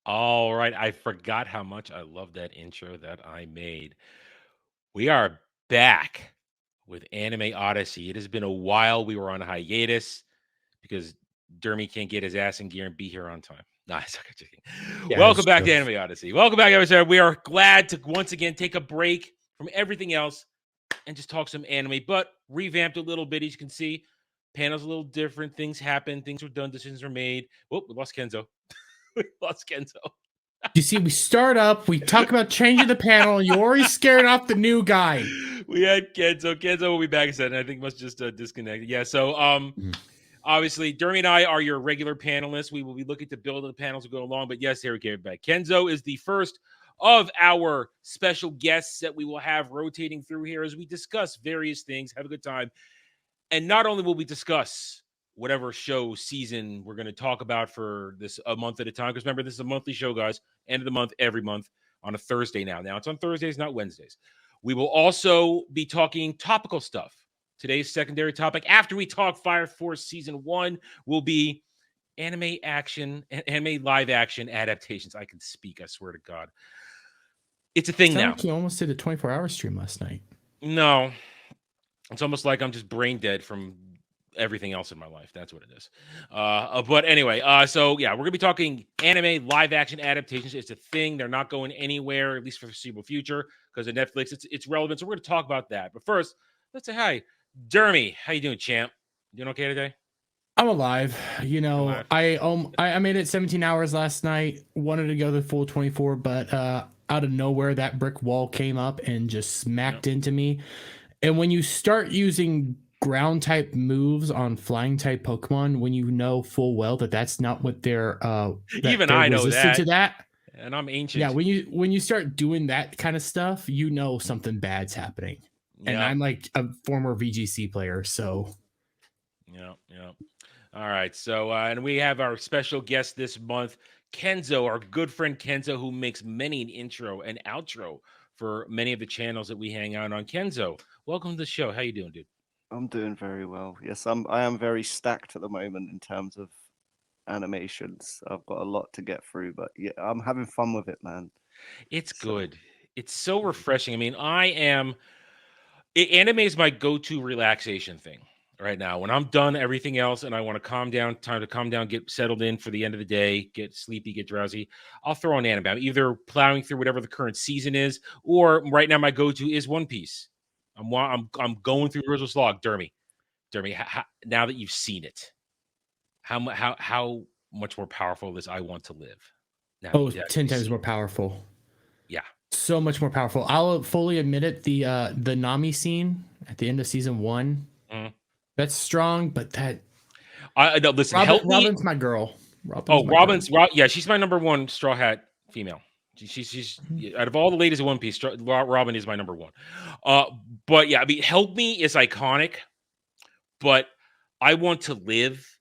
All right. I forgot how much I love that intro that I made. We are back with Anime Odyssey. It has been a while. We were on hiatus because Dermy can't get his ass in gear and be here on time. Nah, I'm joking. Yeah, Welcome it's back true. to Anime Odyssey. Welcome back, everybody. We are glad to once again take a break from everything else and just talk some anime, but revamped a little bit. As you can see, panel's a little different. Things happen. Things were done. Decisions were made. Whoop, we lost Kenzo. We lost Kenzo. You see, we start up, we talk about changing the panel, and you're already scaring off the new guy. We had Kenzo. Kenzo will be back in a second. I think must just disconnect. Yeah. So obviously, Dermy and I are your regular panelists. We will be looking to build the panels to go along. But yes, here we get back. Kenzo is the first of our special guests that we will have rotating through here as we discuss various things, have a good time. And not only will we discuss whatever show season we're going to talk about for this a month at a time, because remember, this is a monthly show, guys. End of the month, every month on a Thursday now. Now it's on Thursdays, not Wednesdays. We will also be talking topical stuff. Today's secondary topic, after we talk Fire Force season 1, will be anime live action adaptations. I can speak, I swear to God. It's a thing Sound now. like you almost did a 24-hour stream last night. No, it's almost like I'm just brain dead from everything else in my life. That's what it is. But anyway, so yeah, we're gonna be talking anime live action adaptations. It's a thing. They're not going anywhere, at least for the foreseeable future, because of Netflix. It's relevant. So we're gonna talk about that. But first, let's say hi, Dermy. How you doing, champ? Doing okay today? I'm alive. You You're know, alive. I made it 17 hours last night. Wanted to go the full 24, but out of nowhere, that brick wall came up and just smacked into me. And when you start using ground type moves on flying type Pokemon, when you know full well that that's not what they're that Even they're I know resistant that, to that. and I'm Yeah, ancient. when you start doing that kind of stuff, you know something bad's happening. And Yeah, I'm like a former VGC player, so yeah. All right. So, and we have our special guest this month, Kenzo, our good friend Kenzo, who makes many an intro and outro for many of the channels that we hang out on. Kenzo, welcome to the show. How you doing, dude? I'm doing very well. Yes, I am very stacked at the moment in terms of animations. I've got a lot to get through, but yeah, I'm having fun with it, man. It's So good. It's so mm, refreshing. I mean, anime is my go-to relaxation thing right now. When I'm done everything else and I want to calm down, time to calm down, get settled in for the end of the day, get sleepy, get drowsy, I'll throw on anime. I'm either plowing through whatever the current season is, or right now my go-to is One Piece. I'm going through Rizzo's log, Dermy. Now that you've seen it, how much more powerful is I Want to Live? Now that oh, you've 10 actually times seen more it, powerful. yeah. So much more powerful. I'll fully admit it. The Nami scene at the end of season 1, Mhm. that's strong, but that I no, listen. Help me. Robin's my girl. Robin's Oh, my girl. Yeah, she's my number one Straw Hat female. She's Mhm. yeah, out of all the ladies of One Piece, Robin is my number one. Uh, but yeah, I mean, Help Me is iconic, but I Want to Live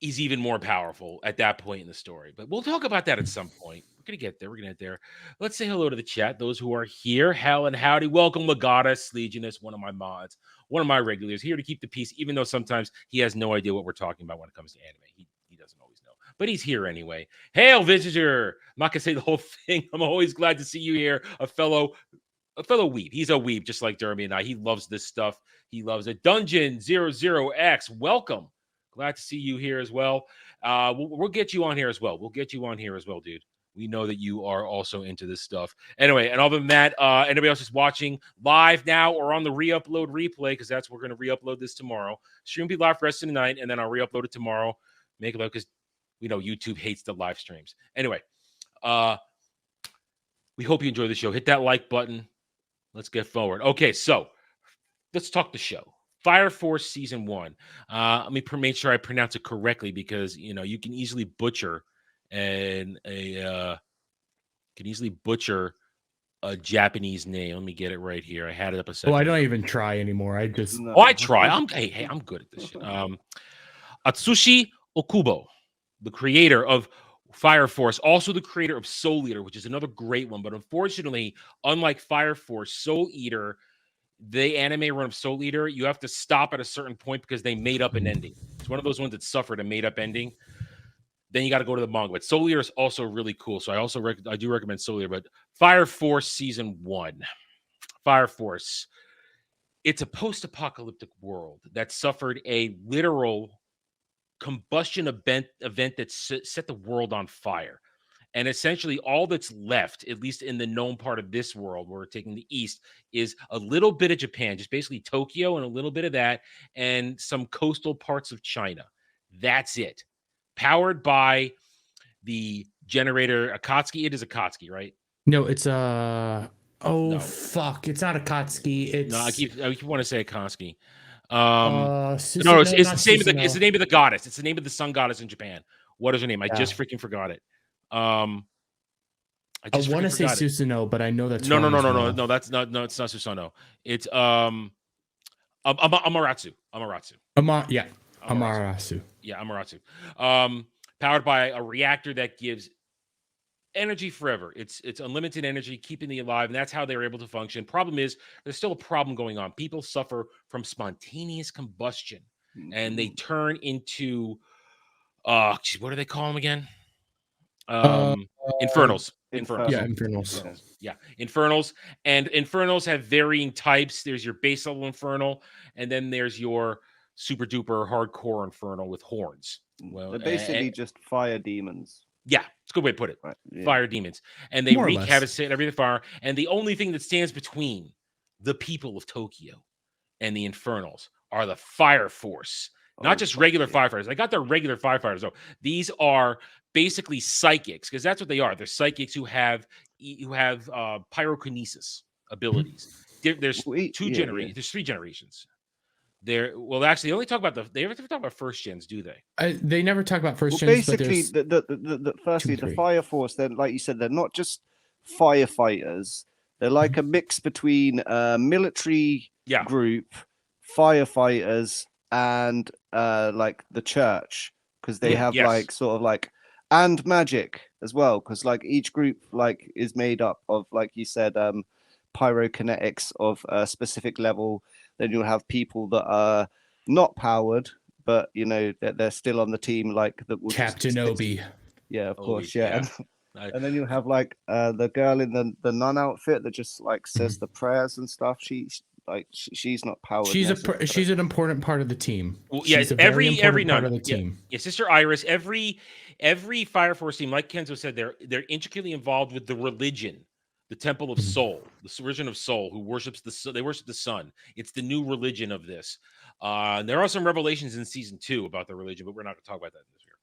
is even more powerful at that point in the story. But we'll talk about that at some point. We're gonna get there. We're gonna get there. Let's say hello to the chat. Those who are here, hell and howdy. Welcome, Legatus, Legionist, one of my mods, one of my regulars, here to keep the peace, even though sometimes he has no idea what we're talking about when it comes to anime. He doesn't always know, but he's here anyway. Hail, visitor! I'm not gonna say the whole thing. I'm always glad to see you here, a fellow weeb. He's a weeb, just like Dermy and I. He loves this stuff. He loves it. Dungeon00X, welcome. Glad to see you here as well. We'll get you on here as well. We'll get you on here as well, dude. We know that you are also into this stuff. Anyway, and other than that, anybody else is watching live now or on the Reupload replay, because that's we're going to re-upload this tomorrow. Stream be live for the rest of the night, and then I'll re-upload it tomorrow. Make it live because we know YouTube hates the live streams. Anyway, we hope you enjoy the show. Hit that like button. Let's get forward. Okay, so let's talk the show. Fire Force season 1. Let me make sure I pronounce it correctly because you can easily butcher a Japanese name. Let me get it right here. I had it up a Oh, I second don't ago. even try anymore. I just Oh, I no. try. I'm good at this shit. Atsushi Okubo, the creator of Fire Force, also the creator of Soul Eater, which is another great one. But unfortunately, unlike Fire Force, Soul Eater, the anime run of Soul Eater, you have to stop at a certain point because they made up an ending. It's one of those ones that suffered a made up ending. then you got to go to the manga. But Soul Eater is also really cool. So I do recommend Soul Eater. But Fire Force Season 1. Fire Force. It's a post-apocalyptic world that suffered a literal combustion event that set the world on fire. And essentially all that's left, at least in the known part of this world, where we're taking the east, is a little bit of Japan, just basically Tokyo and a little bit of that, and some coastal parts of China. That's it. Powered by the generator Akatsuki. It is Akatsuki, right? No, it's No. fuck. It's not Akatsuki. It's No, I keep want to say Akatsuki. no, It's the same. It's the name of the goddess. It's the name of the sun goddess in Japan. What is her name? I just freaking forgot it. I want to say Susanoo, but I know that's no. That's not. No, it's not Susanoo. It's Amaterasu. Amaterasu. Yeah, Amaterasu. Powered by a reactor that gives energy forever. It's unlimited energy, keeping them alive, and that's how they're able to function. Problem is, there's still a problem going on. People suffer from spontaneous combustion, and they turn into what do they call them again? Infernals. Yeah, Infernals. Yeah, Infernals. And Infernals have varying types. There's your base level Infernal, and then there's your super duper hardcore Infernal with horns. Well, they're basically just fire demons. Yeah, it's a good way to put it. Right, yeah. Fire demons. And they More or wreak less. havoc and everything fire. And the only thing that stands between the people of Tokyo and the Infernals are the Fire Force. Not just regular firefighters. They got their regular firefighters, though. These are basically psychics, because that's what they are. They're psychics who have pyrokinesis abilities. There's There's 3 generations. Actually, they only talk about they never talk about first gens, do they? They never talk about first gens. Basically, firstly, the Fire Force. Then, like you said, they're not just firefighters. They're like a mix between military group, firefighters, and like the church, because they have like sort of like, and magic as well, because like each group like is made up of, like you said, pyrokinetics of a specific level. Then you'll have people that are not powered, but you know that they're still on the team, like that. Captain Obi. Yeah, of course, yeah. And then you have like the girl in the nun outfit that just like says the prayers and stuff. She's not powered. She's an important part of the team. Well, yeah, every nun part of the team. Yeah, Sister Iris. Every Fire Force team, like Kenzo said, they're intricately involved with the religion. The Temple of Soul, the religion of Soul, who worships they worship the sun. It's the new religion of this. There are some revelations in season 2 about the religion, but we're not going to talk about that this year.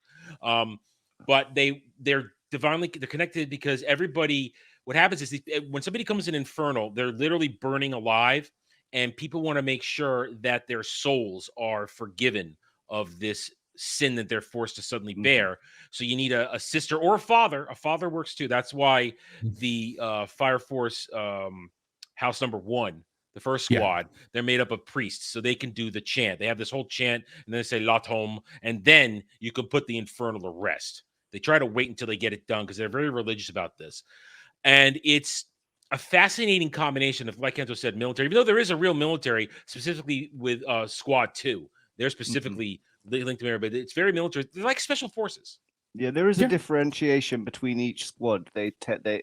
But they're connected, because everybody. What happens is when somebody comes in infernal, they're literally burning alive, and people want to make sure that their souls are forgiven of this sin that they're forced to suddenly bear. So you need a sister or a father. A father works too. That's why the Fire Force House Number 1, the first squad, they're made up of priests, so they can do the chant. They have this whole chant, and then they say Latom, and then you can put the infernal to rest. They try to wait until they get it done, because they're very religious about this. And it's a fascinating combination of, like Kenzo said, military, even though there is a real military, specifically with Squad 2. They're specifically linked to there, but it's very military. They're like special forces. Yeah, there is a differentiation between each squad. They say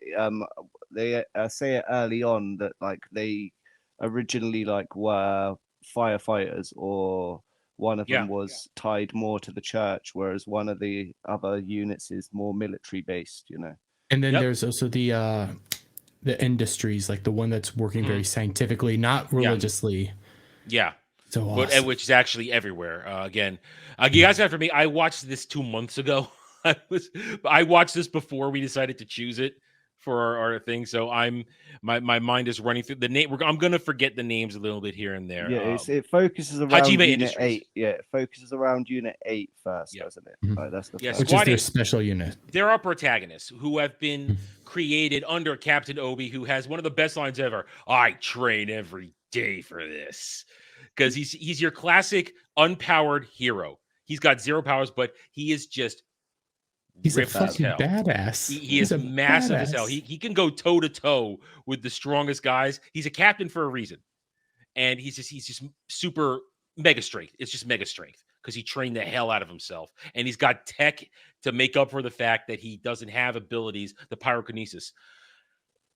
it early on that like they originally like were firefighters, or one of them was tied more to the church, whereas one of the other units is more military based. You know. And then there's also the industries, like the one that's working very scientifically, not religiously. Yeah. So awesome. Which is actually everywhere. Again, you guys got for me. I watched this 2 months ago. I watched this before we decided to choose it for our thing. So my mind is running through the name. I'm gonna forget the names a little bit here and there. Yeah, it focuses around Hajime Unit Industries. 8. Yeah, it focuses around Unit 8 first, doesn't it? Like, that's the which is their special unit. There are protagonists who have been created under Captain Obi, who has one of the best lines ever. I train every day for this. Because he's your classic unpowered hero. He's got 0 powers, but he is just he's a fucking badass. He is massive as hell. He can go toe to toe with the strongest guys. He's a captain for a reason, and he's just super mega strength. It's just mega strength because he trained the hell out of himself, and he's got tech to make up for the fact that he doesn't have abilities, the pyrokinesis.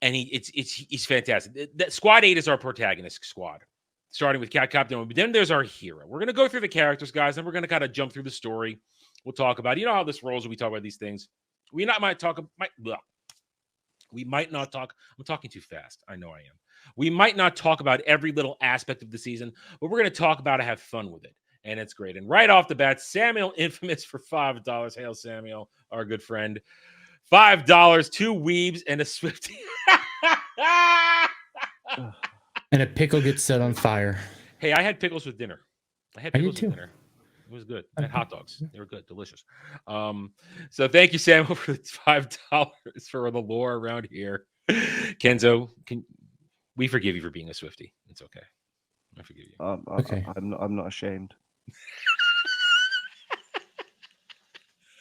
And he's fantastic. That Squad 8 is our protagonist squad, starting with Captain. But then there's our hero. We're gonna go through the characters, guys, and we're gonna kind of jump through the story. We'll talk about, you know how this rolls when we talk about these things. We might not talk. I'm talking too fast. I know I am. We might not talk about every little aspect of the season, but we're going to talk about it, have fun with it. And it's great. And right off the bat, Samuel Infamous for $5. Hail, Samuel, our good friend. $5, 2 weebs, and a Swiftie. And a pickle gets set on fire. Hey, I had pickles with dinner. I did too. With dinner. It was good. I had hot dogs. They were good, delicious. So thank you, Samuel, for the $5 for the lore around here. Kenzo, we forgive you for being a Swiftie. It's okay. I forgive you. Okay. I'm not ashamed.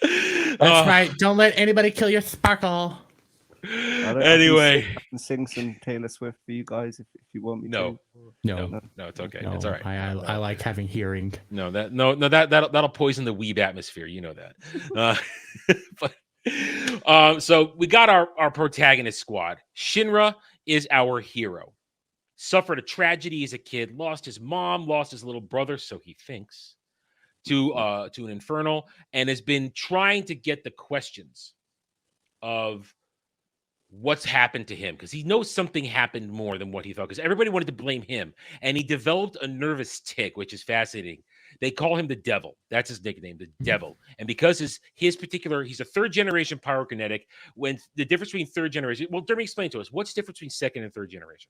That's right. Don't let anybody kill your sparkle. Anyway, I can sing some Taylor Swift for you guys if you want me to. No, it's okay. No, it's all right. I like having hearing. That'll poison the weeb atmosphere. You know that. So we got our protagonist squad. Shinra is our hero. Suffered a tragedy as a kid. Lost his mom. Lost his little brother. So he thinks to an infernal, and has been trying to get the questions of what's happened to him, because he knows something happened more than what he thought, because everybody wanted to blame him, and he developed a nervous tick, which is fascinating. They call him the Devil. That's his nickname, the Devil. And because he's a third generation pyrokinetic. When the difference between third generation, well, Dermy, explain to us what's the difference between second and third generation.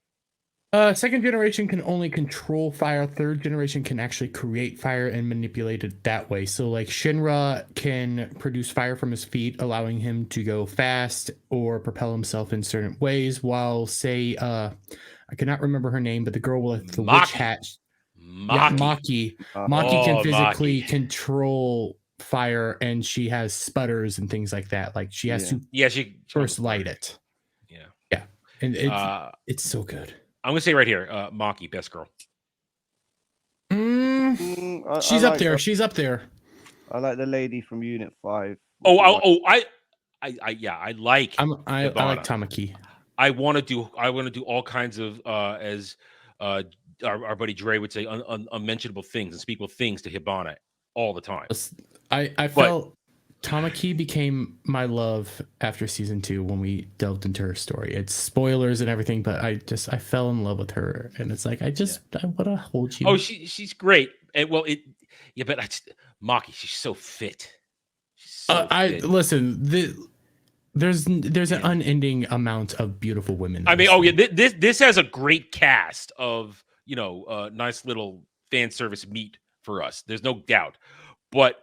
Second generation can only control fire. Third generation can actually create fire and manipulate it that way. So like Shinra can produce fire from his feet, allowing him to go fast or propel himself in certain ways, while say I cannot remember her name, but the girl with the witch hat, Maki can physically control fire, and she has sputters and things like that. Like she has to first light it. Yeah. And it's so good. I'm gonna say right here, Maki, best girl. She's up there. She's up there. I like the lady from Unit 5. I like Tamaki. I want to do all kinds of as our buddy Dre would say, unmentionable things, unspeakable things to Hibana all the time. I felt Tamaki became my love after season 2 when we delved into her story. It's spoilers and everything, but I fell in love with her, and it's like I want to hold you. Oh, she's great. And but Maki, she's so fit. Fit. Listen. There's an unending amount of beautiful women. I mean, this has a great cast of nice little fan service meat for us. There's no doubt, but.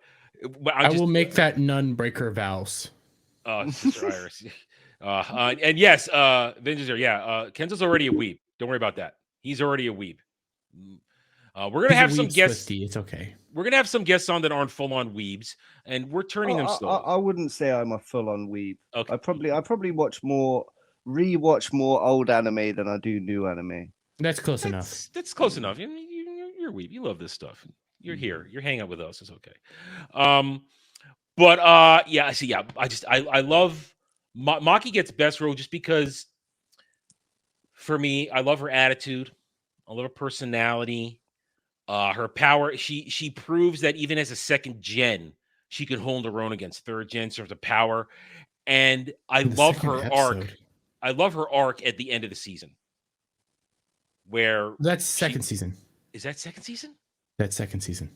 I will make that nun break her vows. Sister Iris. And yes, Vengeance here. Yeah, Kenzo's already a weeb. Don't worry about that. He's already a weeb. We're gonna have some guests. Swiftie. It's okay. We're gonna have some guests on that aren't full-on weebs, and we're turning them slowly. I wouldn't say I'm a full-on weeb. Okay. I probably rewatch more old anime than I do new anime. That's close enough. That's close enough. You're a weeb. You love this stuff. You're here. You're hanging out with us. It's okay. I love Maki gets best role just because for me, I love her attitude. I love her personality. Her power. She proves that even as a second gen, she can hold her own against third gen in terms of power. And I love her arc. I love her arc at the end of the season. Where that's second season. Is that second season? That's second season.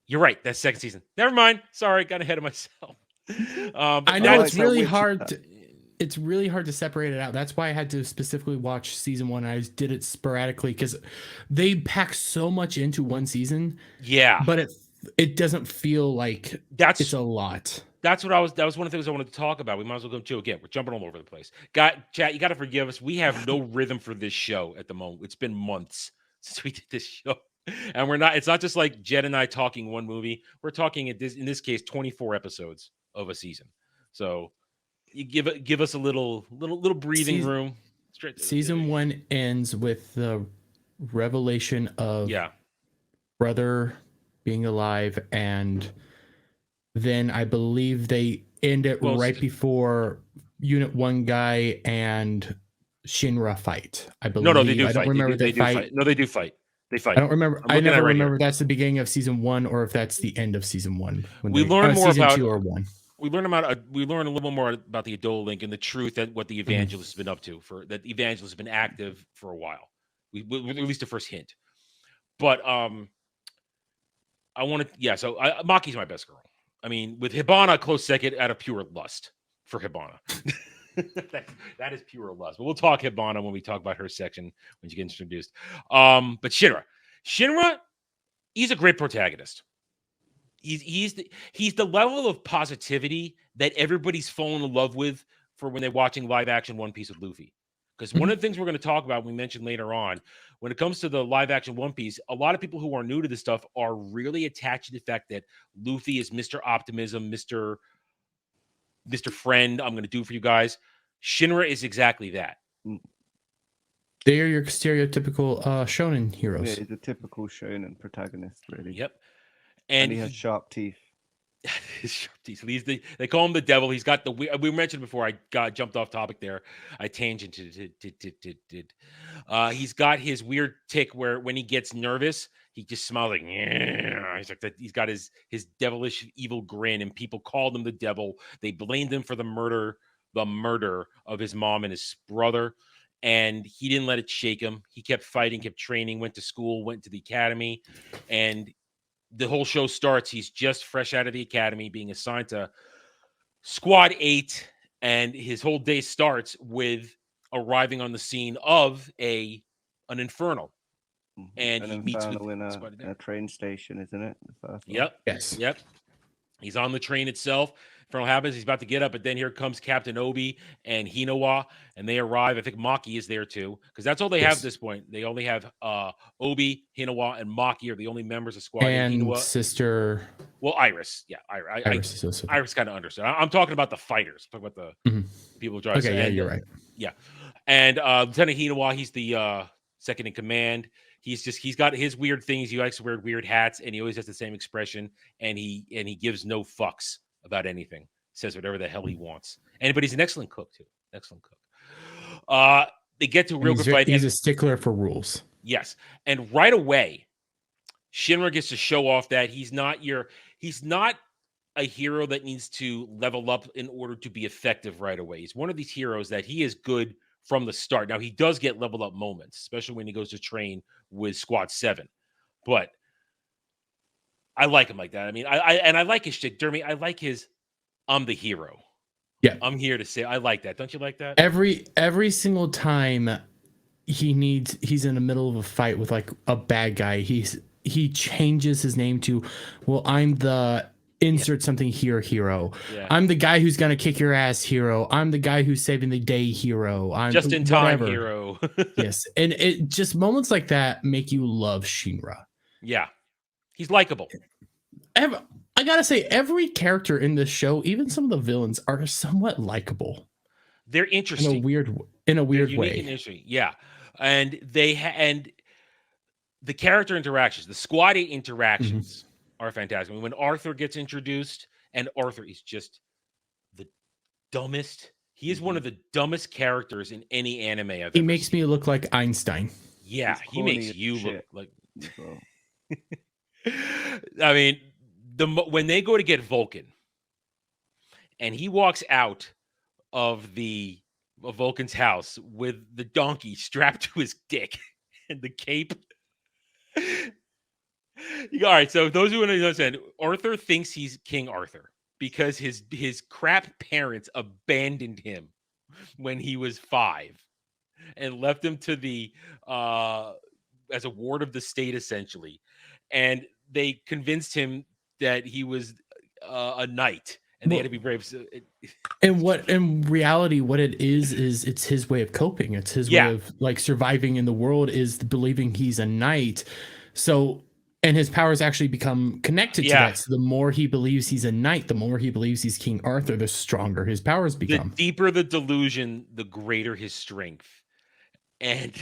You're right. That's second season. Never mind. Sorry, got ahead of myself. I know it's really hard. It's really hard to separate it out. That's why I had to specifically watch season 1. I did it sporadically because they pack so much into one season. Yeah, but it doesn't feel like it's a lot. That was one of the things I wanted to talk about. We might as well go to again. We're jumping all over the place. Chat, you got to forgive us. We have no rhythm for this show at the moment. It's been months since we did this show. And it's not just like Jed and I talking one movie. We're talking in this case 24 episodes of a season. So you give us a little breathing room. Season 1 ends with the revelation of brother being alive, and then I believe they end it right before Unit 1 guy and Shinra fight. I believe. No, they do I don't fight. remember they do fight. No, they do fight. They fight. I don't remember. I never remember that's the beginning of season 1 or if that's the end of season 1. We learn more season about 2 or 1. We learn a little more about the Adol Link and the truth that what the Evangelist has been up to. For that, Evangelist has been active for a while. We at least the first hint. But I want to, yeah. So Maki's my best girl. I mean, with Hibana close second out of pure lust for Hibana. that is pure lust. But we'll talk Hibana when we talk about her section when she gets introduced. But Shinra, he's a great protagonist. He's the level of positivity that everybody's fallen in love with for when they're watching live action One Piece with Luffy. Because one of the things we're going to talk about, we mentioned later on, when it comes to the live action One Piece, a lot of people who are new to this stuff are really attached to the fact that Luffy is Mr. Optimism, Mr. Friend. I'm going to do for you guys. Shinra is exactly that. They are your stereotypical shonen heroes. Yeah, he's a typical shonen protagonist, really. Yep. And he has sharp teeth. Sharp teeth. They call him the devil. He's got we mentioned before. I jumped off topic there. I tangented. He's got his weird tick where when he gets nervous, he just smiles like, yeah. He's like that. He's got his devilish evil grin, and people called him the devil. They blamed him for the murder of his mom and his brother. And he didn't let it shake him. He kept fighting, kept training, went to school, went to the academy, and the whole show starts. He's just fresh out of the academy, being assigned to Squad 8, and his whole day starts with arriving on the scene of an inferno. And he meets with in a train station, isn't it? Yep. Yes. Yep. He's on the train itself. Inferno happens. He's about to get up, but then here comes Captain Obi and Hinawa, and they arrive. I think Maki is there too, because that's all they have at this point. They only have Obi, Hinawa, and Maki are the only members of Squad. And Hinawa, sister. Well, Iris. Yeah, Iris kind of understood. I'm talking about the fighters. I'm talking about the people who drive. Okay, yeah, you're right. Yeah, and Lieutenant Hinawa, he's the second in command. He's got his weird things. He likes to wear weird hats, and he always has the same expression. And he gives no fucks about anything. Says whatever the hell he wants. But he's an excellent cook too. Excellent cook. They get to a real good fight. He's a stickler for rules. Yes, and right away, Shinra gets to show off that he's not a hero that needs to level up in order to be effective right away. He's one of these heroes that he is good from the start. Now, he does get level up moments, especially when he goes to train with Squad 7. But I like him like that. I mean, I like his shit, Dermy. I like his I'm the hero. Yeah. I'm here to say I like that. Don't you like that? Every single time he's in the middle of a fight with like a bad guy, he changes his name to, well, I'm the insert something here hero. Yeah. I'm the guy who's gonna kick your ass hero. I'm the guy who's saving the day hero. I'm just in time hero. Yes. And it just moments like that make you love Shinra. Yeah. He's likable. I gotta say, every character in this show, even some of the villains, are somewhat likable. They're interesting in a weird way. And interesting. Yeah. And and the character interactions, the Squad 8 interactions are fantastic. I mean, when Arthur gets introduced, and Arthur is just the dumbest. He is one of the dumbest characters in any anime I've ever makes seen. Me look like Einstein. Yeah, he makes you look like. I mean, when they go to get Vulcan, and he walks out of Vulcan's house with the donkey strapped to his dick and the cape. All right, so those who understand, Arthur thinks he's King Arthur because his crap parents abandoned him when he was 5 and left him to the as a ward of the state, essentially. And they convinced him that he was a knight and they had to be brave. And what in reality, what it is it's his way of coping. It's his way of like surviving in the world is believing he's a knight. So, and his powers actually become connected to that. So the more he believes he's a knight, the more he believes he's King Arthur, the stronger his powers become. The deeper the delusion, the greater his strength. And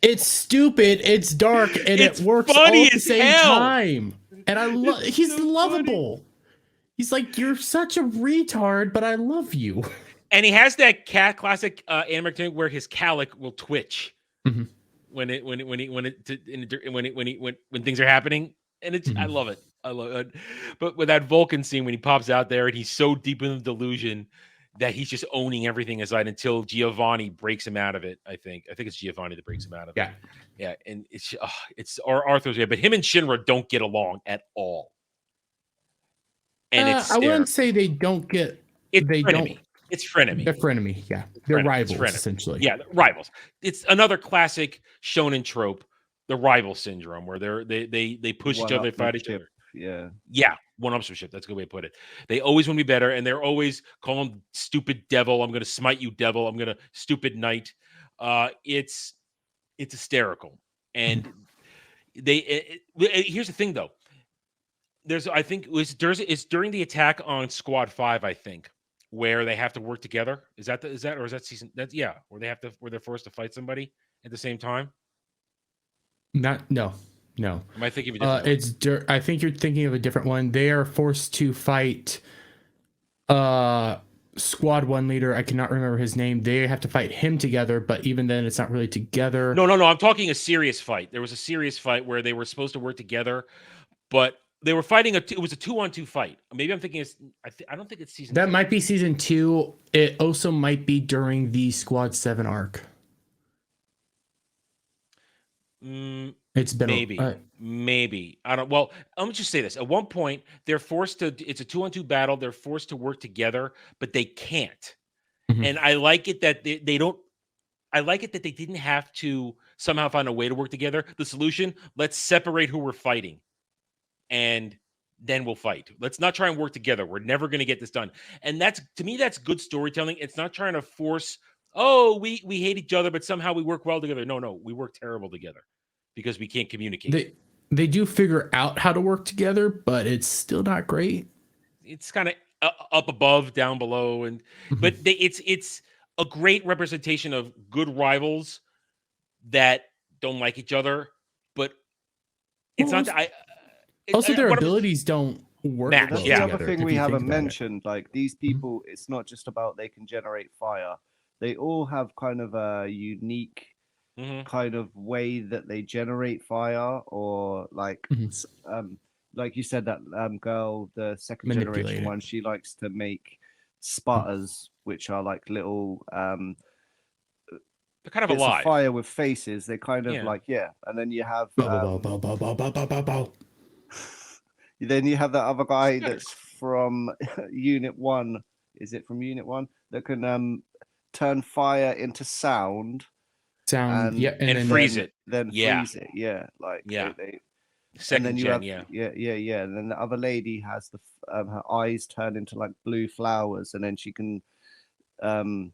It's stupid, it's dark, and It's it works funny all at the as same hell. time. And I love he's so lovable. He's like, you're such a retard, but I love you. And he has that classic animatic thing where his calic will twitch when things are happening, and it's I love it. But with that Vulcan scene when he pops out there and he's so deep in the delusion that he's just owning everything aside until Giovanni breaks him out of it. I think it's Giovanni that breaks him out of it. Yeah, and it's Arthur's but him and Shinra don't get along at all. And I wouldn't say they don't get. It's they frenemy. don't. It's frenemy. They're frenemy. Yeah, they're rivals essentially. Yeah, rivals. It's another classic shonen trope, the rival syndrome, where they push each other, fight each other. Yeah, one-upsmanship. That's a good way to put it. They always want to be better, and they're always calling him stupid devil. I'm going to smite you, devil. I'm going to stupid knight. It's hysterical, and here's the thing though. It's during the attack on Squad 5, I think, where they have to work together. Is that season? Where they're forced to fight somebody at the same time. No. Am I thinking of a different one? I think you're thinking of a different one. They are forced to fight Squad 1 leader. I cannot remember his name. They have to fight him together, but even then it's not really together. No. I'm talking a serious fight. There was a serious fight where they were supposed to work together, but they were fighting it was a 2-on-2 fight. Maybe I'm thinking I don't think it's season 2. That might be season 2. It also might be during the Squad 7 arc. It's been maybe. I don't. Well, let me just say this. At one point, they're forced to. It's a 2-on-2 battle. They're forced to work together, but they can't. And I like it that they don't. I like it that they didn't have to somehow find a way to work together. The solution: let's separate who we're fighting, and then we'll fight. Let's not try and work together. We're never going to get this done. And to me, that's good storytelling. It's not trying to force. Oh, we hate each other, but somehow we work well together. No, we work terrible together because we can't communicate. They do figure out how to work together, but it's still not great. It's kind of up above, down below, and but it's a great representation of good rivals that don't like each other, but it's not. Their abilities don't work. That's the other thing we haven't mentioned. Like these people, it's not just about they can generate fire. They all have kind of a unique kind of way that they generate fire, or like you said, that girl, the second generation one, she likes to make sputters, which are like little they're kind of alive fire with faces. They kind of and then you have then you have that other guy that's from Unit 1. Is it from Unit 1 that can turn fire into sound and freeze it, freeze it, second and then gen, and then the other lady has the her eyes turn into like blue flowers, and then she can put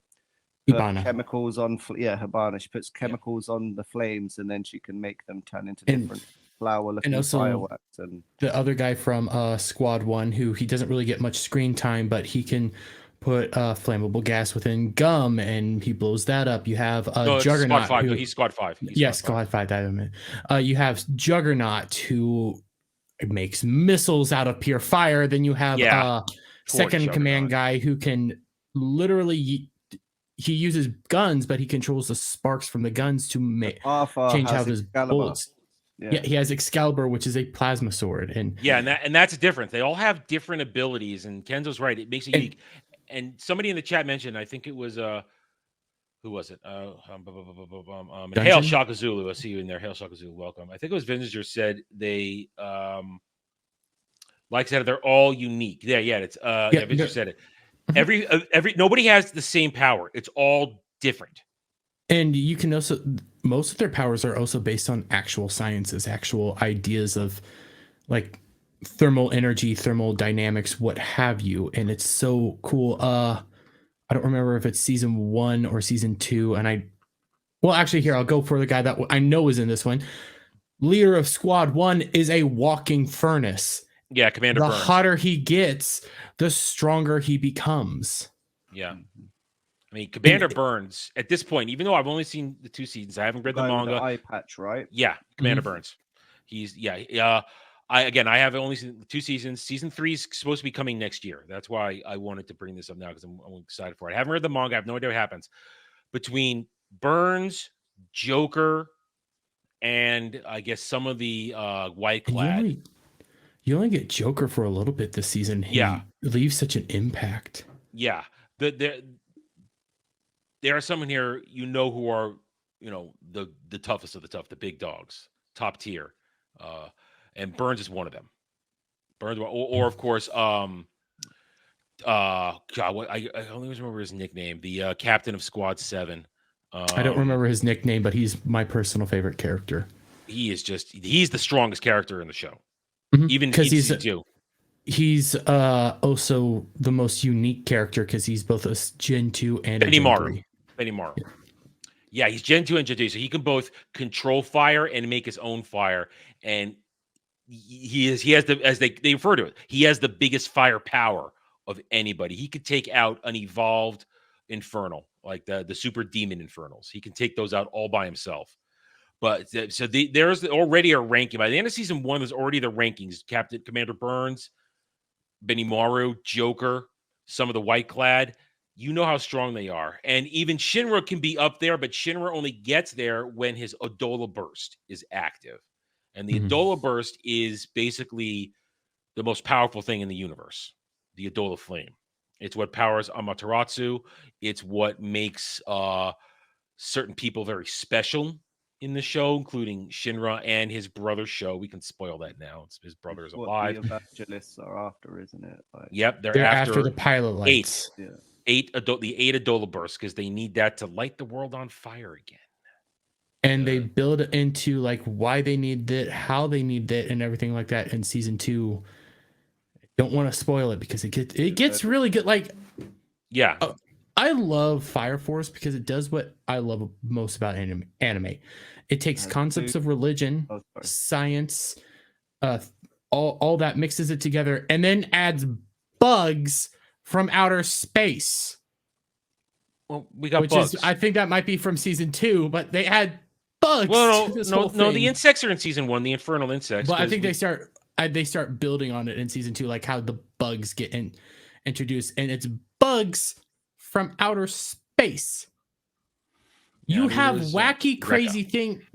chemicals on Hibana. She puts chemicals on the flames, and then she can make them turn into different flower-looking fireworks. And the other guy from Squad 1, who he doesn't really get much screen time, but he can put flammable gas within gum, and he blows that up. You have Juggernaut. Squad 5. He's Squad 5. Squad 5. That I meant. You have Juggernaut, who makes missiles out of pure fire. Then you have second command guy who can literally. He uses guns, but he controls the sparks from the guns to change how his bullets. Yeah, he has Excalibur, which is a plasma sword, and that's a difference. They all have different abilities, and Kenzo's right. It makes it unique. And somebody in the chat mentioned, I think it was who was it? Hail Shaka Zulu. I see you in there. Hail Shaka Zulu. Welcome. I think it was Vinziger said they like I said, they're all unique. It's Vinziger said it. Every nobody has the same power. It's all different. And you can also, most of their powers are also based on actual sciences, actual ideas of like thermal energy, thermal dynamics, what have you. And it's so cool. I don't remember if it's season 1 or season 2. And actually here, I'll go for the guy that I know is in this one. Leader of Squad 1 is a walking furnace. Yeah, Commander The Burns. hotter he gets, the stronger he becomes. Yeah. I mean, Commander Burns at this point, even though I've only seen the 2 seasons, I haven't read the manga. The eye patch, right? Yeah, Commander Burns. He's I have only seen the 2 seasons. Season 3 is supposed to be coming next year. That's why I wanted to bring this up now because I'm excited for it. I haven't read the manga. I have no idea what happens between Burns, Joker, and I guess some of the White Clad. You only get Joker for a little bit this season. He leaves such an impact. Yeah, there are some in here who are the toughest of the tough, the big dogs, top tier, and Burns is one of them. Burns, or of course, God, I only remember his nickname, the captain of Squad 7. I don't remember his nickname, but he's my personal favorite character. He's the strongest character in the show, even because he's also the most unique character because he's both a Gen 2 and a Gen 3. Benimaru. Yeah, he's Gen 2 and Gen 3, so he can both control fire and make his own fire. And he has the, as they refer to it, he has the biggest fire power of anybody. He could take out an evolved Infernal, like the super demon Infernals. He can take those out all by himself. But there's already a ranking. By the end of season 1, there's already the rankings. Commander Burns, Benimaru, Joker, some of the White Clad. You know how strong they are. And even Shinra can be up there, but Shinra only gets there when his Odola Burst is active. And the Odola Burst is basically the most powerful thing in the universe, the Odola Flame. It's what powers Amaterasu. It's what makes certain people very special in the show, including Shinra and his brother's show. We can spoil that now. His brother is alive. The evangelists are after, isn't it? Yep, they're after the pilot lights. 8 Odola Bursts because they need that to light the world on fire again. And they build into like why they need it, how they need it, and everything like that in season 2. Don't want to spoil it because it gets really good. Like, yeah, I love Fire Force because it does what I love most about anime. It takes concepts of religion, science, all that, mixes it together, and then adds bugs from outer space. Well, we got bugs. I think that might be from season 2, but they add bugs. Well, no, the insects are in season 1, the infernal insects. But I think they start building on it in season 2, like how the bugs get introduced, and it's bugs from outer space. You have wacky, crazy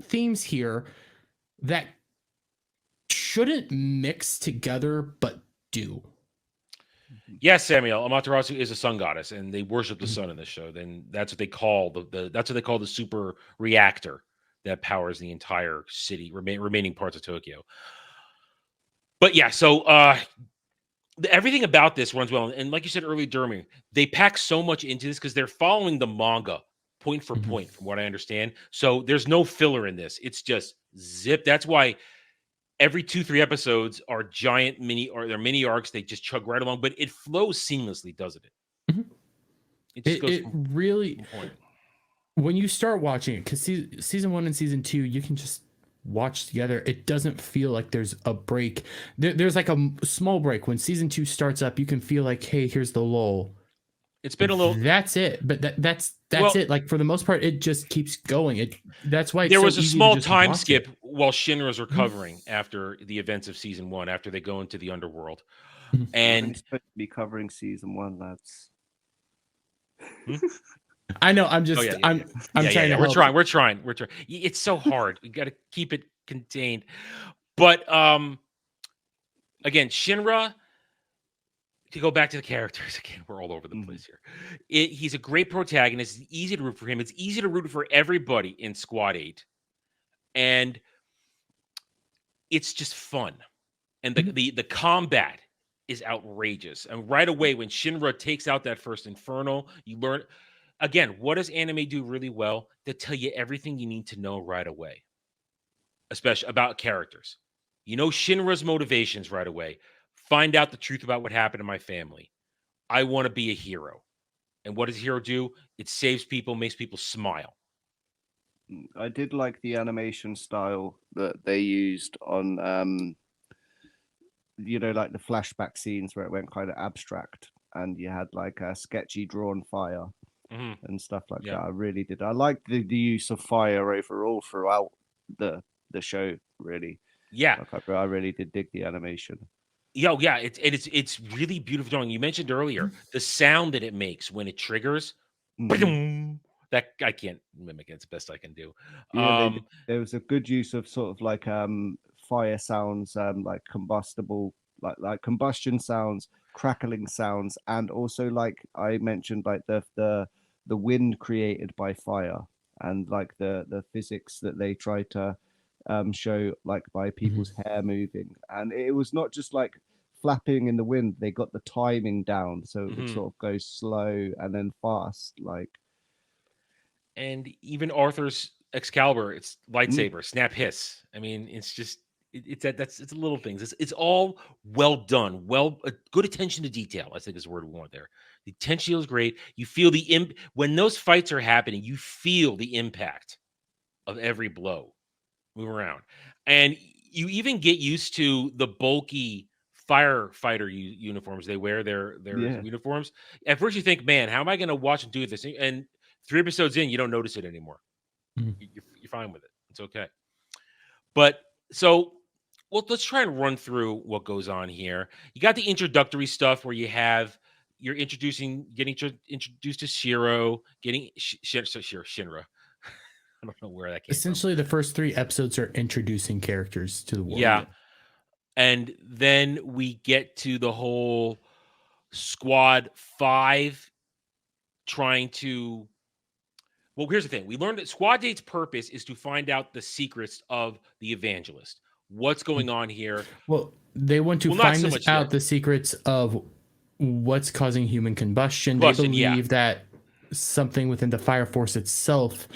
themes here that shouldn't mix together, but do. Yes, Samuel. Amaterasu is a sun goddess, and they worship the sun in this show. Then that's what they call the super reactor that powers the entire city, remaining parts of Tokyo. But yeah, so everything about this runs well, and like you said earlier, Dermy, they pack so much into this because they're following the manga point for point, from what I understand. So there's no filler in this; it's just zip. That's why every 2-3 episodes are giant mini arcs. They just chug right along, but it flows seamlessly, doesn't it? Mm-hmm. It just goes really. When you start watching it, because season 1 and season 2, you can just watch together. It doesn't feel like there's a break. There's like a small break when season 2 starts up. You can feel like, hey, here's the lull. It's been a little. That's it. But that's it. Like for the most part, it just keeps going. That's why there was a small time skip while Shinra's recovering after the events of season 1. After they go into the underworld, and supposed to be covering season 1, lads. I know. I'm just. I'm trying to. We're trying. It's so hard. We got to keep it contained. But again, Shinra. To go back to the characters again, we're all over the place here. He's a great protagonist. It's easy to root for him. It's easy to root for everybody in Squad 8, and it's just fun. And the combat is outrageous. And right away, when Shinra takes out that first Infernal, you learn. Again, what does anime do really well? They tell you everything you need to know right away, especially about characters. You know Shinra's motivations right away. Find out the truth about what happened to my family. I want to be a hero. And what does a hero do? It saves people, makes people smile. I did like the animation style that they used on, like the flashback scenes where it went kind of abstract and you had like a sketchy drawn fire. and stuff like that. I really did. I liked the use of fire overall throughout the show. Really, like I really did dig the animation. Yeah, it's really beautiful drawing. You mentioned earlier the sound that it makes when it triggers. That I can't mimic it. It's the best I can do. Yeah, there was a good use of sort of like fire sounds, like combustible, like combustion sounds, crackling sounds, and also like I mentioned, like the wind created by fire, and like the physics that they try to show, like by people's hair moving, and it was not just like flapping in the wind. They got the timing down, so it would sort of go slow and then fast, like. And even Arthur's Excalibur, it's lightsaber, snap hiss. I mean, it's just it's it's little things. It's all well done, good attention to detail. I think is the word we want there. The attention is great. You feel the when those fights are happening, you feel the impact of every blow move around, and you even get used to the bulky firefighter uniforms they wear. Their uniforms. At first, you think, "Man, how am I going to watch and do this?" And 3 episodes in, you don't notice it anymore. You're fine with it. It's okay. But so, well, let's try and run through what goes on here. You got the introductory stuff where you're getting introduced to Shiro, getting Shinra. I don't know where that came Essentially, from. the first 3 episodes are introducing characters to the world. Yeah. And then we get to the whole Squad 5 trying to. Well, here's the thing. We learned that Squad 8's purpose is to find out the secrets of the Evangelist. What's going on here? Well, they want to find out the secrets of what's causing human combustion. They believe that something within the Fire Force itself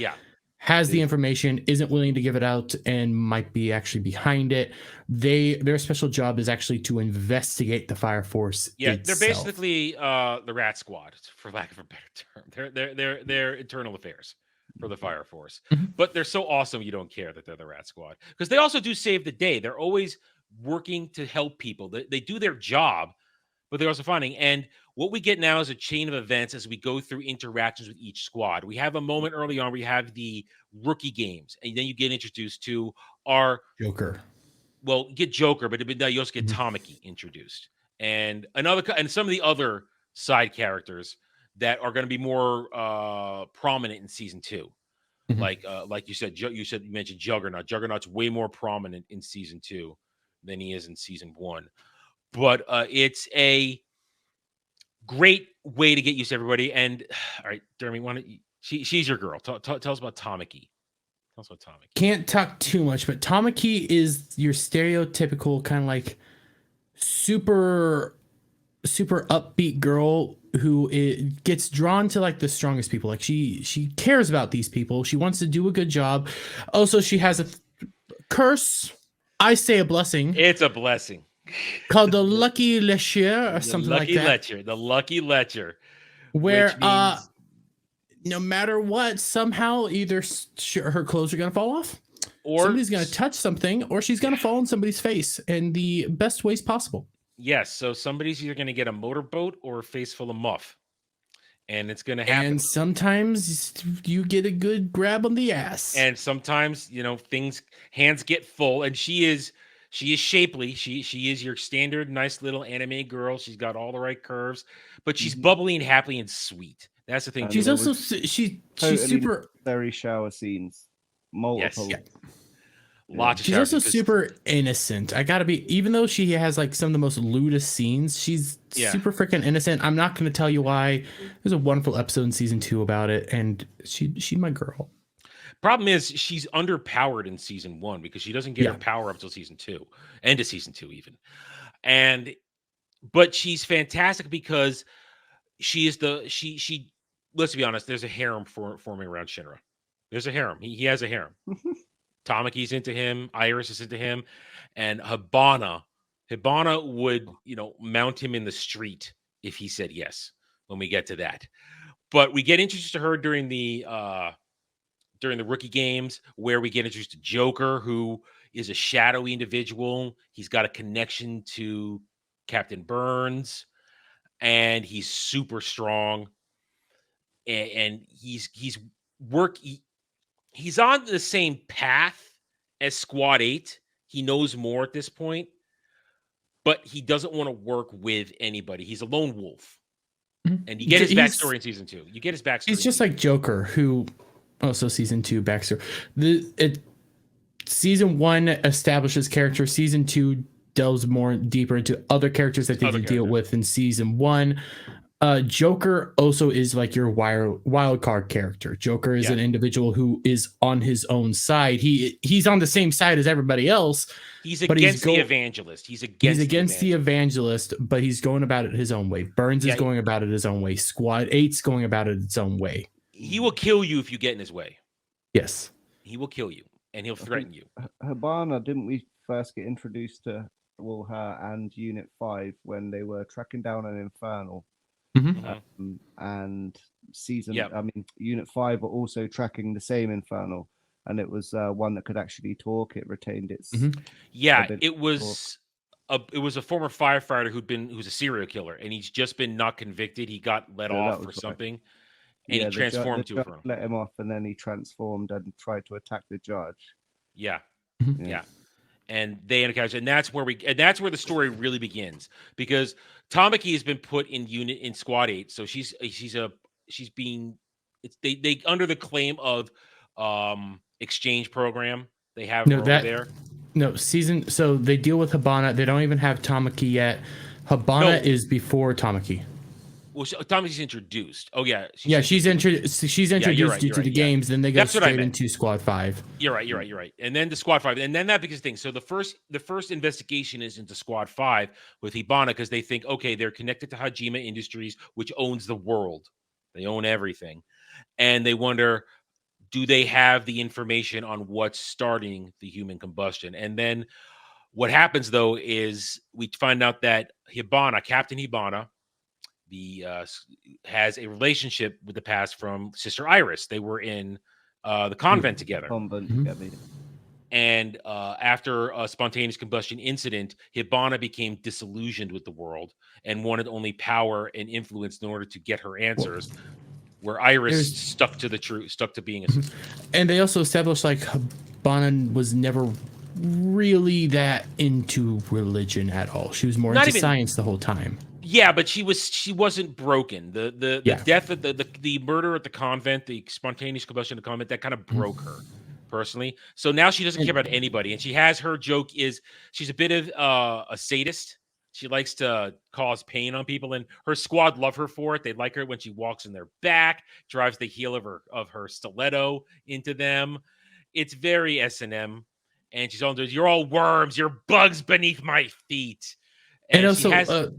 has the information, isn't willing to give it out, and might be actually behind it. Their special job is actually to investigate the Fire Force. Yeah, they're basically the Rat Squad, for lack of a better term. They're internal affairs for the Fire Force. But they're so awesome you don't care that they're the Rat Squad. Because they also do save the day. They're always working to help people. They do their job, but they're also finding. And what we get now is a chain of events as we go through interactions with each squad. We have a moment early on where you have the rookie games, and then you get introduced to our Joker. Well, you get Joker, but you also get Tamaki introduced, and some of the other side characters that are going to be more prominent in season 2. Like you said, you mentioned Juggernaut. Juggernaut's way more prominent in season 2 than he is in season 1. But it's a great way to get used to everybody. And all right, Jeremy, she's your girl. Tell us about Tamaki. Tell us about Tamaki. Can't talk too much, but Tamaki is your stereotypical kind of like super upbeat girl who gets drawn to like the strongest people. Like she cares about these people. She wants to do a good job. Also, she has a curse. I say a blessing. It's a blessing. Called the Lucky Lecher or something like that. The Lucky Lecher. Where means... no matter what, somehow either her clothes are going to fall off, or somebody's going to touch something, or she's going to fall in somebody's face in the best ways possible. Yes, so somebody's either going to get a motorboat or a face full of muff. And it's going to happen. And sometimes you get a good grab on the ass. And sometimes, hands get full. And she is shapely. She is your standard nice little anime girl. She's got all the right curves, but she's bubbly and happy and sweet. That's the thing. She's also she's super very shower scenes, multiple. Yes. Lots of she's also super innocent. I gotta be, even though she has like some of the most lewdest scenes, she's super freaking innocent. I'm not gonna tell you why. There's a wonderful episode in season 2 about it, and she's my girl. Problem is she's underpowered in season 1 because she doesn't get her power up till season 2, end of season 2 even. But she's fantastic because she is she. Let's be honest. There's a harem forming around Shinra. There's a harem. He has a harem. Tamaki's into him. Iris is into him, and Hibana would mount him in the street if he said yes. When we get to that, but we get introduced to her during the rookie games, where we get introduced to Joker, who is a shadowy individual. He's got a connection to Captain Burns, and he's super strong. and he's on the same path as Squad 8. He knows more at this point, but he doesn't want to work with anybody. He's a lone wolf. And you get his backstory in season 2. You get his backstory. He's just like Joker, who also season 2 backstory. Season 1 establishes character. Season 2 delves more deeper into other characters that they didn't deal with in season 1. Joker also is like your wild card character. Joker is an individual who is on his own side. He's on the same side as everybody else. He's against the evangelist. He's against the evangelist, but he's going about it his own way. Burns is going about it his own way. Squad 8's going about it its own way. He will kill you if you get in his way. Yes. He will kill you, and he'll threaten you. Hibana, didn't we first get introduced to her and Unit 5 when they were tracking down an Infernal? And Unit 5 were also tracking the same Infernal, and it was one that could actually talk. It retained its it was a former firefighter who's a serial killer, and he's just been not convicted. He got let off for something, and he transformed to Infernal. Let him off, and then he transformed and tried to attack the judge. Yeah. And they encounter, and that's where the story really begins, because Tamaki has been put in Squad 8, so she's being they under the claim of exchange program. They have her over there. No, so they deal with Hibana. They don't even have Tamaki yet. Hibana is before Tamaki. Well, Tamaki's introduced. Oh yeah, she's introduced due to the games. Then they go straight into Squad 5. You're right. And then to Squad 5, and then that becomes the thing. So the first investigation is into Squad 5 with Hibana, because they think, okay, they're connected to Hajime Industries, which owns the world. They own everything, and they wonder, do they have the information on what's starting the human combustion? And then what happens though is we find out that Captain Hibana, has a relationship with the past from Sister Iris. They were in the convent together. And after a spontaneous combustion incident, Hibana became disillusioned with the world and wanted only power and influence in order to get her answers. Where Iris stuck to being a sister. And they also established like Hibana was never really that into religion at all. She was more into science the whole time. Yeah, but she wasn't broken. The death of the murder at the convent, the spontaneous combustion at the convent, that kind of broke her personally. So now she doesn't care about anybody, and her joke is she's a bit of a sadist. She likes to cause pain on people, and her squad love her for it. They like her when she walks in their back, drives the heel of her stiletto into them. It's very S&M, and she's all, "You're all worms. You're bugs beneath my feet." And also,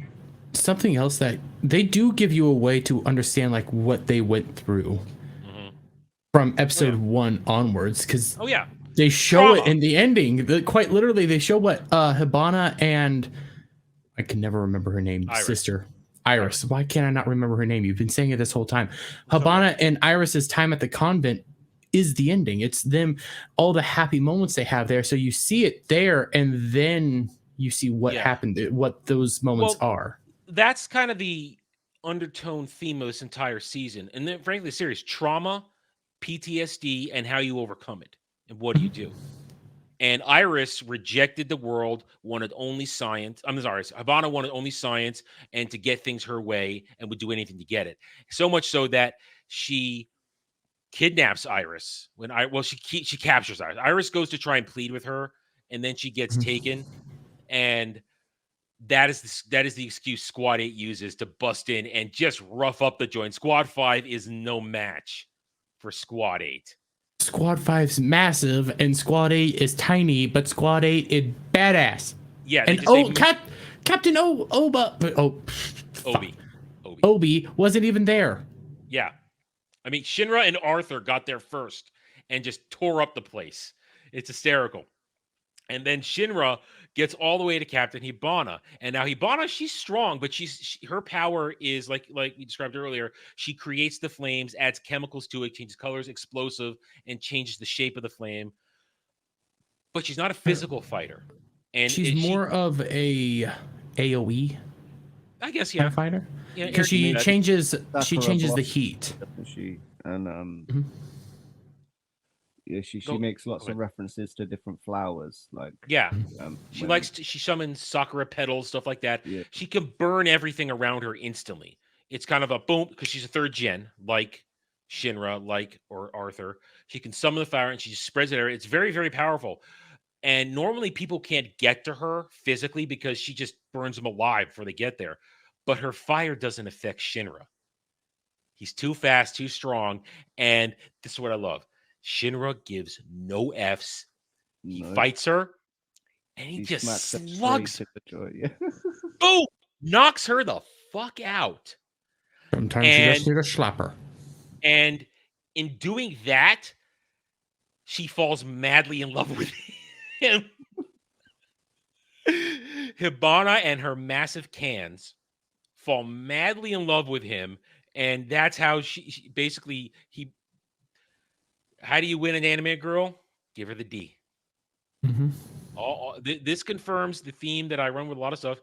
something else that they do give you a way to understand, like what they went through from episode 1 onwards, because they show it in the ending. Quite literally, they show what Hibana and I can never remember her name. Sister Iris. Why can't I not remember her name? You've been saying it this whole time. Hibana and Iris's time at the convent is the ending. It's them, all the happy moments they have there. So you see it there, and then you see what happened, what those moments are. That's kind of the undertone theme of this entire season. And then, frankly, the series, trauma, PTSD, and how you overcome it. And what do you do? And Iris rejected the world, wanted only science. Hibana wanted only science and to get things her way, and would do anything to get it. So much so that she kidnaps Iris. She captures Iris. Iris goes to try and plead with her, and then she gets taken. And that is the excuse Squad 8 uses to bust in and just rough up the joint. Squad 5 is no match for Squad 8. Squad 5's massive and Squad 8 is tiny, but Squad 8 is badass. Yeah, and Captain Obi wasn't even there. Yeah, I mean, Shinra and Arthur got there first and just tore up the place. It's hysterical. And then Shinra gets all the way to Captain Hibana. And now Hibana, she's strong, but her power is like we described earlier. She creates the flames, adds chemicals to it, changes colors, explosive, and changes the shape of the flame. But she's not a physical fighter. And she's more of a AoE. I guess kind of fighter. Yeah, because she changes the heat. And yeah, she makes lots of references to different flowers. Like she summons sakura petals, stuff like that. Yeah. She can burn everything around her instantly. It's kind of a boom because she's a 3rd gen, like Shinra, or Arthur. She can summon the fire and she just spreads it out. It's very, very powerful. And normally people can't get to her physically because she just burns them alive before they get there. But her fire doesn't affect Shinra. He's too fast, too strong. And this is what I love. Shinra gives no Fs. He fights her, and he just slugs. Boom! Knocks her the fuck out. Sometimes you just need a slapper. And in doing that, she falls madly in love with him. Hibana and her massive cans fall madly in love with him, and that's how she basically how do you win an anime girl? Give her the D. This confirms the theme that I run with a lot of stuff.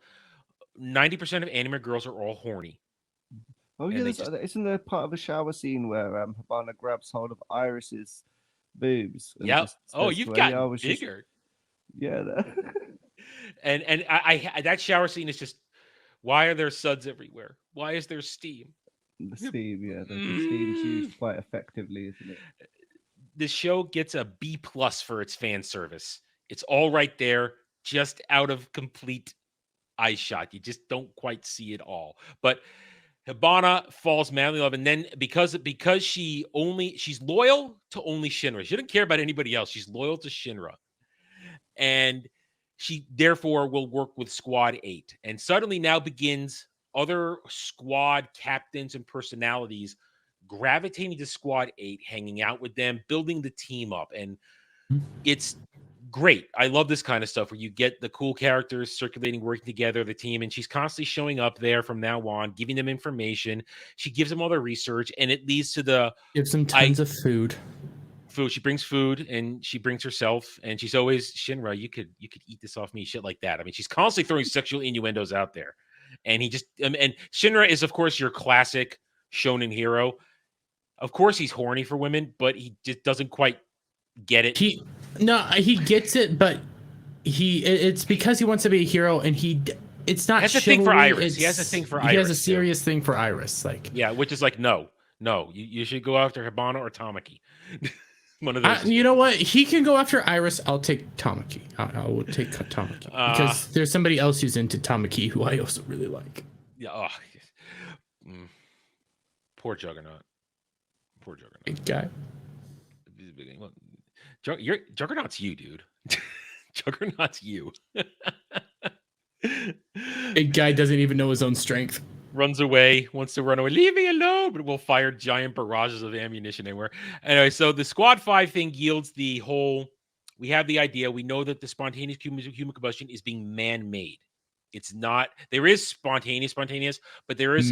90% of anime girls are all horny. Oh yeah, isn't there part of a shower scene where Hibana grabs hold of Iris's boobs? Yeah. Oh, you've gotten bigger. And I that shower scene is just, why are there suds everywhere? Why is there steam? The steam, the steam's used quite effectively, isn't it? The show gets a B+ for its fan service. It's all right there, just out of complete eye shot. You just don't quite see it all. But Hibana falls madly in love, and then because she's loyal to only Shinra. She doesn't care about anybody else. She's loyal to Shinra. And she therefore will work with Squad 8. And suddenly now begins other squad captains and personalities gravitating to Squad 8, hanging out with them, building the team up. And it's great. I love this kind of stuff where you get the cool characters circulating, working together, the team, and she's constantly showing up there from now on, giving them information. She gives them all their research, and it leads to gives them tons of food. She brings food, and she brings herself, and she's always, Shinra, you could eat this off me, shit like that. I mean, she's constantly throwing sexual innuendos out there. And and Shinra is, of course, your classic shonen hero. Of course, he's horny for women, but he just doesn't quite get it. He gets it, but it's because he wants to be a hero, and it's not. He has a thing for Iris. He has a thing for Iris. He has a serious thing for Iris, which is like no. You should go after Hibana or Tamaki. One of those. You know what? He can go after Iris. I'll take Tamaki. I will take Tamaki because there's somebody else who's into Tamaki who I also really like. Yeah. Poor Juggernaut. Big guy. Juggernaut's you, dude. Juggernaut's you. Big guy doesn't even know his own strength. Runs away, wants to run away. Leave me alone, but we'll fire giant barrages of ammunition anywhere. Anyway, so the Squad 5 thing yields the whole. We have the idea. We know that the spontaneous human combustion is being man-made. It's not. There is spontaneous, but there is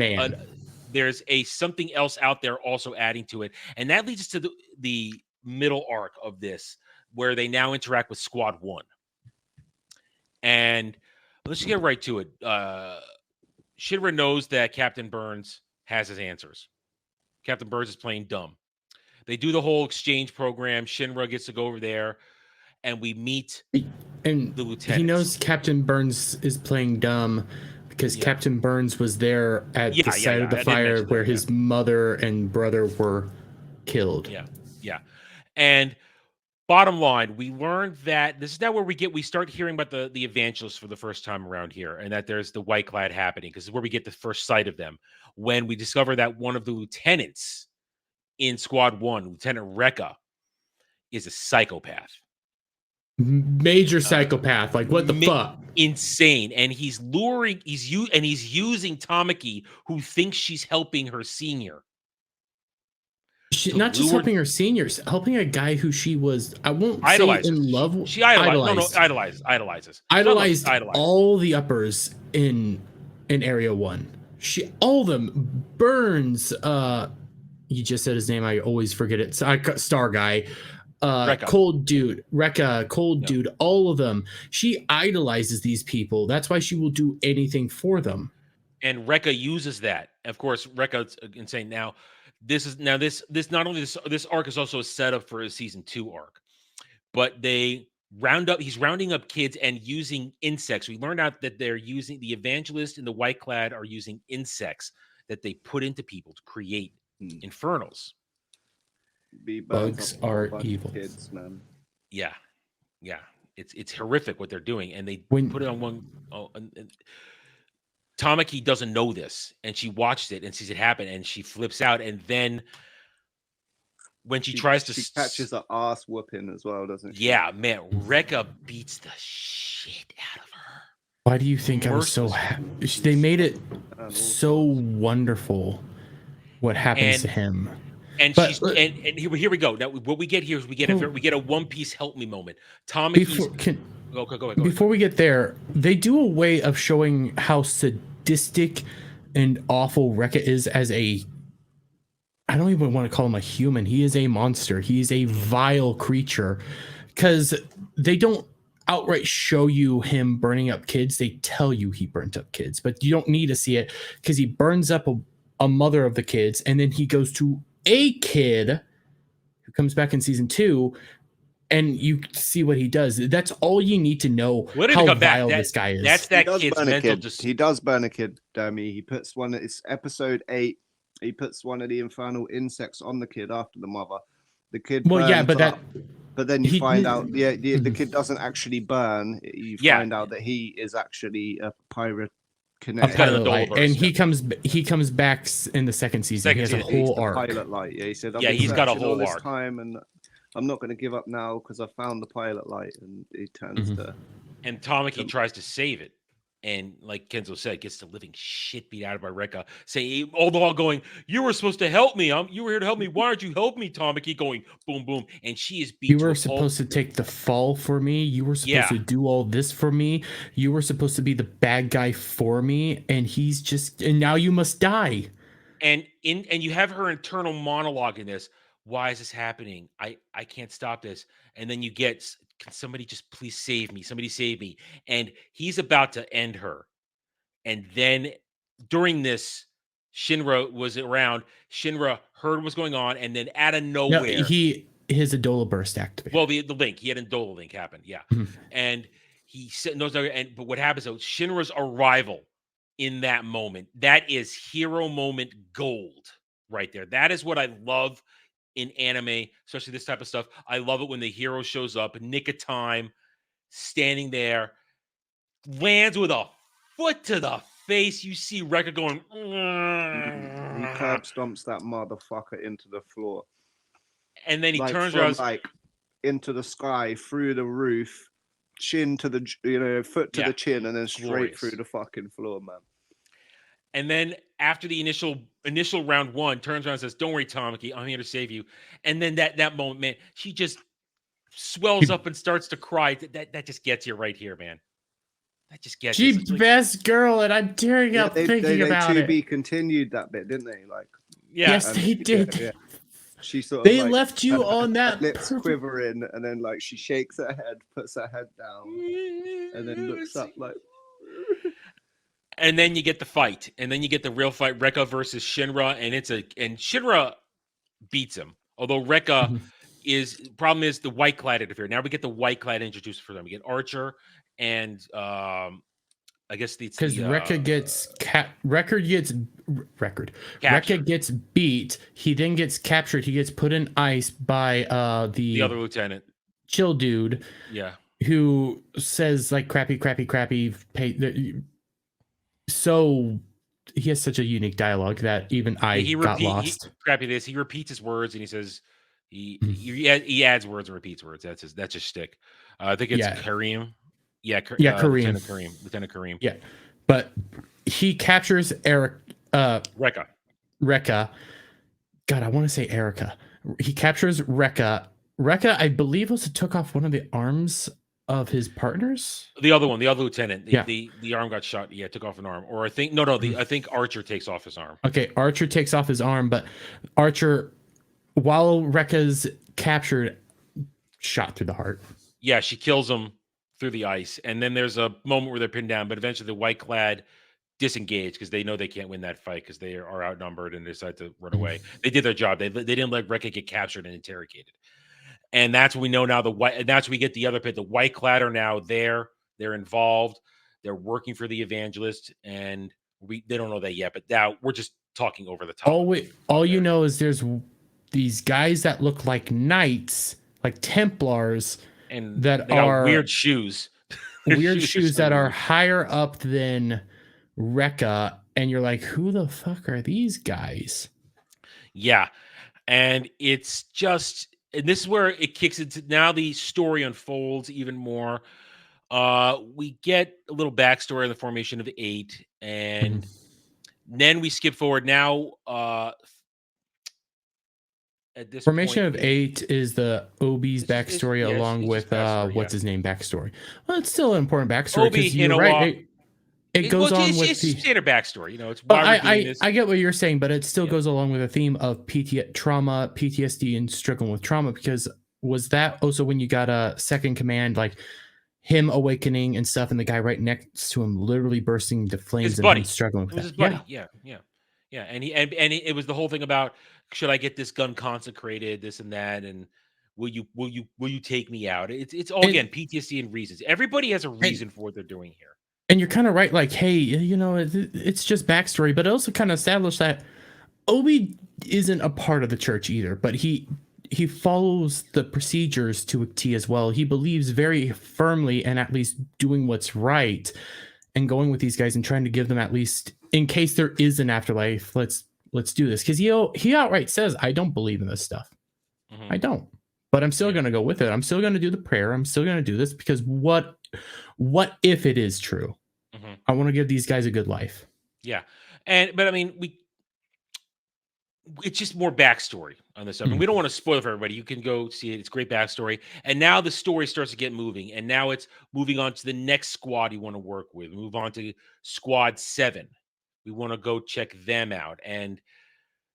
there's something else out there also adding to it, and that leads us to the middle arc of this, where they now interact with Squad 1. And let's get right to it. Shinra knows that Captain Burns has his answers. Captain Burns is playing dumb. They do the whole exchange program. Shinra gets to go over there, and we meet the lieutenant. He knows Captain Burns is playing dumb because Captain Burns was there at the site of the fire where his mother and brother were killed. Yeah. And bottom line, we learned that this is now where we start hearing about the evangelists for the first time around here, and that there's the White Clad happening, because this is where we get the first sight of them, when we discover that one of the lieutenants in Squad 1, Lieutenant Rekka, is a psychopath. Major psychopath. Like, what the fuck? Insane. And he's using Tamaki, who thinks she's helping her senior. Not just helping her seniors, helping a guy who she was, I won't idolizes. Say in love with. She idolizes. Idolizes. Idolized all the uppers in Area 1. All of them. Burns, you just said his name, I always forget it. Star Guy. Rekka. Cold Dude, Rekka, Cold Dude, all of them. She idolizes these people. That's why she will do anything for them. And Rekka uses that. Of course, Rekka's insane. Now, this not only this arc is also a setup for a season 2 arc, but he's rounding up kids and using insects. We learned out that they're using the evangelist and the white clad are using insects that they put into people to create infernals. Bugs are evil. Kids, man. Yeah. It's horrific what they're doing, and they put it on one. And Tamaki doesn't know this, and she watched it and sees it happen, and she flips out. And then when she catches an ass whooping as well, doesn't she? Yeah, man, Rekka beats the shit out of her. Why do you think I was so happy? They made it so wonderful. What happens to him? And here we go. Now, what we get here is we get a One Piece help me moment. Tamaki's. Go ahead. Before we get there, they do a way of showing how sadistic and awful Rekka is as a. I don't even want to call him a human. He is a monster. He is a vile creature, because they don't outright show you him burning up kids. They tell you he burnt up kids, but you don't need to see it because he burns up a mother of the kids, and then he goes to a kid who comes back in season 2, and you see what he does. That's all you need to know how vile this guy is. That's that kid's mental. He does burn a kid, Dummy. He puts one. It's episode 8. He puts one of the infernal insects on the kid after the mother. The kid. Well, yeah, but up, but then you find out the kid doesn't actually burn. You find out that he is actually a pirate. And he comes back in the second season. He has a whole arc. Pilot light. Yeah, he said. He's got a whole arc. Time, and I'm not going to give up now because I found the pilot light, and he turns to. And Tamaki tries to save it, and like Kenzo said, gets the living shit beat out of by Rekka. Saying all the while going, "You were supposed to help me. You were here to help me. Why aren't you help me, Tamaki?" Going boom, boom, and she is beat. You were supposed to take the fall for me. You were supposed to do all this for me. You were supposed to be the bad guy for me, and he's just. And now you must die. And you have her internal monologue in this. Why is this happening? I can't stop this. And then you get, can somebody just please save me? Somebody save me. And he's about to end her. And then during this, Shinra was around. Shinra heard what's going on. And then out of nowhere. No, his Adola burst activated. Well, the link. He had an Adola link happen. Yeah. And he said, but what happens though? Shinra's arrival in that moment. That is hero moment gold right there. That is what I love in anime, especially this type of stuff. I love it when the hero shows up, nick of time, standing there, lands with a foot to the face. You see Rekka going. He curb stomps that motherfucker into the floor, and then he turns around into the sky, through the roof, chin to the foot to the chin, and then straight through the fucking floor, man. And then after the initial round 1, turns around and says, "Don't worry, Tamaki, I'm here to save you." And then that moment, man, she just swells up and starts to cry. That just gets you right here, man. That just gets you. She's best girl, and I'm tearing up thinking about it. They continued that bit, didn't they? Yes, they did. Yeah. She sort of they left you on that lips quivering, and then she shakes her head, puts her head down, and then looks up like. And then you get the fight, and then you get the real fight, Rekka versus Shinra, and Shinra beats him. Although Rekka problem is the white clad interfere. Now we get the white clad introduced for them. We get Archer, and I guess because Rekka gets beat. He then gets captured. He gets put in ice by the other lieutenant, chill dude. Yeah, who says crappy. So he has such a unique dialogue that even I got lost. He repeats his words and he says he adds words and repeats words. That's his shtick. I think it's Kareem. Yeah, Kareem. Lieutenant Kareem. Yeah, but he captures Rekka. God, I want to say Erica. He captures Rekka. Rekka, I believe, also took off one of the arms of his partners. The other lieutenant. The arm got shot. Yeah, took off an arm. Or I think I think Archer takes off his arm. Okay, Archer takes off his arm, but Archer, while Rekka's captured, shot through the heart. Yeah, she kills him through the ice, and then there's a moment where they're pinned down, but eventually the white clad disengage because they know they can't win that fight because they are outnumbered and they decide to run away. They did their job. They didn't let Rekka get captured and interrogated. And that's what we know now. And that's what we get the other pit. The White Clad are now there. They're involved. They're working for the Evangelist, and they don't know that yet. But now we're just talking over the top. All you know is there's these guys that look like knights, like Templars, and that they are got weird shoes. Weird shoes that are higher up than Rekka, and you're like, who the fuck are these guys? Yeah, and it's just, and this is where it kicks into, now the story unfolds even more. We get a little backstory on the formation of the 8, and then we skip forward now. At this formation point, of 8 is the Obi's backstory, along with what's his name backstory. Well, it's still an important backstory because you're right. It goes on with the standard backstory. It's why we're doing this. I get what you're saying, but it still goes along with a theme of trauma, PTSD, and struggling with trauma. Because was that also when you got a second command, like him awakening and stuff, and the guy right next to him literally bursting into flames and him struggling with that? His buddy. Yeah. And it was the whole thing about, should I get this gun consecrated, this and that, and will you take me out? It's all, again, PTSD and reasons. Everybody has a reason for what they're doing here. And you're kind of right, like, hey, it's just backstory, but it also kind of established that Obi isn't a part of the church either, but he follows the procedures to a T as well. He believes very firmly in at least doing what's right and going with these guys and trying to give them, at least in case there is an afterlife, let's do this. Because he outright says, I don't believe in this stuff. I don't. But I'm still going to go with it. I'm still going to do the prayer. I'm still going to do this because what if it is true? I want to give these guys a good life. Yeah. But I mean, it's just more backstory on this stuff. And we don't want to spoil it for everybody. You can go see it. It's great backstory. And now the story starts to get moving. And now it's moving on to the next squad you want to work with. Move on to Squad 7. We want to go check them out. And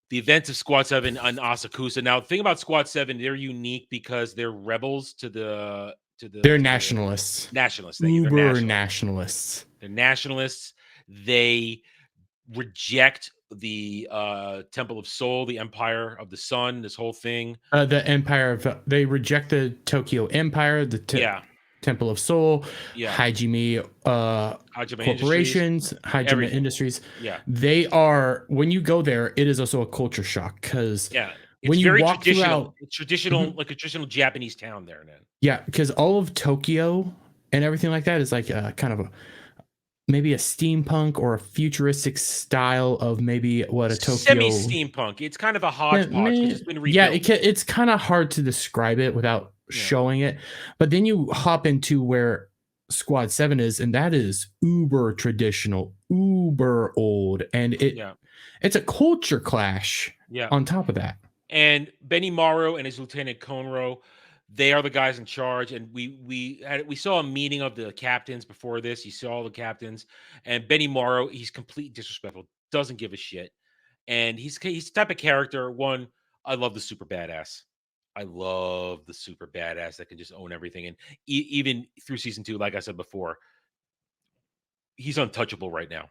the events of Squad 7 on Asakusa. Now, the thing about Squad 7, they're unique because they're rebels to the they're nationalists. Nationalists. Uber nationalists. They're nationalists. They reject the Temple of Soul, the Empire of the Sun, this whole thing. They reject the Tokyo Empire, the Temple of Soul, Hajime Corporations, Hajime Industries. Yeah. They are, when you go there, it is also a culture shock because when you walk throughout, it's traditional, like a traditional Japanese town there. Yeah, because all of Tokyo and everything like that is like kind of maybe a steampunk or a futuristic style of maybe what a Tokyo semi-steampunk. It's kind of a hodgepodge. It's been rebuilt. It's kind of hard to describe it without showing it. But then you hop into where Squad 7 is, and that is uber traditional, uber old, and it's a culture clash. On top of that, and Benny Morrow and his lieutenant Konro, they are the guys in charge, and we saw a meeting of the captains before this. You saw all the captains, and Benny Morrow, he's completely disrespectful, doesn't give a shit, and he's the type of character. One, I love the super badass. I love the super badass that can just own everything, and even through season 2, like I said before, he's untouchable right now.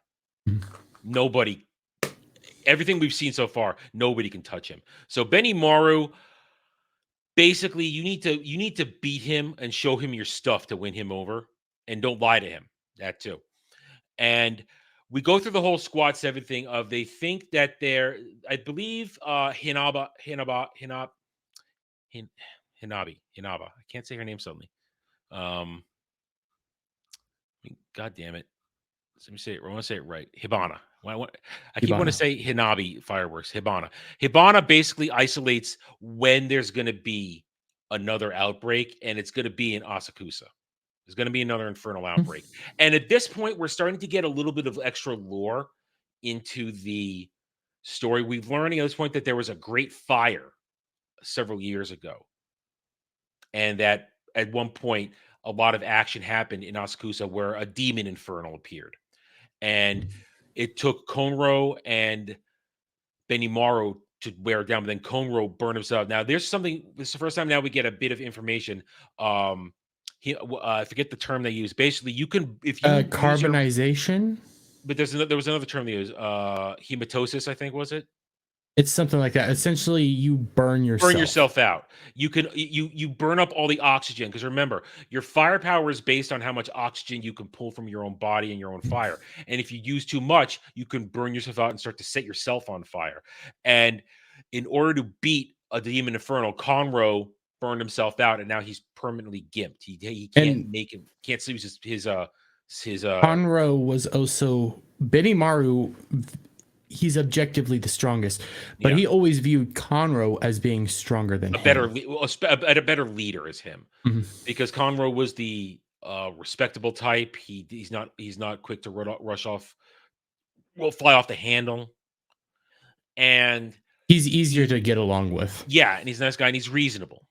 Nobody, everything we've seen so far, nobody can touch him. So Benny Morrow. Basically, you need to beat him and show him your stuff to win him over, and don't lie to him. That too. And we go through the whole Squad 7 thing of, they think that they're, I believe, Hinabi. I can't say her name suddenly. God damn it. Let me say it. I want to say it right. Hibana. I keep want to say Hinabi fireworks. Hibana basically isolates when there's going to be another outbreak, and it's going to be in Asakusa. There's going to be another infernal outbreak. And at this point, we're starting to get a little bit of extra lore into the story. We're learning at this point that there was a great fire several years ago, and that at one point, a lot of action happened in Asakusa where a demon infernal appeared. And it took Konro and Benny Morrow to wear it down, but then Konro burned himself. Now, this is the first time now we get a bit of information. I forget the term they use. Basically, you can, if you carbonization. but there was another term they used, hematosis, I think, was it? It's something like that. Essentially, you burn yourself out. You can you burn up all the oxygen, because remember, your firepower is based on how much oxygen you can pull from your own body and your own fire. And if you use too much, you can burn yourself out and start to set yourself on fire. And in order to beat a demon infernal, Conroe burned himself out, and now he's permanently gimped. He can't see his Conroe was also Benimaru. He's objectively the strongest, but he always viewed Conroe as being stronger than a better leader as him, because Conroe was the respectable type. He's not quick to fly off the handle, and he's easier to get along with. Yeah, and he's a nice guy, and he's reasonable.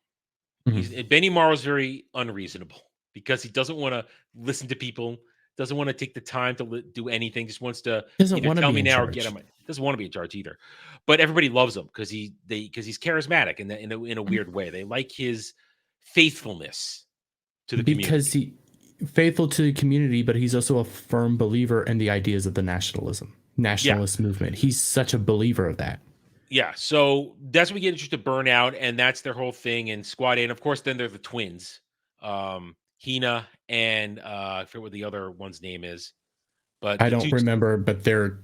Benimaru is very unreasonable, because he doesn't want to listen to people. Doesn't want to take the time to do anything. Just wants to either tell me now or get him. Doesn't want to be in charge either. But everybody loves him because he's charismatic in a weird way. They like his faithfulness to the community. Because he's faithful to the community, but he's also a firm believer in the ideas of the nationalist movement. He's such a believer of that. Yeah, so that's when we get introduced to Burnout, and that's their whole thing in Squad 8. And of course, then they're the twins. Hina and I forget what the other one's name is, but I don't remember. But they're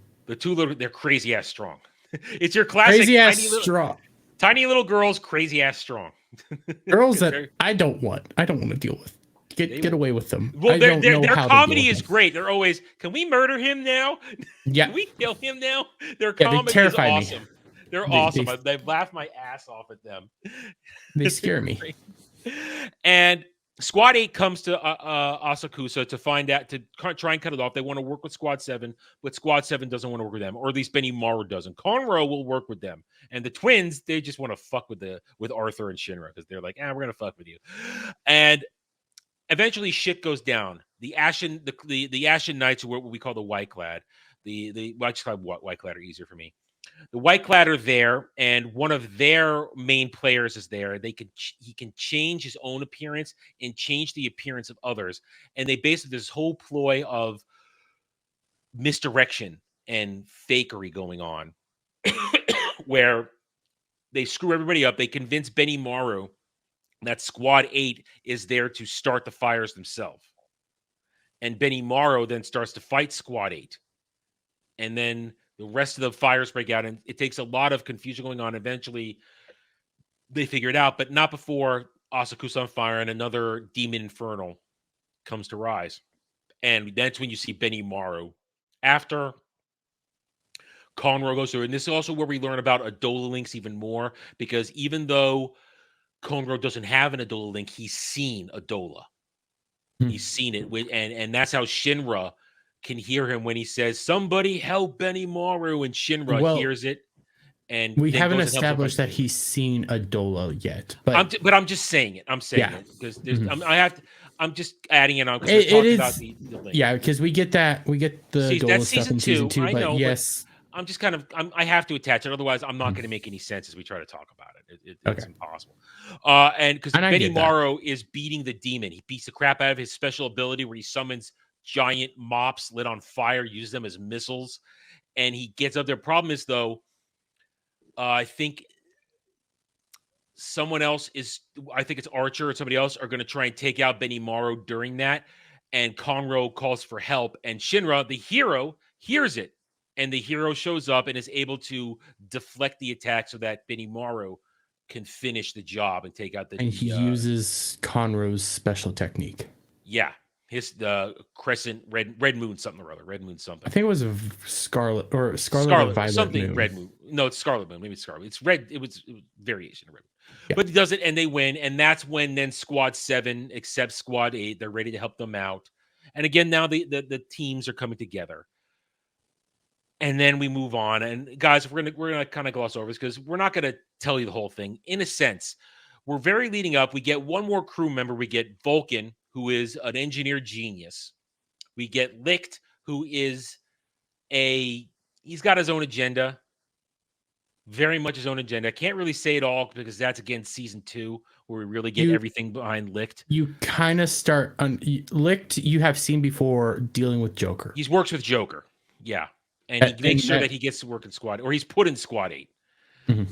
crazy ass strong. It's your classic crazy ass strong, tiny little girls, crazy ass strong. Girls that I don't want to deal with. Get away with them. Well, their comedy is great. They're always, can we murder him now? Yeah, can we kill him now? Their comedy is awesome. They're awesome. They laugh my ass off at them. They scare me. And Squad 8 comes to Asakusa to find out, to try and cut it off. They want to work with Squad 7, but Squad 7 doesn't want to work with them, or at least Benimaru doesn't. Conroe will work with them. And the twins, they just want to fuck with Arthur and Shinra, because they're like, we're going to fuck with you. And eventually shit goes down. The Ashen Knights, are what we call the White Clad. The White Clad are easier for me. The White Clad are there, and one of their main players is there. He can change his own appearance and change the appearance of others. And they basically this whole ploy of misdirection and fakery going on, where they screw everybody up. They convince Benimaru that Squad 8 is there to start the fires themselves, and Benimaru then starts to fight Squad 8, and then the rest of the fires break out, and it takes a lot of confusion going on. Eventually, they figure it out, but not before Asakusa on fire and another demon infernal comes to rise. And that's when you see Benimaru. After Conroe goes through, and this is also where we learn about Adola links even more, because even though Conroe doesn't have an Adola link, he's seen Adola. He's seen it, and that's how Shinra can hear him when he says, "Somebody help Benimaru," and Shinra hears it. And we haven't established that he's seen Adola yet, but I'm just saying it. I'm saying it because I'm just adding it on because we're talking about the link. Yeah, because we get the Adola stuff in season 2, but yes. I'm just I have to attach it. Otherwise, I'm not going to make any sense as we try to talk about it. It's impossible. And because Benimaru is beating the demon. He beats the crap out of his special ability where he summons giant mops lit on fire, uses them as missiles, and he gets up there. Problem is, though, I think someone else I think it's Archer or somebody else are going to try and take out Benimaru during that, and Conroe calls for help, and Shinra, the hero, hears it, and the hero shows up and is able to deflect the attack so that Benimaru can finish the job and take out and he uses Conroe's special technique. Yeah. The crescent red moon something or other, red moon something. I think it was a scarlet or violet something moon. Red moon. No, it's scarlet moon. Maybe it's scarlet. It's red. It was variation of red moon. Yeah. But he does it and they win, and that's when then Squad 7 accepts Squad 8. They're ready to help them out, and again now the teams are coming together. And then we move on, and guys, we're gonna kind of gloss over this because we're not gonna tell you the whole thing. In a sense, we're very leading up. We get one more crew member. We get Vulcan, who is an engineer genius. We get Licht, who is he's got his own agenda, very much his own agenda. Can't really say it all because that's, again, season 2, where we really get everything behind Licht. You kind of start on Licht, you have seen before dealing with Joker. He works with Joker. Yeah, and he makes sure that he gets to work in Squad, or he's put in Squad 8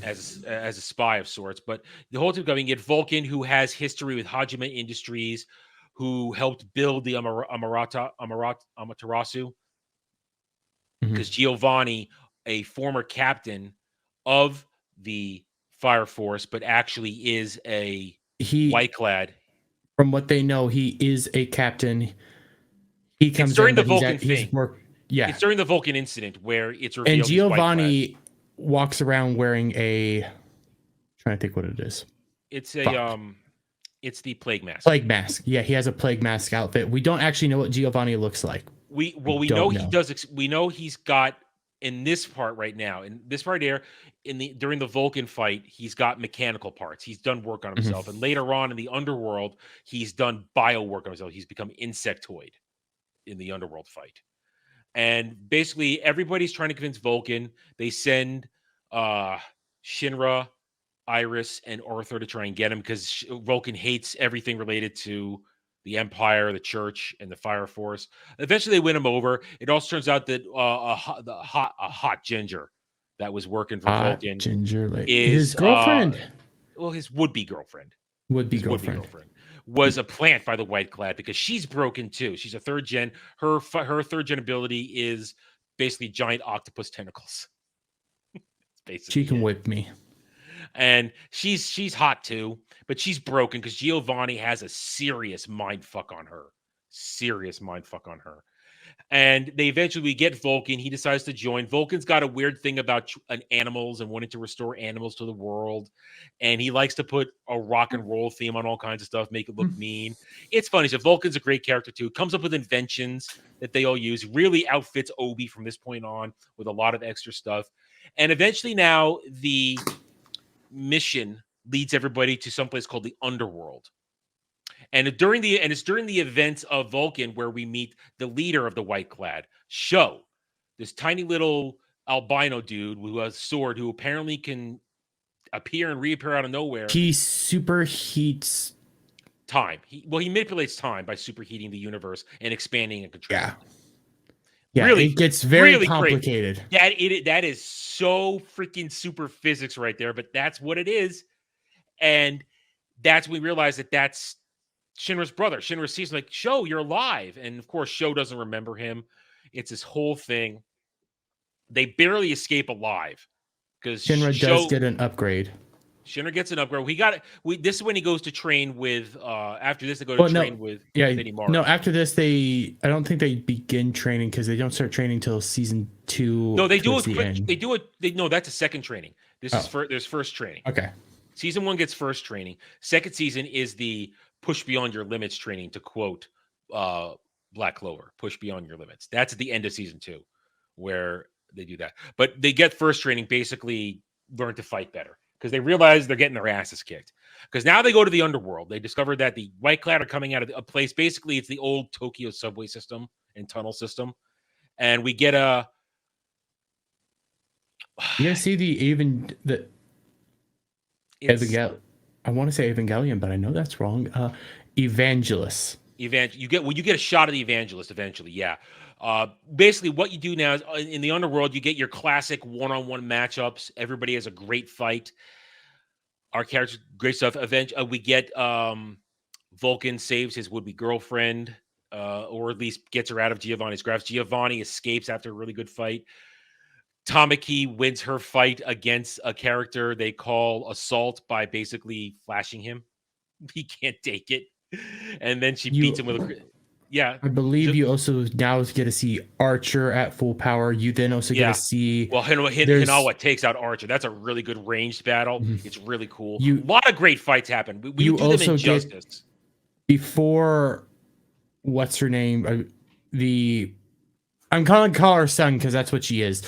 as a spy of sorts. But the whole time coming, you get Vulcan, who has history with Hajime Industries, who helped build the Amaterasu, because Giovanni, a former captain of the Fire Force, but actually is a white clad. From what they know, he is a captain. He comes during in, the Vulcan thing. Yeah, it's during the Vulcan incident where it's revealed. And Giovanni walks around wearing a. Trying to think what it is. It's a it's the plague mask. Plague mask. Yeah, he has a plague mask outfit. We don't actually know what Giovanni looks like. We know he does. We know he's got in this part right now. In this part here, during the Vulcan fight, he's got mechanical parts. He's done work on himself, and later on in the underworld, he's done bio work on himself. He's become insectoid in the underworld fight, and basically everybody's trying to convince Vulcan. They send Shinra, Iris, and Arthur to try and get him, because Vulcan hates everything related to the Empire, the Church, and the Fire Force. Eventually, they win him over. It also turns out that a hot ginger that was working for Vulcan is his girlfriend. His would-be girlfriend. Would-be girlfriend was a plant by the White Clad, because she's broken too. She's a third gen. Her third gen ability is basically giant octopus tentacles. She can whip me. And she's hot too, but she's broken because Giovanni has a serious mind fuck on her. And they eventually get Vulcan. He decides to join. Vulcan's got a weird thing about animals and wanting to restore animals to the world. And he likes to put a rock and roll theme on all kinds of stuff, make it look mean. It's funny. So Vulcan's a great character too. Comes up with inventions that they all use. Really outfits Obi from this point on with a lot of extra stuff. And eventually now the mission leads everybody to someplace called the Underworld. And it's during the events of Vulcan where we meet the leader of the White Clad, Sho, this tiny little albino dude who has a sword, who apparently can appear and reappear out of nowhere. He superheats time. He manipulates time by superheating the universe and expanding and controlling. Yeah, really, it gets very really complicated. That is so freaking super physics right there, but that's what it is. And that's when we realize that that's Shinra's brother. Shinra sees him like, Sho, you're alive. And of course, Sho doesn't remember him. It's this whole thing. They barely escape alive because Shinra does get an upgrade. Shinra gets an upgrade. This is when he goes to train with. After this, they go to train with. No, after this, I don't think they begin training because they don't start training till season 2. No, they do it. No, that's a second training. There's first training. Okay. Season 1 gets first training. Second season is the push beyond your limits training, to quote Black Clover. Push beyond your limits. That's at the end of season 2, where they do that. But they get first training, basically learn to fight better, because they realize they're getting their asses kicked. Because now they go to the Underworld. They discover that the White Clad are coming out of a place. Basically, it's the old Tokyo subway system and tunnel system. And we get a... You gotta see I want to say Evangelion, but I know that's wrong. Evangelist. You get a shot of the Evangelist eventually, yeah. Basically, what you do now is in the Underworld, you get your classic one-on-one matchups. Everybody has a great fight. Our characters, great stuff. We get Vulcan saves his would-be girlfriend, or at least gets her out of Giovanni's grasp. Giovanni escapes after a really good fight. Tamaki wins her fight against a character they call Assault by basically flashing him. He can't take it. And then she beats him with a... Yeah. I believe you also now get to see Archer at full power. You then also get to see... Well, Hinawa takes out Archer. That's a really good ranged battle. It's really cool. A lot of great fights happen. We do them in Justice. Before... What's her name? I'm calling her son because that's what she is.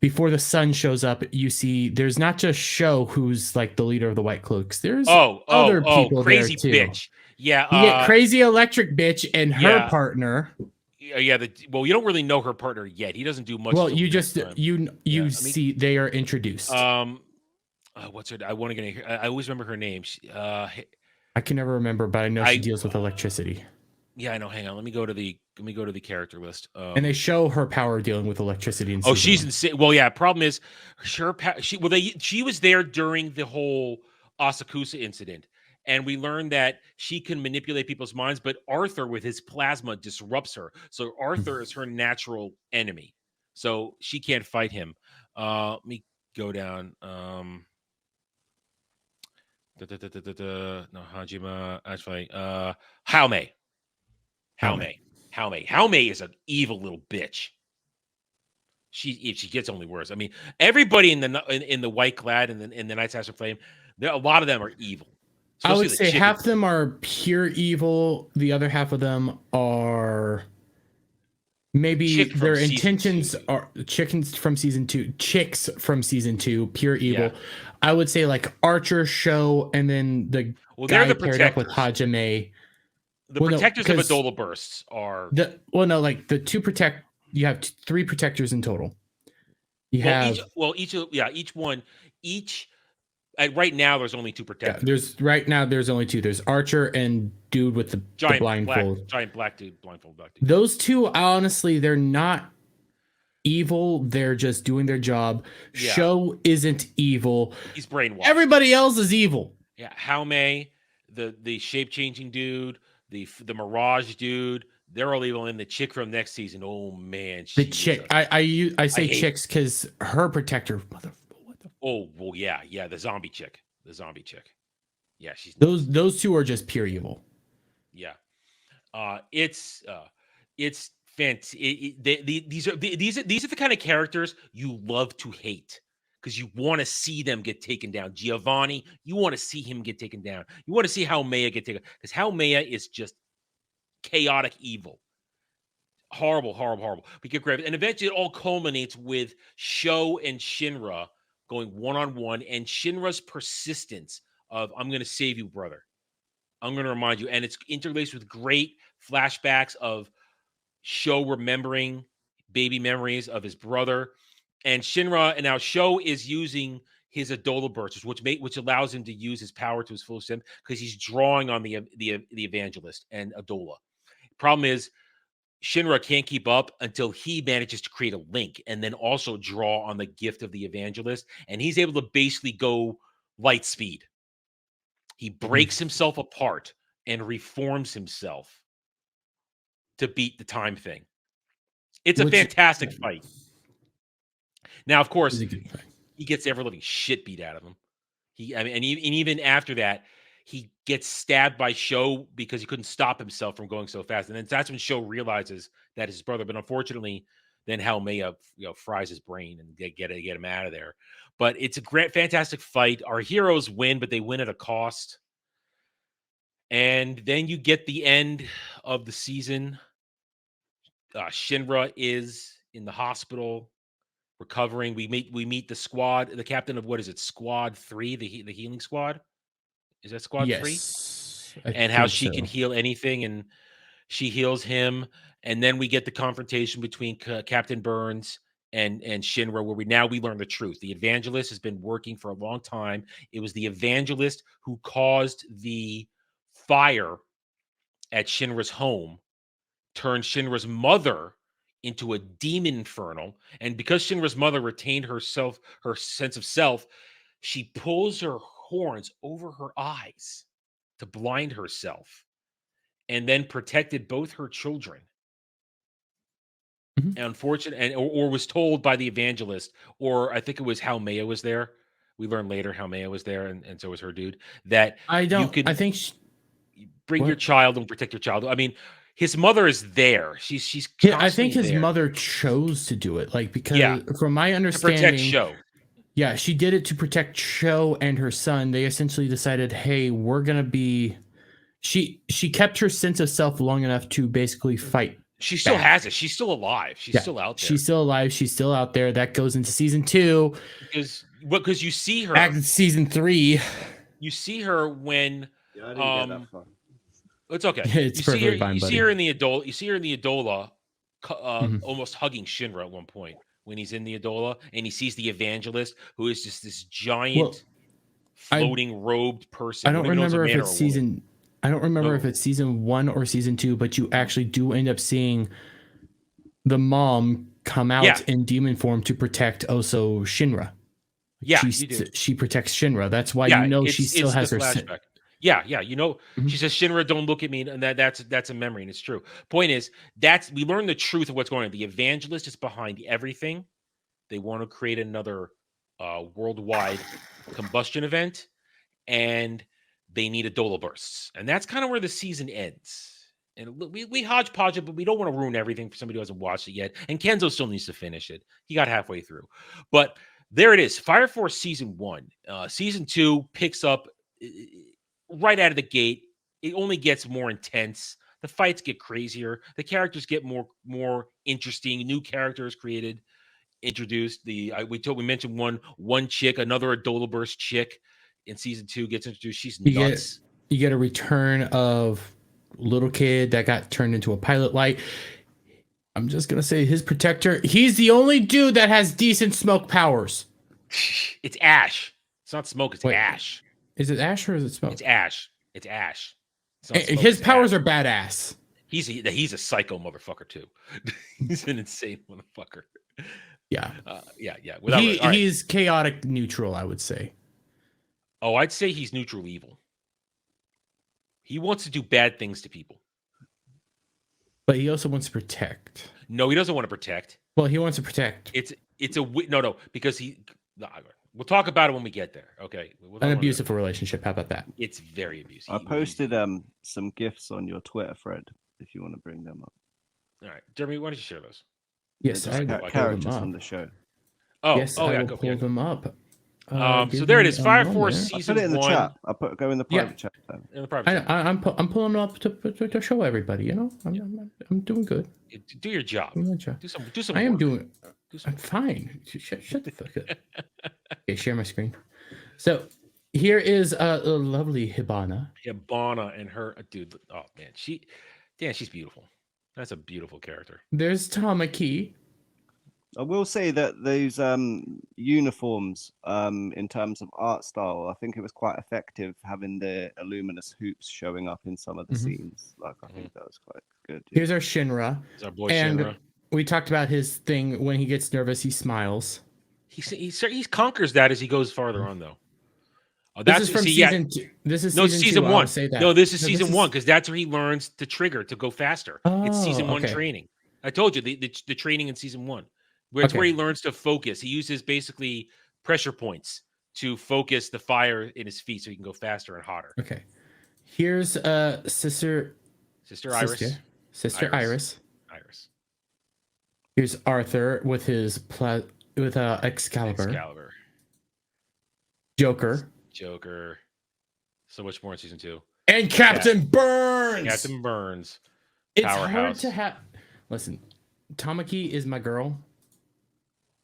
Before the sun shows up, you see there's not just Sho, who's like the leader of the White Cloaks. There's other people crazy there too. Bitch. Yeah, you get Crazy Electric Bitch and her partner. Yeah, you don't really know her partner yet. He doesn't do much. Well, you just see they are introduced. What's her? I want to get. I always remember her name. I can never remember, but I know she deals with electricity. Yeah, I know. Hang on. Let me go to the character list. And they show her power dealing with electricity. Oh, she's insane. Well, yeah. Problem is, she was there during the whole Asakusa incident, and we learned that she can manipulate people's minds. But Arthur, with his plasma, disrupts her. So Arthur is her natural enemy. So she can't fight him. Let me go down. No, Hajime. Actually, Haume. Haume is an evil little bitch. She gets only worse. I mean, everybody in the white clad and in the Knights of Flame, a lot of them are evil. I would say half of them are pure evil. The other half of them are maybe their intentions are chicks from season 2, pure evil. Yeah. I would say like Archer, Show, and then the guy paired up with Hajime. The protectors of Adola bursts are the two protect. You have 3 protectors in total. Each one. Right now, there's only 2 protectors. There's only 2. There's Archer and dude with the blindfold. Giant black dude, blindfold black dude. Those 2, honestly, they're not evil. They're just doing their job. Yeah. Show isn't evil. He's brainwashed. Everybody else is evil. Yeah, Haume, the shape changing dude, the Mirage dude. They're all evil, and the chick from next season. Oh man, the chick. I say chicks because her protector. Oh well, yeah, the zombie chick. Yeah, she's those 2 are just pure evil. Yeah, it's fantastic. These are the kind of characters you love to hate because you want to see them get taken down. Giovanni, you want to see him get taken down. You want to see Haumea get taken because Haumea is just chaotic evil. Horrible. We get grabbed. And eventually it all culminates with Sho and Shinra going one-on-one, and Shinra's persistence of, I'm going to save you, brother. I'm going to remind you. And it's interlaced with great flashbacks of Sho remembering baby memories of his brother. And Shinra, and now Sho is using his Adola bursts, which allows him to use his power to his full extent because he's drawing on the evangelist and Adola. Problem is, Shinra can't keep up until he manages to create a link and then also draw on the gift of the evangelist. And he's able to basically go light speed. He breaks himself apart and reforms himself to beat the time thing. It's a fantastic fight. Now, of course, he gets every living shit beat out of him. And even after that, he gets stabbed by Sho because he couldn't stop himself from going so fast. And then that's when Sho realizes that his brother. But unfortunately, then Haumea fries his brain and get him out of there. But it's a great, fantastic fight. Our heroes win, but they win at a cost. And then you get the end of the season. Shinra is in the hospital recovering. We meet the squad, the captain of Squad 3, the healing squad. Is that Squad 3? And how she can heal anything, and she heals him. And then we get the confrontation between Captain Burns and Shinra, where we learn the truth. The evangelist has been working for a long time. It was the evangelist who caused the fire at Shinra's home, turned Shinra's mother into a demon infernal. And because Shinra's mother retained her sense of self, she pulls her horns over her eyes to blind herself, and then protected both her children. And unfortunately, or was told by the evangelist, or I think it was Haumea was there. We learned later Haumea was there, and so was her dude. That I think bring your child and protect your child. I mean, his mother is there. She's I think his mother chose to do it, because from my understanding, to protect Sho. Yeah, she did it to protect Sho and her son. They essentially decided, hey, we're going to be... She kept her sense of self long enough to basically fight. She still has it. She's still alive. She's still out there. She's still alive. She's still out there. That goes into season 2. Because you see her... Back in season 3. You see her when... Yeah, I didn't get that far. It's okay. It's perfectly fine, buddy. You see her in the Adola, almost hugging Shinra at one point. When he's in the Adola and he sees the evangelist, who is just this giant floating robed person. I don't remember if it's season I don't remember if it's season 1 or season 2, but you actually do end up seeing the mom come out in demon form to protect also Shinra. Yeah, you do. She protects Shinra. That's why you know she still has her flashback. Yeah, you know, she says, Shinra, don't look at me, and that's a memory, and it's true. Point is, we learn the truth of what's going on. The evangelist is behind everything. They want to create another worldwide combustion event, and they need Adola bursts, and that's kind of where the season ends. And we hodgepodge it, but we don't want to ruin everything for somebody who hasn't watched it yet. And Kenzo still needs to finish it. He got halfway through, but there it is. Fire Force season 1. Season 2 picks up right out of the gate. It only gets more intense. The fights get crazier. The characters get more interesting. New characters created, introduced. We mentioned one chick, another Adola burst chick in season 2 gets introduced. She's nuts. You get a return of little kid that got turned into a pilot light. I'm just gonna say his protector. He's the only dude that has decent smoke powers. It's Ash. It's not smoke. It's Ash. Is it Ash or is it smoke? It's Ash. It's Ash. His powers are badass. He's a psycho motherfucker too. He's an insane motherfucker. Yeah. Yeah. He's chaotic neutral, I would say. Oh, I'd say he's neutral evil. He wants to do bad things to people. But he also wants to protect. No, he doesn't want to protect. Well, he wants to protect. Because we'll talk about it when we get there. Okay. An abusive relationship. How about that? It's very abusive. I posted some GIFs on your Twitter thread if you want to bring them up. All right. Jeremy, why don't you share those? Yes, I got characters on the show. Oh, yes, I will pull them up. So there it is. Fire Force season 1. I put it in the chat. I'll go in the private chat. In the private chat. I'm pulling them up to show everybody. You know, I'm doing good. Do your job. Do some. I am doing. I'm fine. Shut the fuck up. Okay, share my screen. So here is a lovely Hibana. Hibana and her dude. Oh man, she's beautiful. That's a beautiful character. There's Tamaki. I will say that those uniforms, in terms of art style, I think it was quite effective having the luminous hoops showing up in some of the scenes. Like, I think that was quite good. Here's our Shinra. Here's our boy Shinra. We talked about his thing. When he gets nervous, he smiles. He conquers that as he goes farther on, though. Oh, this is from season 2. This is season 1. Say that. No, this is season 1 because that's where he learns to trigger to go faster. It's season 1 training. I told you the training in season 1. Where it's where he learns to focus. He uses basically pressure points to focus the fire in his feet so he can go faster and hotter. Okay. Here's Sister Iris. Sister Iris. Here's Arthur with his Excalibur. Joker. So much more in season 2. And Captain Burns. It's Powerhouse. hard to have. Listen, Tamaki is my girl.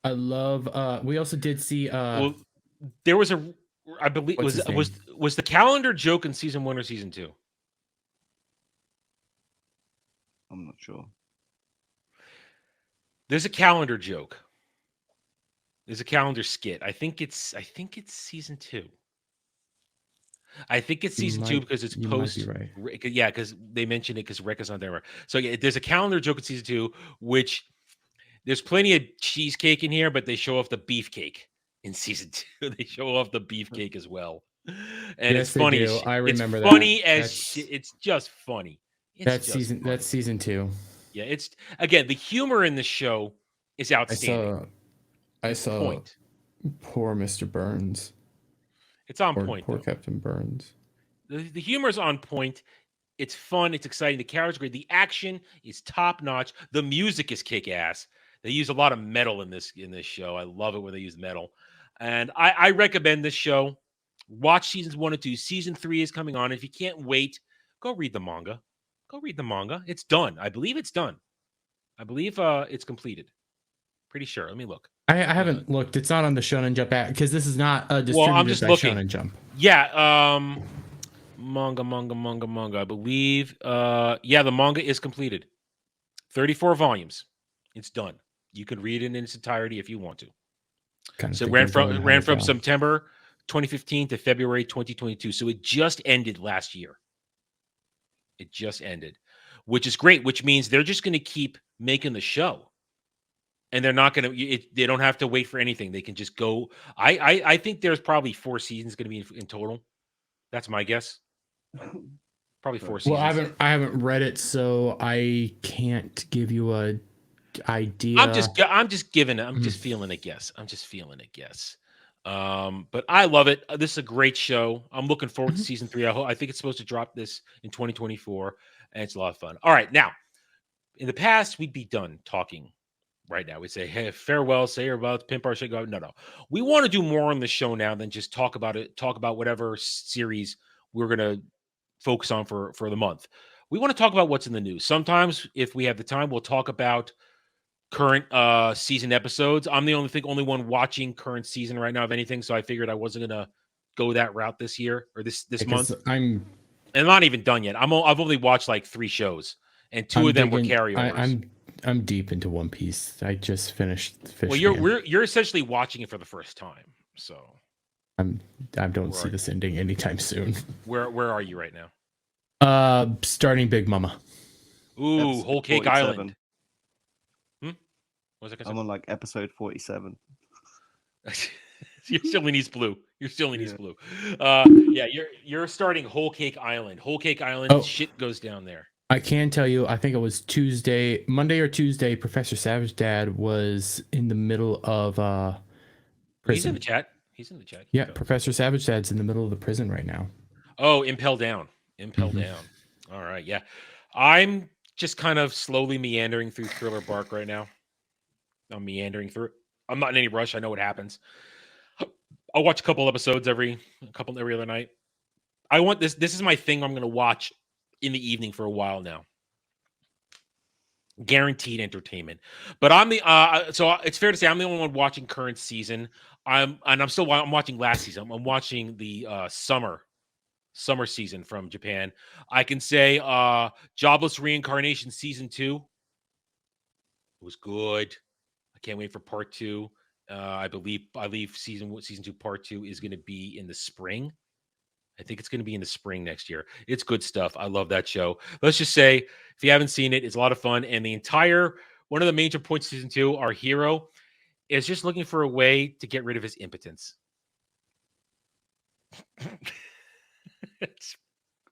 I love. We also did see. There was I believe was the calendar joke in season 1 or season 2? I'm not sure. There's a calendar joke. There's a calendar skit. I think it's season 2. I think it's season 2 because it's post. Right. Yeah, because they mentioned it because Rekka's not there. So yeah, there's a calendar joke in season 2, which. There's plenty of cheesecake in here, but they show off the beefcake in season 2. They show off the beefcake as well, and it's funny. I remember it's that. Funny as shit. It's just funny. That's season 2. Yeah, it's again the humor in the show is outstanding. I saw point. Poor Mr. Burns. It's on point. Poor Captain Burns. The humor is on point. It's fun. It's exciting. The characters are great. The action is top notch. The music is kick ass. They use a lot of metal in this show. I love it when they use metal. And I recommend this show. Watch seasons 1 and 2. Season 3 is coming on. If you can't wait, go read the manga. It's done. I believe it's done. I believe it's completed. Pretty sure. Let me look. I haven't looked. It's not on the Shonen Jump app because this is not distributed I'm just by looking. Shonen Jump. Yeah. Manga. I believe. Yeah, the manga is completed. 34 volumes. It's done. You can read it in its entirety if you want to. So it ran from September 2015 to February 2022. So it just ended last year. It just ended, which is great, which means they're just going to keep making the show. And they're not going to, they don't have to wait for anything. They can just go. I think there's probably 4 seasons going to be in total. That's my guess. Probably 4 seasons. Well, I haven't read it, so I can't give you a idea. I'm just feeling a guess. But I love it. This is a great show. I'm looking forward to season 3. I think it's supposed to drop this in 2024, and it's a lot of fun. All right, now, in the past, we'd be done talking. Right now, we say, hey, farewell, say your about pimp our shit. Go. No. We want to do more on the show now than just talk about it. Talk about whatever series we're gonna focus on for the month. We want to talk about what's in the news. Sometimes, if we have the time, we'll talk about current season episodes. I'm the only one watching current season right now of anything, so I figured I wasn't gonna go that route this year or this month. I'm not even done yet. I've only watched like 3 shows, and 2 of them were carryovers. I'm deep into One Piece. I just finished Fish. Well, you're essentially watching it for the first time, so I don't see this ending anytime soon. Where are you right now? Starting Big Mama. Ooh, Whole Cake 47. Island. What was that? I'm on like episode 47. You're still in East Blue. Blue. Yeah, you're starting Whole Cake Island. Whole Cake Island. Shit goes down there. I can tell you, I think it was Monday or Tuesday, Professor Savage Dad was in the middle of prison. He's in the chat. Yeah, Professor Savage Dad's in the middle of the prison right now. Oh, Impel Down. All right, yeah. I'm just kind of slowly meandering through Thriller Bark right now. I'm meandering through it. I'm not in any rush. I know what happens. I'll watch a couple episodes every other night. I want this. This is my thing I'm going to watch in the evening for a while now. Guaranteed entertainment. But I'm the so it's fair to say I'm the only one watching current season. I'm watching last season. I'm watching the summer season from Japan. I can say Jobless Reincarnation season 2 was good. I can't wait for part 2. I believe season 2 part 2 is going to be in the spring. I think it's going to be in the spring next year. It's good stuff. I love that show. Let's just say, if you haven't seen it, it's a lot of fun. And one of the major points of season 2, our hero is just looking for a way to get rid of his impotence.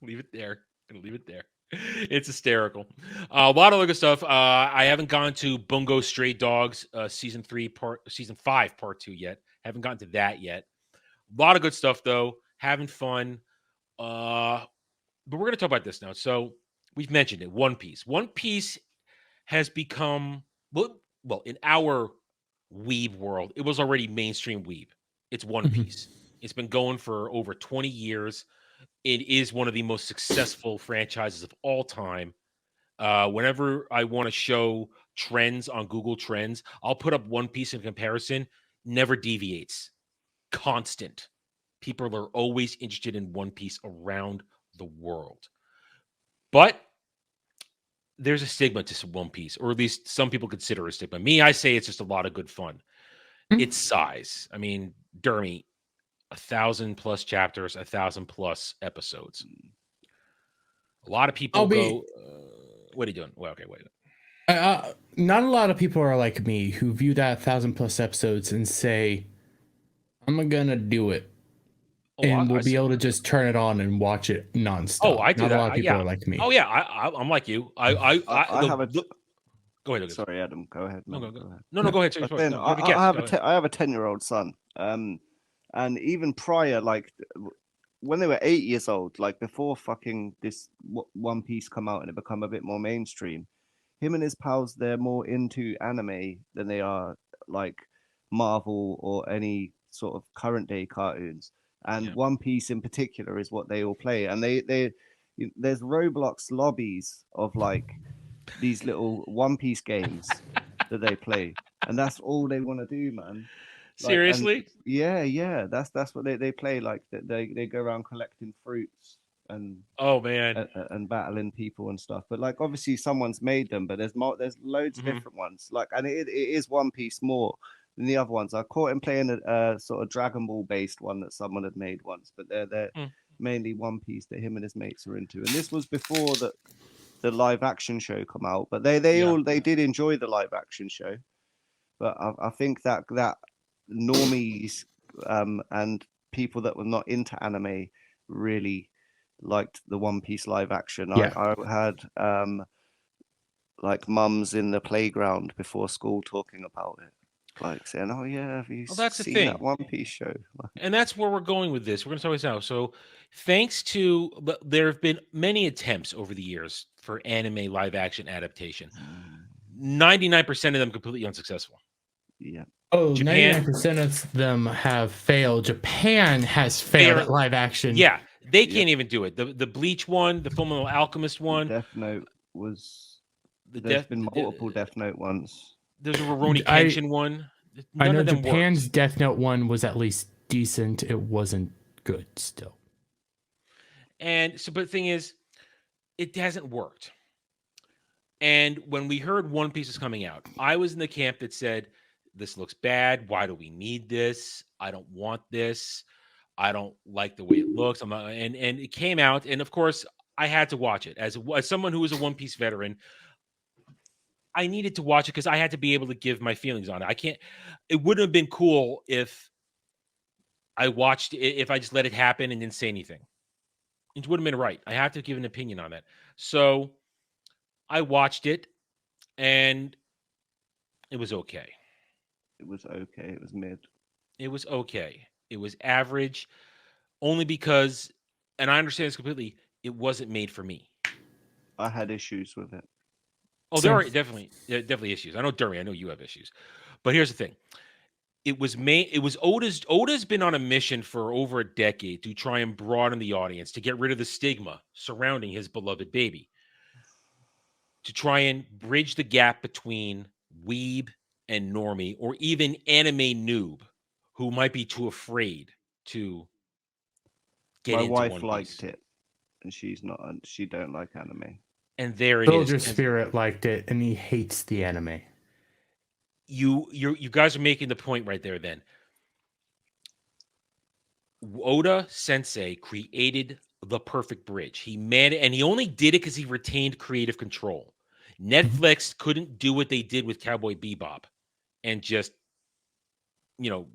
Leave it there. Gonna leave it there. It's hysterical. A lot of other stuff. I haven't gone to Bungo Stray Dogs season 5 part 2 yet. Haven't gotten to that yet. A lot of good stuff though. Having fun. But we're going to talk about this now. So we've mentioned it. One Piece. One Piece has become, well, in our weeb world, it was already mainstream weeb. It's One Piece. It's been going for over 20 years. It is one of the most successful franchises of all time. Whenever I want to show trends on Google Trends, I'll put up One Piece in comparison. Never deviates. Constant. People are always interested in One Piece around the world. But there's a stigma to One Piece, or at least some people consider a stigma. Me, I say it's just a lot of good fun. Its size. I mean, Dermy, 1,000+ chapters, 1,000+ episodes. A lot of people go, what are you doing? Well, okay, wait. Not a lot of people are like me who view that 1,000+ episodes and say, I'm going to do it. And we'll be able to just turn it on and watch it nonstop. Oh, I do Not that. A lot of people are like me. Oh yeah, I'm like you. I have a. Go ahead. Sorry, Adam. Go ahead. No, go ahead. No, go ahead. I have a 10-year-old son. And even prior, like when they were 8 years old, like before fucking this One Piece come out and it become a bit more mainstream, him and his pals, they're more into anime than they are like Marvel or any sort of current day cartoons. And One Piece in particular is what they all play. And there's Roblox lobbies of like these little One Piece games that they play, and that's all they want to do, man. Like, seriously? Yeah. That's what they play. Like they go around collecting fruits and and battling people and stuff. But like obviously someone's made them, but there's loads of different ones. Like, and it is One Piece more than the other ones. I caught him playing a sort of Dragon Ball based one that someone had made once, but mainly One Piece that him and his mates are into. And this was before the live action show come out, but they did enjoy the live action show. But I think that normies and people that were not into anime really liked the One Piece live action. Yeah. I had like mums in the playground before school talking about it, like saying, "Oh yeah, have you seen that One Piece show?" And that's where we're going with this. We're going to talk this out. So, thanks to there have been many attempts over the years for anime live action adaptation. 99% of them completely unsuccessful. Yeah. Oh, 99% of them have failed. Japan has failed at live action. Yeah, they can't even do it. The Bleach one, the Fullmetal Alchemist one, Death Note was. There's been multiple Death Note ones. There's a Rurouni Kenshin one. I know Japan's Death Note one was at least decent. It wasn't good still. And so, but the thing is, it hasn't worked. And when we heard One Piece is coming out, I was in the camp that said, "This looks bad. Why do we need this? I don't want this. I don't like the way it looks." I'm not, and it came out, and of course, I had to watch it as someone who was a One Piece veteran. I needed to watch it because I had to be able to give my feelings on it. I can't. It wouldn't have been cool if I watched it, if I just let it happen and didn't say anything. It wouldn't have been right. I have to give an opinion on that. So I watched it, and it was okay. It was okay. It was mid. It was okay. It was average, only because, and I understand this completely, it wasn't made for me. I had issues with it. Oh, there are definitely issues. I know, Dury, I know you have issues. But here's the thing. It was Oda's been on a mission for over a decade to try and broaden the audience, to get rid of the stigma surrounding his beloved baby, to try and bridge the gap between weeb and normie, or even anime noob who might be too afraid to get into One Piece. My wife liked it, and she don't like anime. And there it Soldier Spirit liked it, and he hates the anime. You guys are making the point right there. Then Oda Sensei created the perfect bridge. He only did it because he retained creative control. Netflix couldn't do what they did with Cowboy Bebop and just,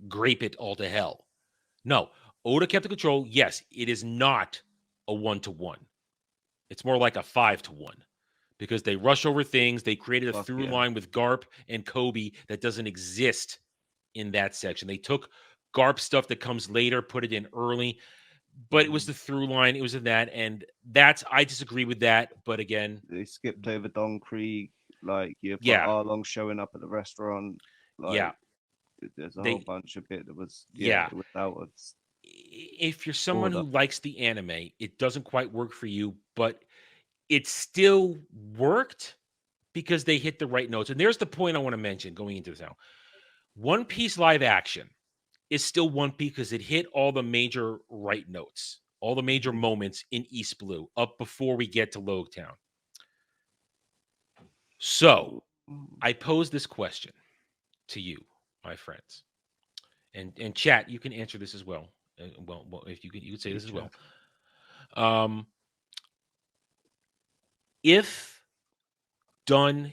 grape it all to hell. No, Oda kept the control. Yes, it is not a 1-to-1. It's more like a 5-to-1 because they rush over things. They created a through line with Garp and Kobe that doesn't exist in that section. They took Garp stuff that comes later, put it in early, but it was the through line. It was in that, and I disagree with that. But again, they skipped over Don Krieg. Like Arlong showing up at the restaurant. Like, there's a whole bunch of it that was without us. If you're someone who likes the anime, it doesn't quite work for you, but it still worked because they hit the right notes. And there's the point I want to mention going into this now. One Piece live action is still One Piece because it hit all the major right notes, all the major moments in East Blue up before we get to Logtown. So I pose this question to you, my friends, and chat. You can answer this as well. Well, if you could say this as well. If done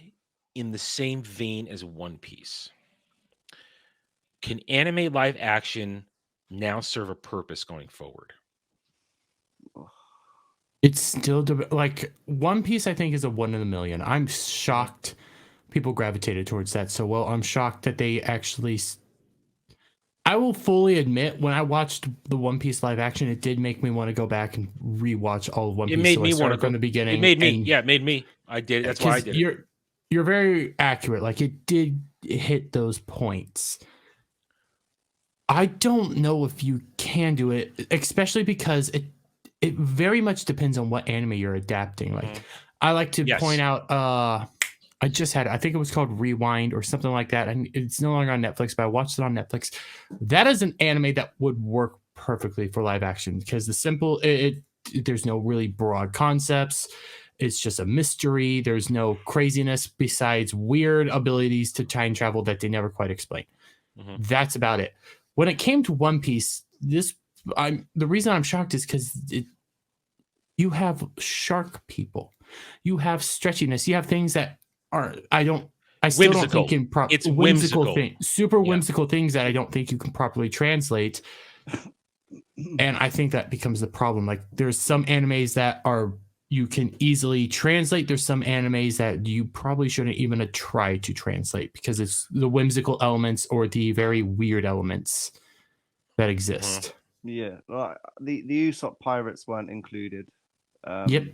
in the same vein as One Piece, can anime live action now serve a purpose going forward? It's still like One Piece, I think, is a 1 in a million. I'm shocked people gravitated towards that so well. I'm shocked that they actually. I will fully admit, when I watched the One Piece live action, it did make me want to go back and rewatch all of One Piece. It made me want to from the beginning. It made me. Yeah, it made me. I did. That's why I did it. You're very accurate. Like, it did hit those points. I don't know if you can do it, especially because it very much depends on what anime you're adapting. Like, I like to point out. I think it was called Rewind or something like that. And it's no longer on Netflix, but I watched it on Netflix. That is an anime that would work perfectly for live action because there's no really broad concepts. It's just a mystery. There's no craziness besides weird abilities to time travel that they never quite explain. That's about it. When it came to One Piece, this the reason I'm shocked is because you have shark people, you have stretchiness, you have things that are I still Whimsical. don't think It's whimsical. Super whimsical things that I don't think you can properly translate. And I think that becomes the problem. Like there's some animes that you can easily translate. There's some animes that you probably shouldn't even try to translate because it's the whimsical elements or the very weird elements that exist. Yeah, like the Usopp pirates weren't included. Yep,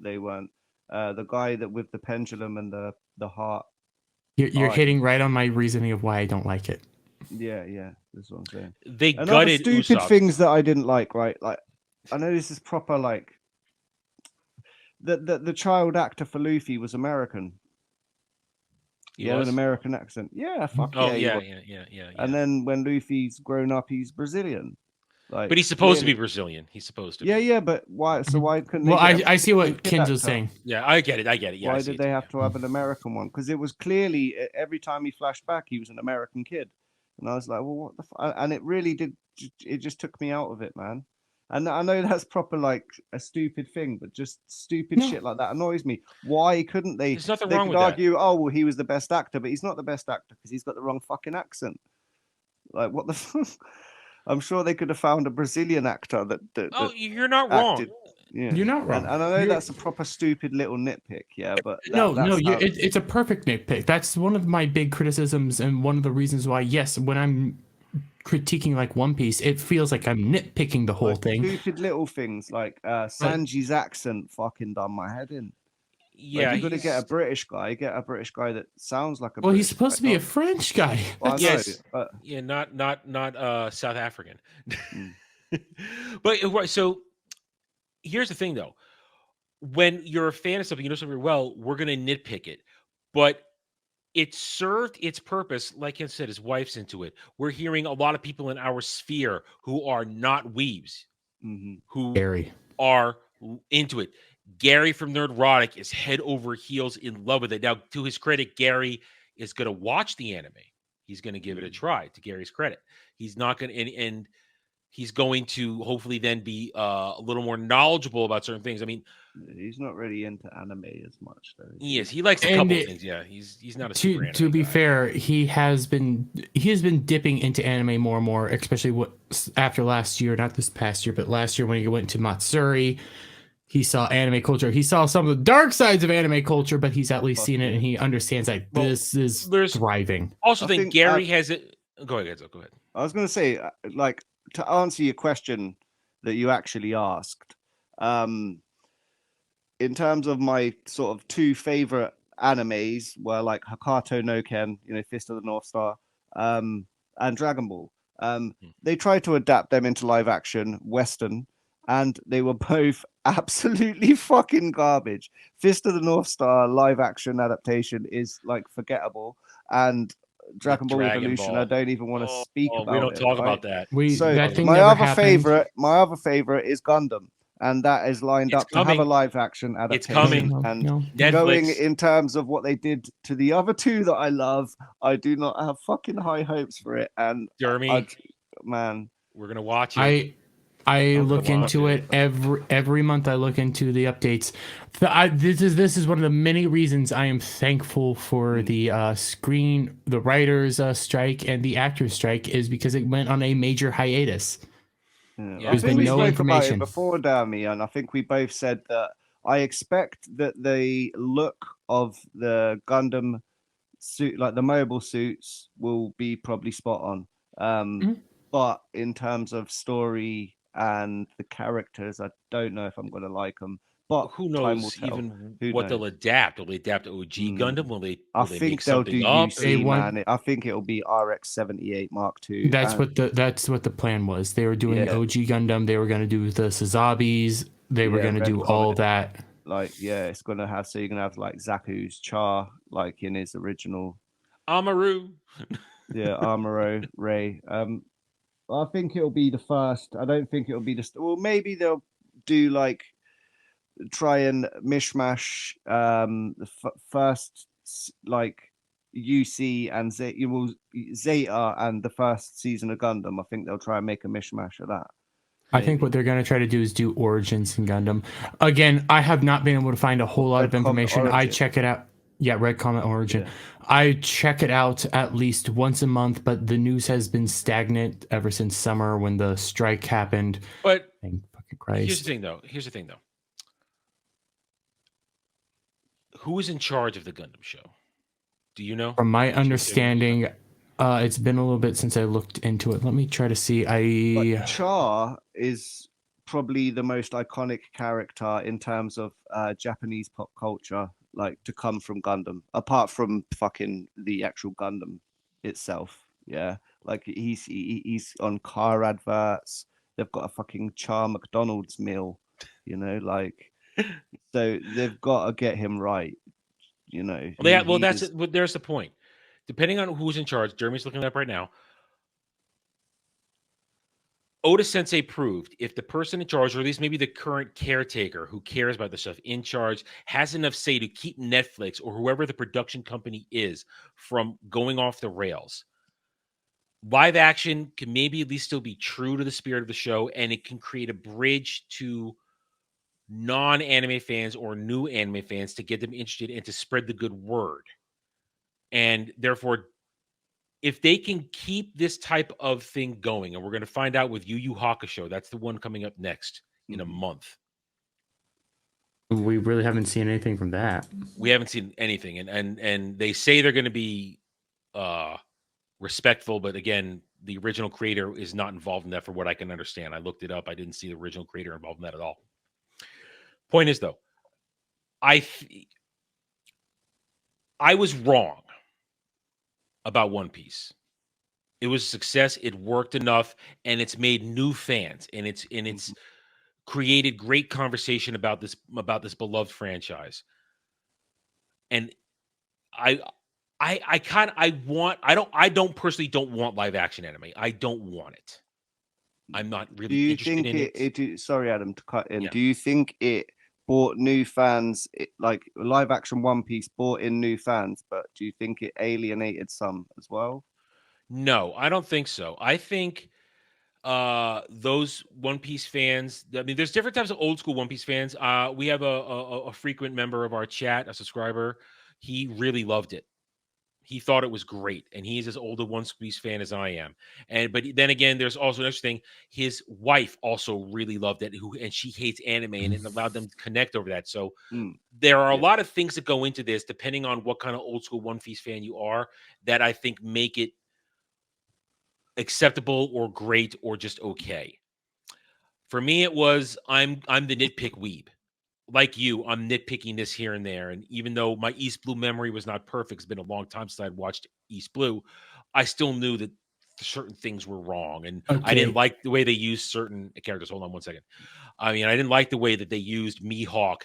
they weren't. The guy that with the pendulum and the heart. You're hitting right on my reasoning of why I don't like it. Yeah, that's what I'm saying. They and gutted stupid Usopp. Things that I didn't like, right? Like, I know this is proper, like, the child actor for Luffy was American. He had an American accent. Yeah, fuck yeah. And then when Luffy's grown up, he's Brazilian. Like, but he's supposed to be Brazilian. He's supposed to be. Yeah, but why? So why couldn't well, I see what Kinzo's saying. Yeah, I get it. Yeah, why did they have to have an American one? Because it was clearly, every time he flashed back, he was an American kid. And I was like, well, what the and it really did, it just took me out of it, man. And I know that's proper, like, a stupid thing, but just stupid shit like that annoys me. Why couldn't they? There's nothing they wrong could with argue, oh, well, he was the best actor, but he's not the best actor because he's got the wrong fucking accent. Like, what the fuck? I'm sure they could have found a Brazilian actor that you're not wrong. Yeah. You're not wrong. And I know that's a proper stupid little nitpick, yeah, but it's a perfect nitpick. That's one of my big criticisms and one of the reasons why, yes, when I'm critiquing like One Piece, it feels like I'm nitpicking the whole thing. Stupid little things like Sanji's accent fucking done my head in. Yeah, like, you're gonna get a British guy that sounds like a. Well, he's supposed to be a French guy. Well, yes, not South African. But so here's the thing, though. When you're a fan of something, you know something well, we're gonna nitpick it, but it served its purpose. Like I said, his wife's into it. We're hearing a lot of people in our sphere who are not weebs, who are into it. Gary from Nerdrotic is head over heels in love with it. Now, to his credit, Gary is going to watch the anime. He's going to give it a try, to Gary's credit. He's not going to, and he's going to hopefully then be a little more knowledgeable about certain things. I mean, he's not really into anime as much, though. He likes a couple of things. Yeah, he's not a super to be fair, he has been dipping into anime more and more, especially after last year, not this past year, but last year when he went to Matsuri. He saw anime culture. He saw some of the dark sides of anime culture, but he's at least seen it and he understands that this is thriving. Also, think Gary has it. Go ahead. I was going to say, like, to answer your question that you actually asked, in terms of my sort of two favorite animes were like Hokuto no Ken, Fist of the North Star, and Dragon Ball. They tried to adapt them into live action Western, and they were both absolutely fucking garbage. Fist of the North Star live action adaptation is like forgettable, and Dragon Ball Evolution, I don't even want to speak about. We don't talk about that. My other favorite is Gundam, and that is lined up to have a live action adaptation. It's coming. And going in terms of what they did to the other two that I love, I do not have fucking high hopes for it. And Jeremy, man, we're gonna watch it. I look into it every month. I look into the updates. This is one of the many reasons I am thankful for the writers' strike and the actors' strike, is because it went on a major hiatus. There's been no information before, Dami, and I think we both said that I expect that the look of the Gundam suit, like the mobile suits, will be probably spot on. But in terms of story and the characters, I don't know if I'm going to like them. But who knows what they'll adapt? Will they adapt OG Gundam? Will they? I think they'll do UC, man. I think it'll be RX-78 Mark II. That's what the plan was. They were doing OG Gundam. They were going to do the Sazabis. They were going to do all that. Like, it's going to have. So you're going to have like Zaku's Char, like in his original. Amaru. Amuro Ray. I think it'll be the first. I don't think it'll be the. Well, maybe they'll do like try and mishmash the first like UC and Zeta and the first season of Gundam. I think they'll try and make a mishmash of that. I think what they're going to try to do is do Origins in Gundam. Again, I have not been able to find a whole lot of information. I check it out. Yeah, Red Comet Origin. Yeah. I check it out at least once a month, but the news has been stagnant ever since summer when the strike happened. But thank fucking Christ. Here's the thing, though. Who is in charge of the Gundam show? Do you know? From my understanding, it's been a little bit since I looked into it. Let me try to see. But Char is probably the most iconic character in terms of Japanese pop culture, like to come from Gundam, apart from fucking the actual Gundam itself. Yeah, like he's on car adverts. They've got a fucking Char McDonald's meal, you know, like so they've got to get him right, you know. There's the point. Depending on who's in charge, Jeremy's looking it up right now. Oda Sensei proved if the person in charge, or at least maybe the current caretaker who cares about the stuff in charge, has enough say to keep Netflix or whoever the production company is from going off the rails, live action can maybe at least still be true to the spirit of the show, and it can create a bridge to non-anime fans or new anime fans to get them interested and to spread the good word. And therefore, if they can keep this type of thing going, and we're going to find out with Yu Yu Hakusho, that's the one coming up next in a month. We really haven't seen anything from that. We haven't seen anything, and they say they're going to be respectful, but again, the original creator is not involved in that, for what I can understand. I looked it up. I didn't see the original creator involved in that at all. Point is, though, I was wrong about One Piece. It was a success. It worked enough, and it's made new fans, and it's created great conversation about this beloved franchise. And I don't personally don't want live action anime. I don't want it. I'm not really interested in it. Sorry, Adam, to cut in. Yeah. Do you think it brought new fans, like live action One Piece brought in new fans, but do you think it alienated some as well? No, I don't think so. I think those One Piece fans, I mean, there's different types of old school One Piece fans. We have a frequent member of our chat, a subscriber. He really loved it. He thought it was great, and he's as old a One Piece fan as I am. But then again, there's also another thing. His wife also really loved it, and she hates anime, and it allowed them to connect over that. So there are a lot of things that go into this, depending on what kind of old school One Piece fan you are, that I think make it acceptable or great or just okay. For me, it was I'm the nitpick weeb. Like you, I'm nitpicking this here and there. And even though my East Blue memory was not perfect, it's been a long time since I'd watched East Blue, I still knew that certain things were wrong. And I didn't like the way they used certain characters. Hold on one second. I mean, I didn't like the way that they used Mihawk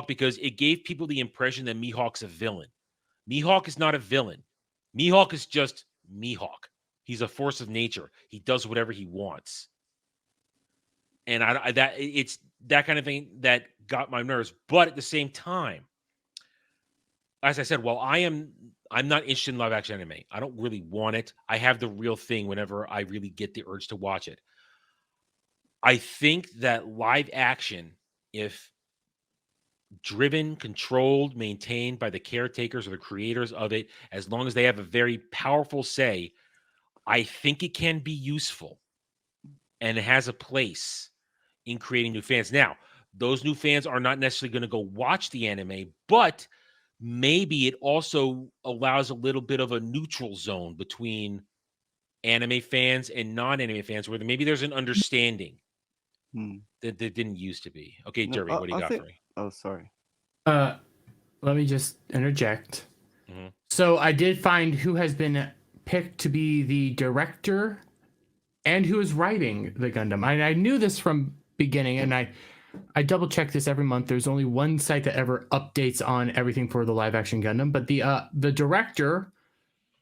because it gave people the impression that Mihawk's a villain. Mihawk is not a villain. Mihawk is just Mihawk. He's a force of nature. He does whatever he wants. And it's that kind of thing that got my nerves. But at the same time, as I said, I'm not interested in live action anime. I don't really want it. I have the real thing whenever I really get the urge to watch it. I think that live action, if driven, controlled, maintained by the caretakers or the creators of it, as long as they have a very powerful say, I think it can be useful. And it has a place in creating new fans. Now, those new fans are not necessarily going to go watch the anime, but maybe it also allows a little bit of a neutral zone between anime fans and non-anime fans, where maybe there's an understanding that there didn't used to be. Okay, Derby, what do you got for me? Oh, sorry. Let me just interject. Mm-hmm. So I did find who has been picked to be the director and who is writing the Gundam. I knew this from beginning, and I double check this every month. There's only one site that ever updates on everything for the live action Gundam, but the director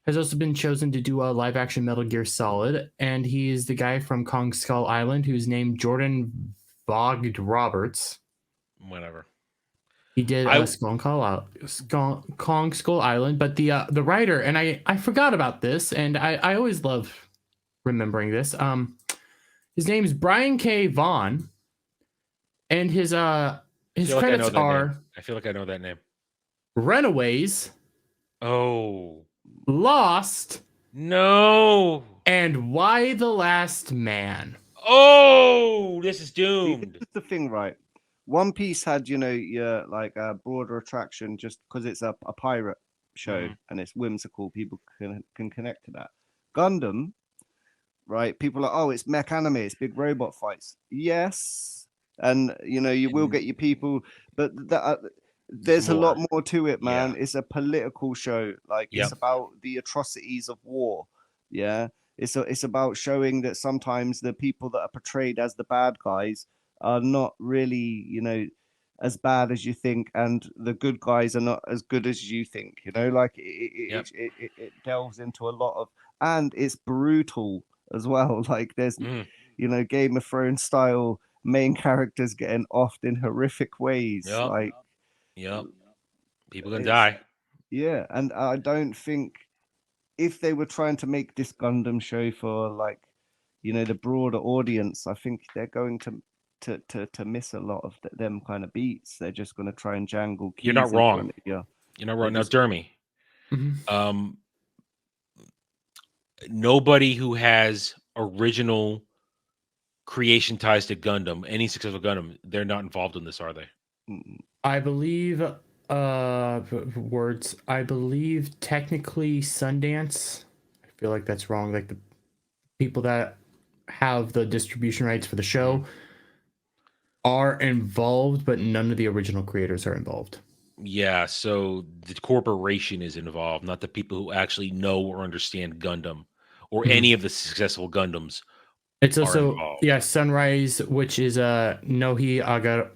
has also been chosen to do a live action Metal Gear Solid, and he is the guy from Kong Skull Island, who's named Jordan Vogt Roberts. Whatever. He did Kong Skull Island, but the writer, and I forgot about this, and I always love remembering this. His name's Brian K. Vaughan, and his credits are. I feel like I know that name. Runaways. Oh. Lost. No. And Y the Last Man. Oh, this is doomed. This is the thing, right? One Piece had, your like a broader attraction just because it's a pirate show and it's whimsical. People can connect to that. Gundam, right? People are, oh, it's mech anime, it's big robot fights. Yes, and you will get your people, but there's a lot more to it, man. It's a political show. Like it's about the atrocities of war. Yeah, it's about showing that sometimes the people that are portrayed as the bad guys are not really, as bad as you think, and the good guys are not as good as you think. Like it delves into a lot of, and it's brutal as well. Like there's, Game of Thrones style main characters getting offed in horrific ways. Like, people can die. Yeah, and I don't think if they were trying to make this Gundam show for like, the broader audience, I think they're going to miss a lot of them kind of beats. They're just going to try and jangle keys. You're not wrong. You're not wrong. Now, Dermy, nobody who has original creation ties to Gundam, any successful Gundam, they're not involved in this, are they? I believe I believe technically Sundance. I feel like that's wrong. Like the people that have the distribution rights for the show are involved, but none of the original creators are involved. Yeah, so the corporation is involved, not the people who actually know or understand Gundam or any of the successful Gundams. It's also Sunrise, which is Nohi Agata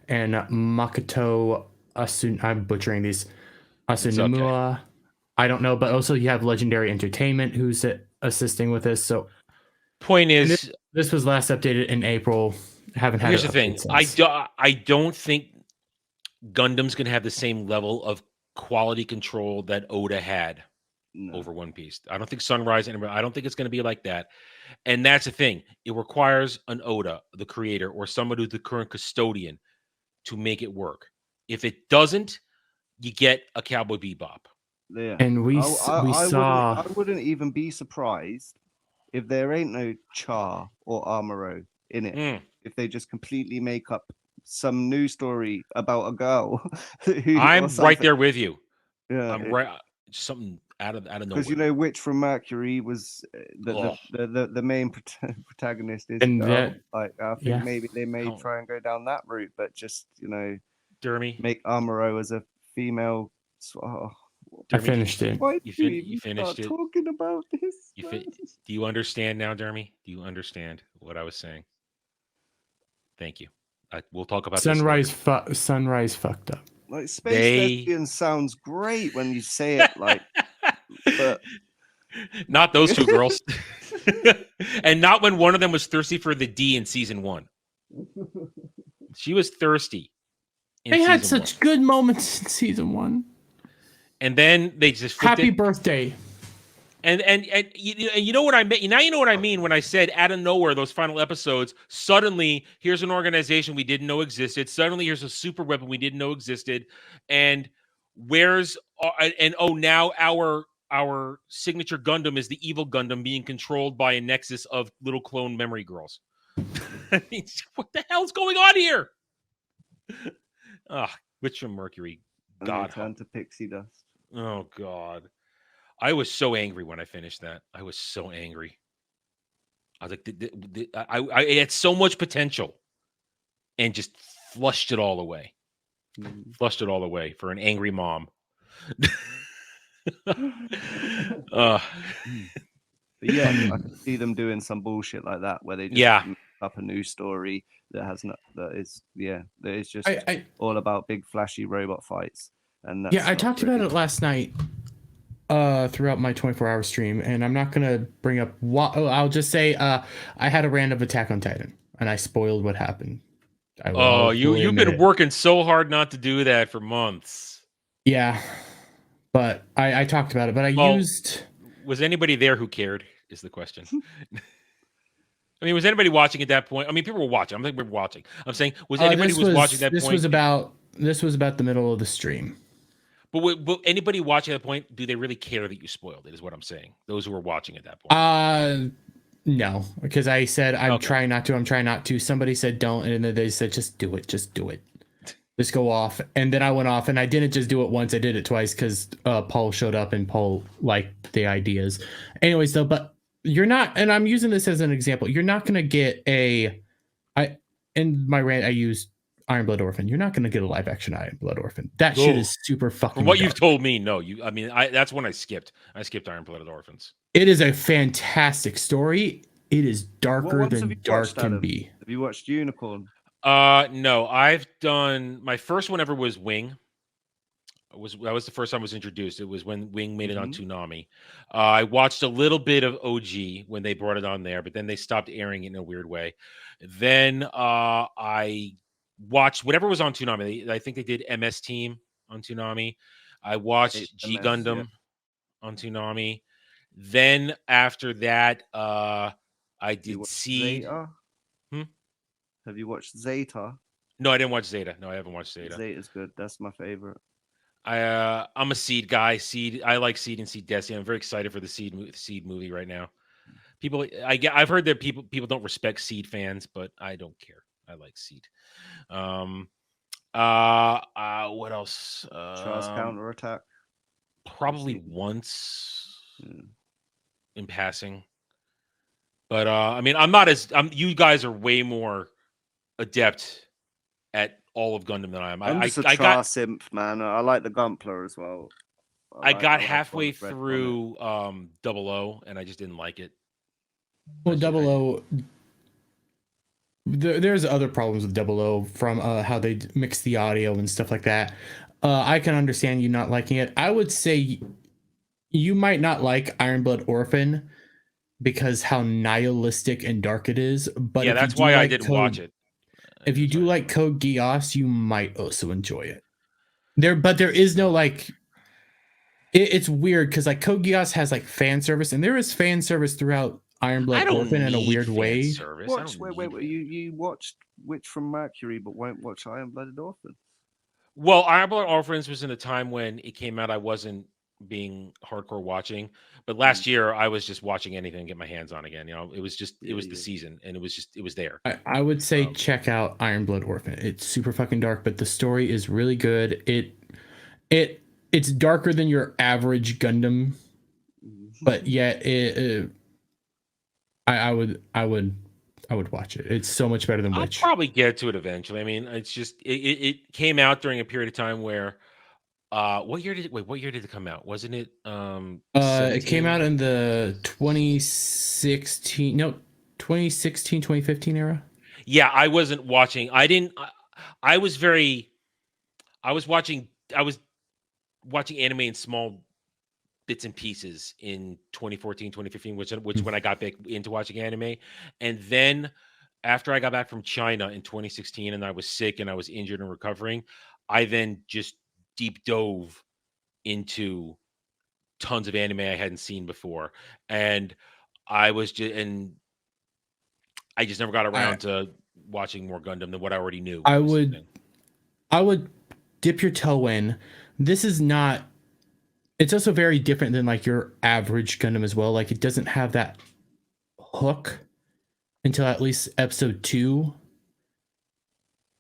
and Makoto I'm butchering these. Asunimura. Okay. I don't know, but also you have Legendary Entertainment who's assisting with this. So point is, this was last updated in April. Haven't had. Here's the thing: I don't think Gundam's going to have the same level of quality control that Oda had over One Piece. I don't think Sunrise and I don't think it's going to be like that. And that's the thing. It requires an Oda, the creator, or somebody who's the current custodian to make it work. If it doesn't, you get a Cowboy Bebop. Yeah. And we saw. I wouldn't even be surprised if there ain't no Char or Amuro in it. If they just completely make up some new story about a girl. I'm right there with you. Yeah, I'm right. Something out of nowhere. Because Witch from Mercury was the main protagonist is and I think maybe they may try and go down that route, but just Dermy, make Amuro as a female. I finished it. Why you finished it. Talking about this. Do you understand now, Dermy? Do you understand what I was saying? Thank you. We'll talk about Sunrise. Sunrise fucked up. Like Space Lesbian sounds great when you say it, like, but not those two girls, and not when one of them was thirsty for the D in season 1. She was thirsty. They had such good moments in season 1, and then they just happy birthday. And you know what I mean? Now you know what I mean when I said out of nowhere, those final episodes, suddenly here's an organization we didn't know existed. Suddenly here's a super weapon we didn't know existed. And now our signature Gundam is the evil Gundam being controlled by a nexus of little clone memory girls. I mean, what the hell's going on here? Witch from Mercury. God. Turn to pixie dust. Oh, God. I was so angry when I finished that. I was so angry. I was like, I had so much potential and just flushed it all away. Flushed it all away for an angry mom. But yeah, I can see them doing some bullshit like that where they just make up a new story that is just all about big flashy robot fights. And that's I talked about it last night. Throughout my 24-hour stream, and I'm not gonna bring up I'll just say I had a random Attack on Titan and I spoiled what happened. You've been working so hard not to do that for months. Yeah, but I talked about it, but used. Was anybody there who cared is the question. I mean, was anybody watching at that point? I mean, people were watching. I'm thinking we were watching. I'm saying, was anybody watching at that point? This was about the middle of the stream. But anybody watching at that point, do they really care that you spoiled it? Is what I'm saying. Those who were watching at that point. No, because I said I'm trying not to. Somebody said don't, and then they said just do it. Just go off. And then I went off, and I didn't just do it once. I did it twice because Paul showed up, and Paul liked the ideas. Anyways, though, but you're not, and I'm using this as an example. You're not gonna get in my rant I used Iron Blood Orphan. You're not gonna get a live action Iron Blood Orphan. That shit is super fucking. From what you've told me, no. That's when I skipped. I skipped Iron Blooded Orphans. It is a fantastic story. It is darker than dark can be. Have you watched Unicorn? No. I've done my first one ever was Wing. That was the first time I was introduced. It was when Wing made it on Toonami. I watched a little bit of OG when they brought it on there, but then they stopped airing it in a weird way. Then I watched whatever was on Toonami. I think they did MS Team on Toonami. I watched G Gundam on Toonami. Then after that, I did Seed. Have you watched Zeta? No, I didn't watch Zeta. No, I haven't watched Zeta. Zeta's good. That's my favorite. I'm a Seed guy. Seed. I like Seed and Seed Destiny. I'm very excited for the Seed movie right now. I've heard that people don't respect Seed fans, but I don't care. I like Seed. What else? Charles Counterattack. Probably once in passing. But I mean, you guys are way more adept at all of Gundam than I am. I'm just a Char simp, man. I like the Gunpla as well. I got halfway through 00 and I just didn't like it. Well, 00, there's other problems with 00 from how they mix the audio and stuff like that. I can understand you not liking it. I would say you might not like Iron Blood Orphan because how nihilistic and dark it is. But yeah, that's why I didn't watch it. If you do like Code Geass, you might also enjoy it. There is no like. It's weird because like Code Geass has like fan service, and there is fan service throughout Iron Blood Orphan in a weird way. Wait, you watched Witch from Mercury, but won't watch Iron Blooded Orphan? Well, Iron Blood Orphans was in a time when it came out. I wasn't being hardcore watching, but last year I was just watching anything and get my hands on again. You know, it was the season, and it was there. I would say check out Iron Blood Orphan. It's super fucking dark, but the story is really good. It's darker than your average Gundam, but yet I would watch it. It's so much better than Witch. I'll probably get to it eventually. I mean, it's just it came out during a period of time where what year did it come out? Wasn't it it came out in the 2016 2015 era. Yeah, I wasn't watching. I was watching anime in small bits and pieces in 2014, 2015, which when I got back into watching anime. And then after I got back from China in 2016 and I was sick and I was injured and recovering, I then just deep dove into tons of anime I hadn't seen before. And I just never got around to watching more Gundam than what I already knew. I would dip your toe in. This is not. It's also very different than like your average Gundam as well. Like it doesn't have that hook until at least episode 2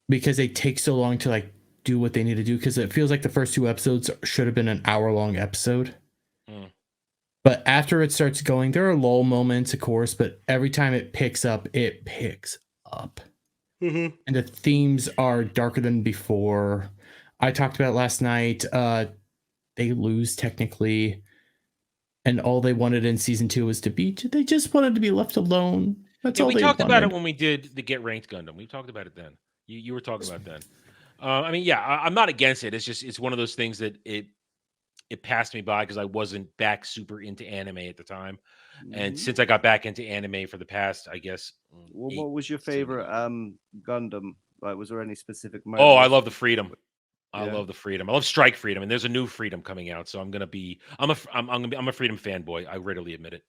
because they take so long to like do what they need to do. Because it feels like the first 2 episodes should have been an hour-long episode. But after it starts going, there are lull moments, of course, but every time it picks up. And the themes are darker than before. I talked about it last night. They lose technically, and all they wanted in season 2 was they just wanted to be left alone. That's all. We talked about it when we did the Get Ranked Gundam. We talked about it then. You were talking about it then. I mean, yeah, I'm not against it. It's one of those things that it passed me by because I wasn't back super into anime at the time, and since I got back into anime for the past, I guess. What was your favorite Gundam? Like, was there any specific moment? Oh, I love the Freedom. I love the Freedom. I love Strike Freedom, and there's a new Freedom coming out. So I'm a Freedom fanboy. I readily admit it.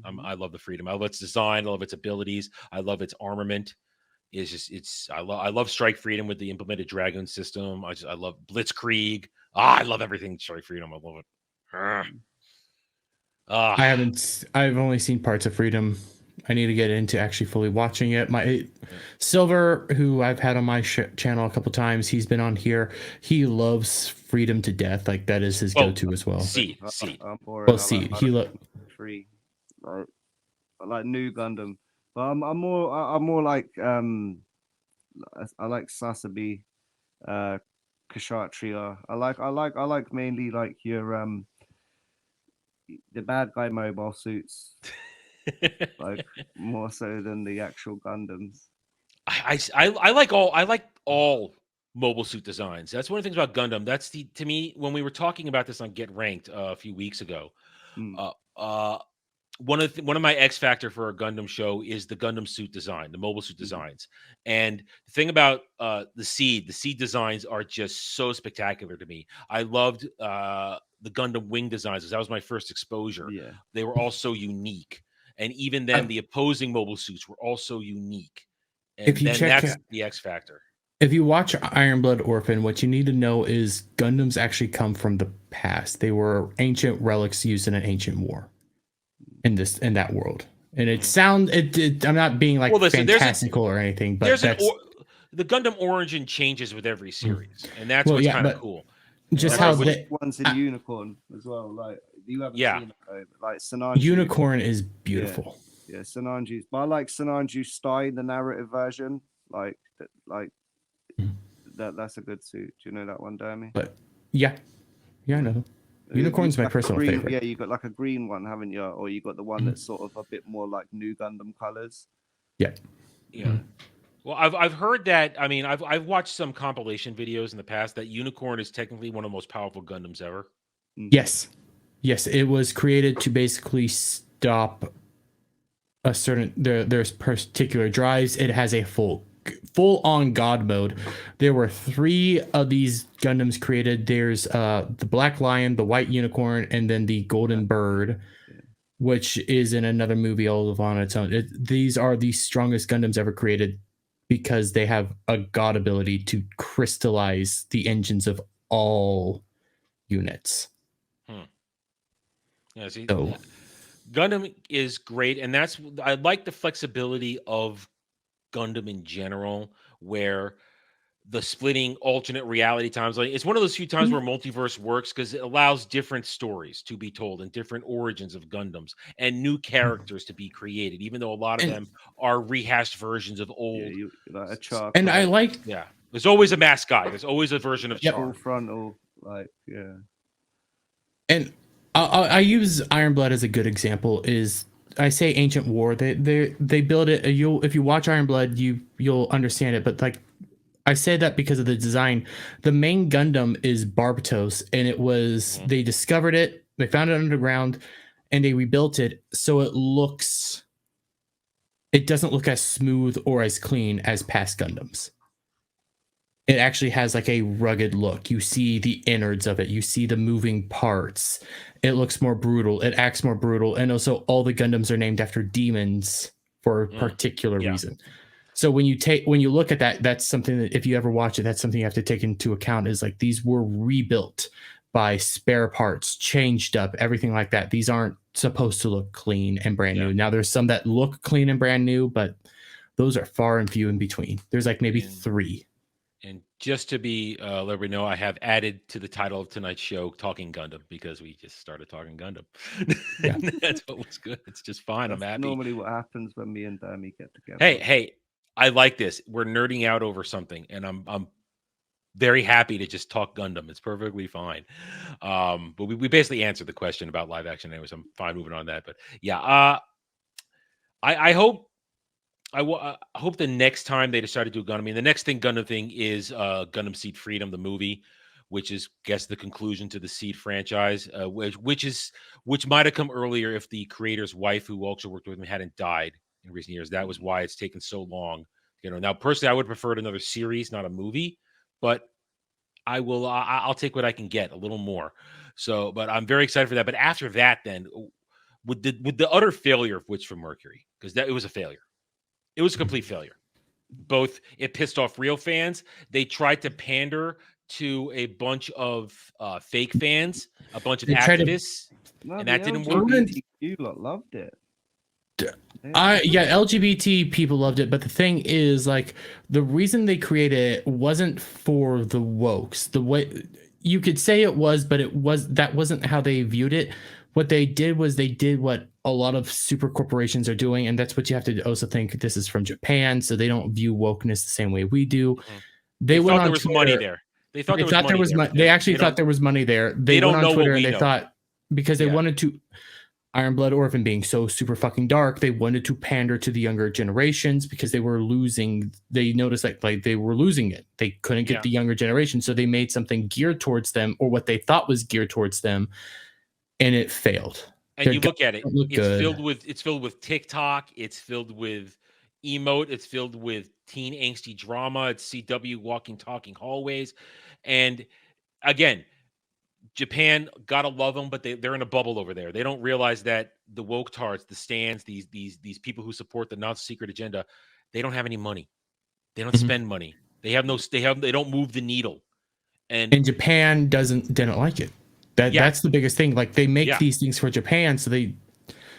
I love the freedom. I love its design. I love its abilities. I love its armament. I love Strike Freedom with the implemented Dragoon system. I love Blitzkrieg. I love everything Strike Freedom. I love it. I've only seen parts of Freedom. I need to get into actually fully watching it. Silver, who I've had on my channel a couple times, he's been on here. He loves Freedom to death. Like that is his go-to as well. Seed. Seed. He loves free. Like new Gundam. But I'm more like I like Sasabi, Kshatriya. I like mainly like your the bad guy mobile suits. Like more so than the actual Gundams. I like all mobile suit designs. That's one of the things about Gundam. That's to me, when we were talking about this on Get Ranked a few weeks ago, one of my X factor for a Gundam show is the Gundam suit design, the mobile suit designs. And the thing about the seed designs are just so spectacular to me. I loved the Gundam wing designs because that was my first exposure. Yeah. They were all so unique. And even then, the opposing mobile suits were also unique. And that's the X factor. If you watch Iron Blood Orphan, what you need to know is Gundams actually come from the past. They were ancient relics used in an ancient war in that world. And I'm not being like fantastical or anything, but the Gundam origin changes with every series, and that's what's kind of cool. Just how the ones in Unicorn as well, like you haven't seen it, like Sananju. Unicorn is beautiful. Yeah, Sananju's. But I like Sananju Stein, the narrative version. That's a good suit. Do you know that one, Dermy? But yeah, I know. Unicorn's my personal favorite. Yeah, you got like a green one, haven't you? Or you got the one that's sort of a bit more like new Gundam colors. Yeah. Well, I've heard that. I mean, I've watched some compilation videos in the past that Unicorn is technically one of the most powerful Gundams ever. Yes, it was created to basically stop a certain there's particular drives. It has a full on God mode. There were 3 of these Gundams created. There's the Black Lion, the White Unicorn, and then the Golden Bird, which is in another movie all on its own. These are the strongest Gundams ever created because they have a God ability to crystallize the engines of all units. Yeah, see, Gundam is great, and I like the flexibility of Gundam in general, where the splitting alternate reality times, like it's one of those few times where multiverse works because it allows different stories to be told and different origins of Gundams and new characters to be created, even though a lot of them are rehashed versions of old. And I like, there's always a mascot. There's always a version of full frontal, And I use Iron Blood as a good example. I say Ancient War. They build it. If you watch Iron Blood, you'll understand it. But like I say that because of the design. The main Gundam is Barbatos, and it was they discovered it. They found it underground, and they rebuilt it so it doesn't look as smooth or as clean as past Gundams. It actually has like a rugged look. You see the innards of it. You see the moving parts. It looks more brutal. It acts more brutal. And also all the Gundams are named after demons for a particular reason. So when you look at that, that's something that if you ever watch it, that's something you have to take into account is like these were rebuilt by spare parts, changed up, everything like that. These aren't supposed to look clean and brand new. Now there's some that look clean and brand new, but those are far and few in between. There's like maybe 3. And just to be let everybody know, I have added to the title of tonight's show Talking Gundam because we just started talking Gundam. That's what was good. It's just fine. I'm happy. Normally what happens when me and Dami get together. Hey, I like this. We're nerding out over something, and I'm very happy to just talk Gundam. It's perfectly fine. But we basically answered the question about live action anyway, so I'm fine moving on that. But yeah, I hope the next time they decide to do Gundam, I mean, the next Gundam thing is Gundam Seed Freedom, the movie, which is, guess, the conclusion to the Seed franchise, which might have come earlier if the creator's wife, who also worked with him, hadn't died in recent years. That was why it's taken so long. Now personally, I would prefer another series, not a movie, but I'll take what I can get, a little more. So, but I'm very excited for that. But after that, then with the utter failure of Witch from Mercury, because it was a failure. It was a complete failure. Both it pissed off real fans. They tried to pander to a bunch of fake fans, a bunch of activists, and that didn't work. You lot loved it. LGBT people loved it, but the thing is, like, the reason they created it wasn't for the wokes. The way you could say it was, but that wasn't how they viewed it. What they did was they did what a lot of super corporations are doing, and that's what you have to also think. This is from Japan, so they don't view wokeness the same way we do. Mm-hmm. They went thought there was Twitter, money there. They thought there was money. They actually thought there was money there. They went on Twitter and they thought, because they wanted to. Iron Blood Orphan being so super fucking dark, they wanted to pander to the younger generations because they were losing. They noticed like they were losing it. They couldn't get the younger generation, so they made something geared towards them, or what they thought was geared towards them, and it failed. And you look at it; it's filled with TikTok. It's filled with emote. It's filled with teen angsty drama. It's CW walking, talking hallways, and again. Japan, gotta love them, but they're in a bubble over there. They don't realize that the woke tards, the stands, these people who support the not-secret agenda, they don't have any money. They don't spend money. They don't move the needle. And Japan didn't like it. That's the biggest thing. Like, they make these things for Japan,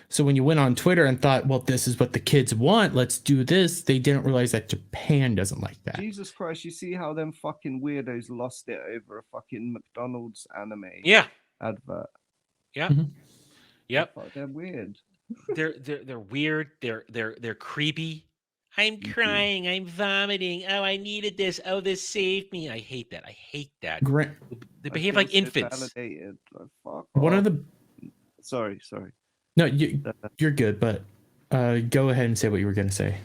so when you went on Twitter and thought, well, this is what the kids want, let's do this, they didn't realize that Japan doesn't like that. Jesus Christ, you see how them fucking weirdos lost it over a fucking McDonald's anime advert. Yeah. Mm-hmm. Yep. They're weird. They're weird. They're creepy. I'm crying. I'm vomiting. Oh, I needed this. Oh, this saved me. I hate that. They behave like infants. Validated. Like, fuck One off. of the Sorry. No, you're good, but go ahead and say what you were going to say.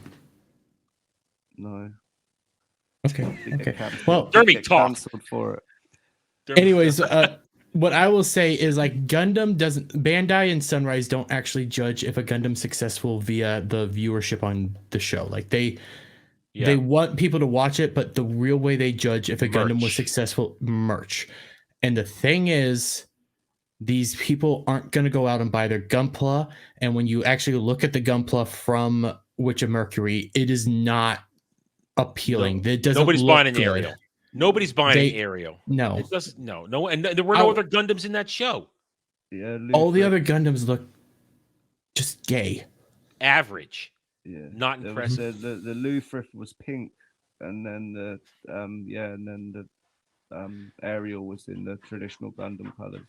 No. Okay. Well, Derby talk for it. Anyways, what I will say is, like, Bandai and Sunrise don't actually judge if a Gundam's successful via the viewership on the show. Like, they want people to watch it, but the real way they judge if a Gundam was successful, merch. And the thing is, these people aren't going to go out and buy their Gunpla. And when you actually look at the Gunpla from Witch of Mercury, it is not appealing. It doesn't. Nobody's buying an Aerial. Nobody's buying an Aerial. No. It doesn't, no. And there were no other Gundams in that show. Yeah. All the other Gundams look just gay. Average. Yeah. Not impressive. The Luthor was pink. And then the Aerial was in the traditional Gundam colors.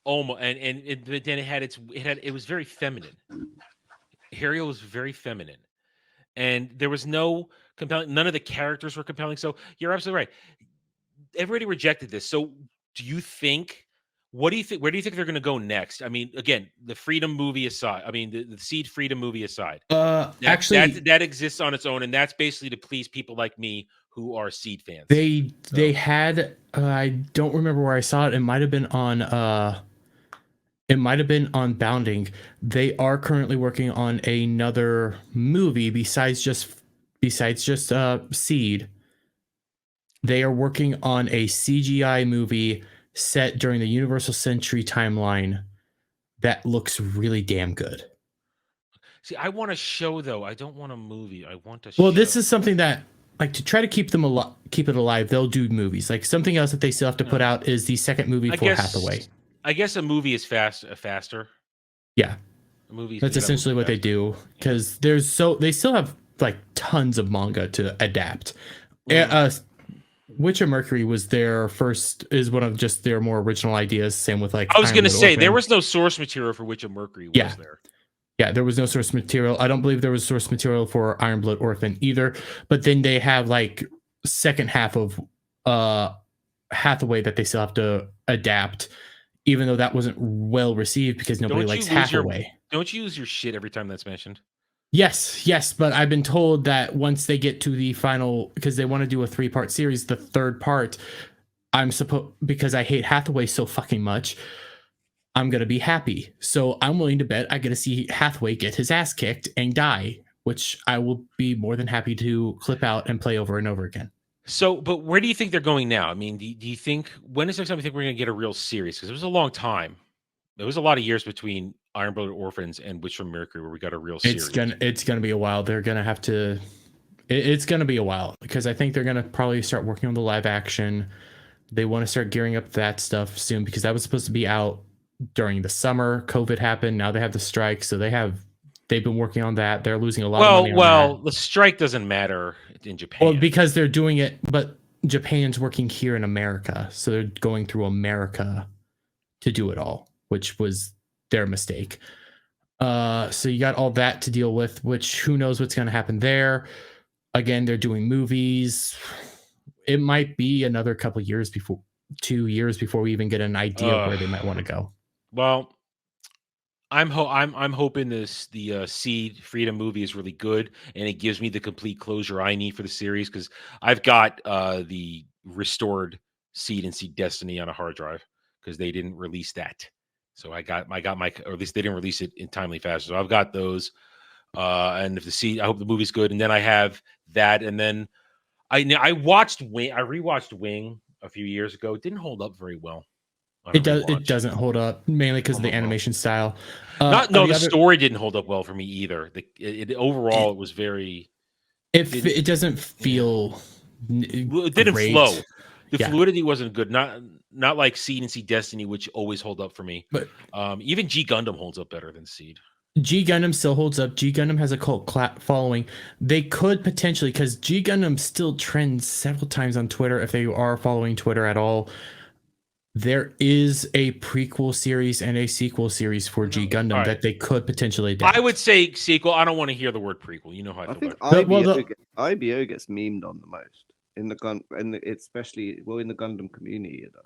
Almost, and then it was very feminine. Aerial was very feminine, and there was no compelling. None of the characters were compelling. So you're absolutely right. Everybody rejected this. So do you think? What do you think? Where do you think they're going to go next? I mean, again, the Freedom movie aside. I mean, the Seed Freedom movie aside. That exists on its own, and that's basically to please people like me who are Seed fans. They had. I don't remember where I saw it. It might have been on. It might have been on Bounding. They are currently working on another movie besides just Seed. They are working on a CGI movie set during the Universal Century timeline that looks really damn good. See, I want a show though. I don't want a movie. I want a show. Well, this is something that, like, to try to keep it alive, they'll do movies. Like, something else that they still have to put out is the second movie for Hathaway. I guess a movie is faster. Yeah. A movie. That's essentially what they do, because they still have like tons of manga to adapt. Witch of Mercury is one of just their more original ideas. Same with, like, I was going to say, there was no source material for Witch of Mercury, was there? Yeah, there was no source material. I don't believe there was source material for Iron Blood Orphan either. But then they have, like, second half of Hathaway that they still have to adapt, even though that wasn't well received because nobody likes Hathaway. Don't you use your shit every time that's mentioned? Yes, but I've been told that once they get to the final, because they want to do a 3-part series, the third part, because I hate Hathaway so fucking much, I'm going to be happy. So I'm willing to bet I get to see Hathaway get his ass kicked and die, which I will be more than happy to clip out and play over and over again. So, but where do you think they're going now? I mean, do you think, when is the next time you think we're going to get a real series? Because it was a long time. There was a lot of years between Iron-Blooded Orphans and Witch from Mercury, where we got a real series. It's gonna be a while. They're gonna have to. It's gonna be a while because I think they're gonna probably start working on the live action. They want to start gearing up that stuff soon because that was supposed to be out during the summer. COVID happened. Now they have the strike, so they've been working on that. They're losing a lot of money on that. The strike doesn't matter in Japan. Well, because they're doing it, but Japan's working here in America, so they're going through America to do it all, which was their mistake. So you got all that to deal with, which who knows what's going to happen there. Again, they're doing movies. It might be another couple years 2 years before we even get an idea of where they might want to go. Well, I'm hoping the Seed Freedom movie is really good and it gives me the complete closure I need for the series, because I've got the restored Seed and Seed Destiny on a hard drive because they didn't release that. So I got my, or at least they didn't release it in timely fashion. So I've got those. And if the Seed, I hope the movie's good. And then I have that. And then I rewatched Wing a few years ago. It didn't hold up very well. It doesn't hold up, mainly because of the animation style. The story didn't hold up well for me either. Overall, it was very. It doesn't feel. It didn't flow. The fluidity wasn't good. Not like Seed and Seed Destiny, which always hold up for me. But even G Gundam holds up better than Seed. G Gundam still holds up. G Gundam has a cult following. They could potentially, because G Gundam still trends several times on Twitter. If they are following Twitter at all, there is a prequel series and a sequel series for G Gundam that they could potentially adapt. I would say sequel. I don't want to hear the word prequel. You know how I feel about it. IBO gets memed on the most in the especially in the Gundam community. It does.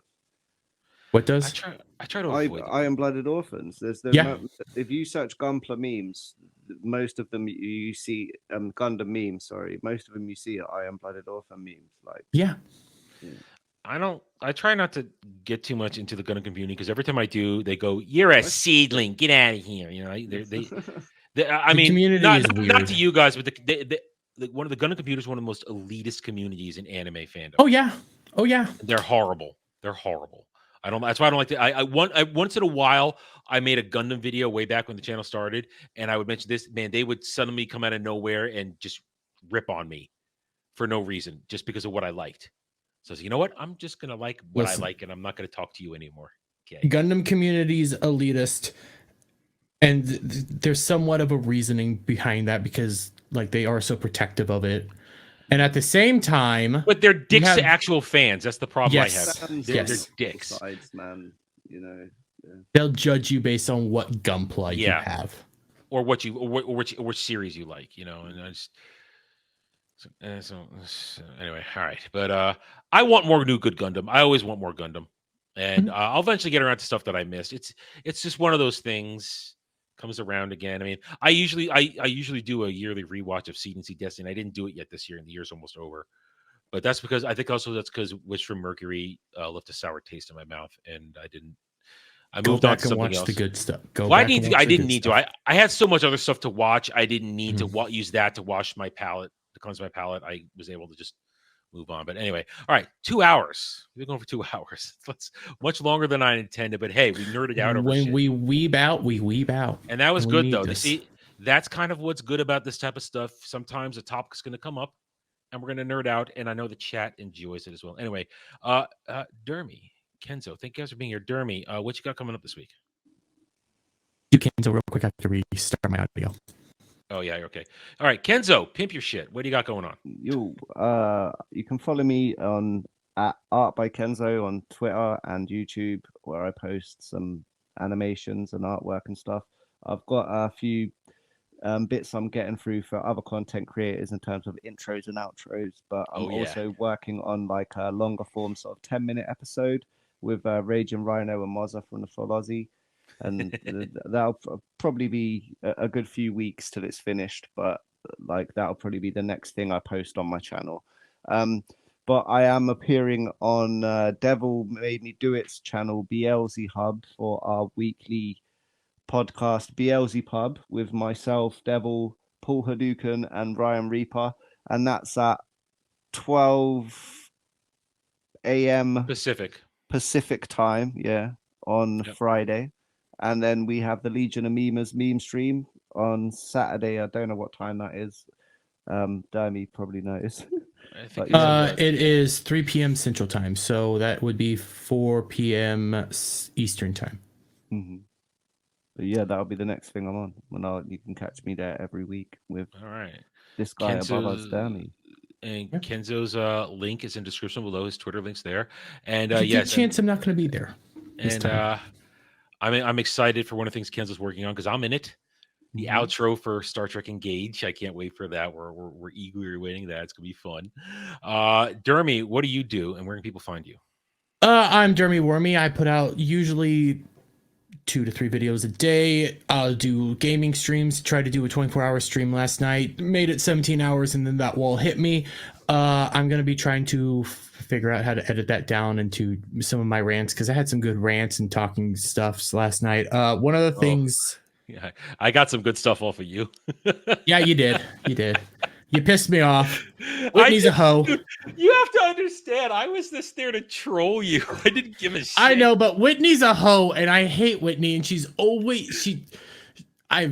What does? I try to avoid Iron-Blooded Orphans. If you search Gunpla memes, most of them you see Gundam memes. Sorry, most of them you see are Iron-Blooded Orphan memes. I try not to get too much into the Gundam community because every time I do, they go, "You're a seedling. Get out of here." You know, I mean, not to you guys, but one of the Gundam community is one of the most elitist communities in anime fandom. Oh yeah. They're horrible. That's why I don't like to. Once in a while, I made a Gundam video way back when the channel started, and I would mention this. Man, they would suddenly come out of nowhere and just rip on me for no reason, just because of what I liked. So you know what? I'm just gonna like what I like, and I'm not gonna talk to you anymore. Okay. Gundam community's elitist, and there's somewhat of a reasoning behind that because they are so protective of it. And at the same time, but they're dicks to actual fans. That's the problem I have. They're dicks. Sides, man. You know, they'll judge you based on what Gunpla you have, or which series you like. You know, and I just. So anyway, all right. But I want more new good Gundam. I always want more Gundam, and I'll eventually get around to stuff that I missed. It's just one of those things. Comes around again. I mean, I usually do a yearly rewatch of Seed and Seed Destiny. I didn't do it yet this year, and the year's almost over. But that's because Witch from Mercury left a sour taste in my mouth, and I didn't. I moved on to something else. The good stuff. I didn't need to. I had so much other stuff to watch. I didn't need to use that to wash my palate, to cleanse my palate. I was able to just move on. But anyway, all right, 2 hours. We've been going for 2 hours. That's much longer than I intended. But hey, we nerded out over when shit. we weeb out, we weeb out. And that was good, though. You see, that's kind of what's good about this type of stuff. Sometimes a topic's going to come up, and we're going to nerd out. And I know the chat enjoys it as well. Anyway, Dermy, Kenzo, thank you guys for being here. Dermy, what you got coming up this week? You Kenzo real quick after we start my audio. Oh, yeah, okay. All right, Kenzo, pimp your shit. What do you got going on? You can follow me on at Art by Kenzo on Twitter and YouTube, where I post some animations and artwork and stuff. I've got a few bits I'm getting through for other content creators in terms of intros and outros, but I'm also working on a longer form sort of 10-minute episode with Raging Rhino and Mozza from the Full Aussie. And that'll probably be a good few weeks till it's finished, but that'll probably be the next thing I post on my channel. But I am appearing on Devil Made Me Do It's channel, BLZ Hub, for our weekly podcast, BLZ Pub, with myself, Devil, Paul Hadouken, and Ryan Reaper, and that's at 12 a.m. Pacific time, on Friday. And then we have the Legion of Memers meme stream on Saturday. I don't know what time that is. Dermy probably knows. I think it is 3 p.m. Central Time, so that would be 4 p.m. Eastern Time. Mm-hmm. But yeah, that'll be the next thing I'm on. You can catch me there every week with this guy above us, Dermy. And Kenzo's link is in description below. His Twitter link's there. And yes, chance I'm not going to be there. And I'm excited for one of the things Kenzo's working on because I'm in it. The outro for Star Trek Engage. I can't wait for that. We're eagerly waiting that. It's gonna be fun. Dermy, what do you do, and where can people find you? I'm Dermy Wormy. I put out usually 2 to 3 videos a day. I'll do gaming streams. Tried to do a 24-hour stream last night. Made it 17 hours, and then that wall hit me. I'm gonna be trying to figure out how to edit that down into some of my rants because I had some good rants and talking stuffs last night. One of the things. Yeah, I got some good stuff off of you. Yeah, you did. You did. You pissed me off. Whitney's a hoe. Dude, you have to understand. I was just there to troll you. I didn't give a shit. I know, but Whitney's a hoe, and I hate Whitney. And she's always I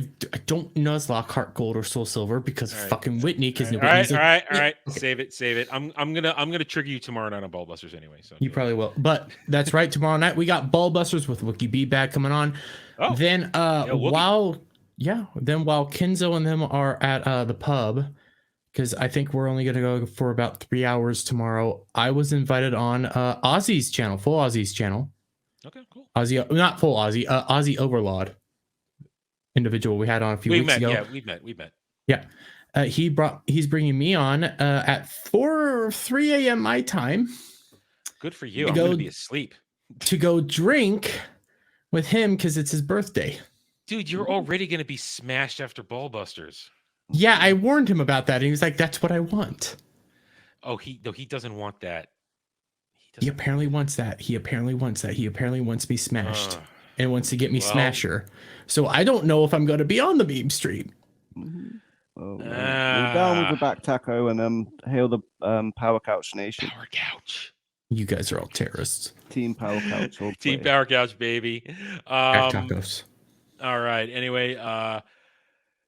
don't Nuzlocke Heart Gold or Soul Silver because fucking Whitney. Because all right. Okay. Save it. I'm gonna trigger you tomorrow night on Ballbusters anyway. So you probably will. But that's right. Tomorrow night we got Ballbusters with Wookie B Bag coming on. Oh, then while Kenzo and them are at the pub, because I think we're only gonna go for about 3 hours tomorrow. I was invited on Ozzy's channel, Full Ozzy's channel. Okay, cool. Ozzy, not Full Ozzy, Ozzy Overlord. Individual we had on a few weeks ago. Yeah, we met. Yeah, he's bringing me on at 3 a.m. my time. Good for you. I'm gonna be asleep to go drink with him because it's his birthday. Dude, you're already gonna be smashed after Ballbusters. Yeah, I warned him about that, and he was like, "That's what I want." Oh, he doesn't want that. He apparently wants that. He apparently wants me smashed. And wants to get me smasher. So I don't know if I'm going to be on the meme stream. We're down with the back taco and hail the Power Couch Nation. Power Couch. You guys are all terrorists. Team Power Couch. Team Power Couch, baby. Back tacos. All right. Anyway,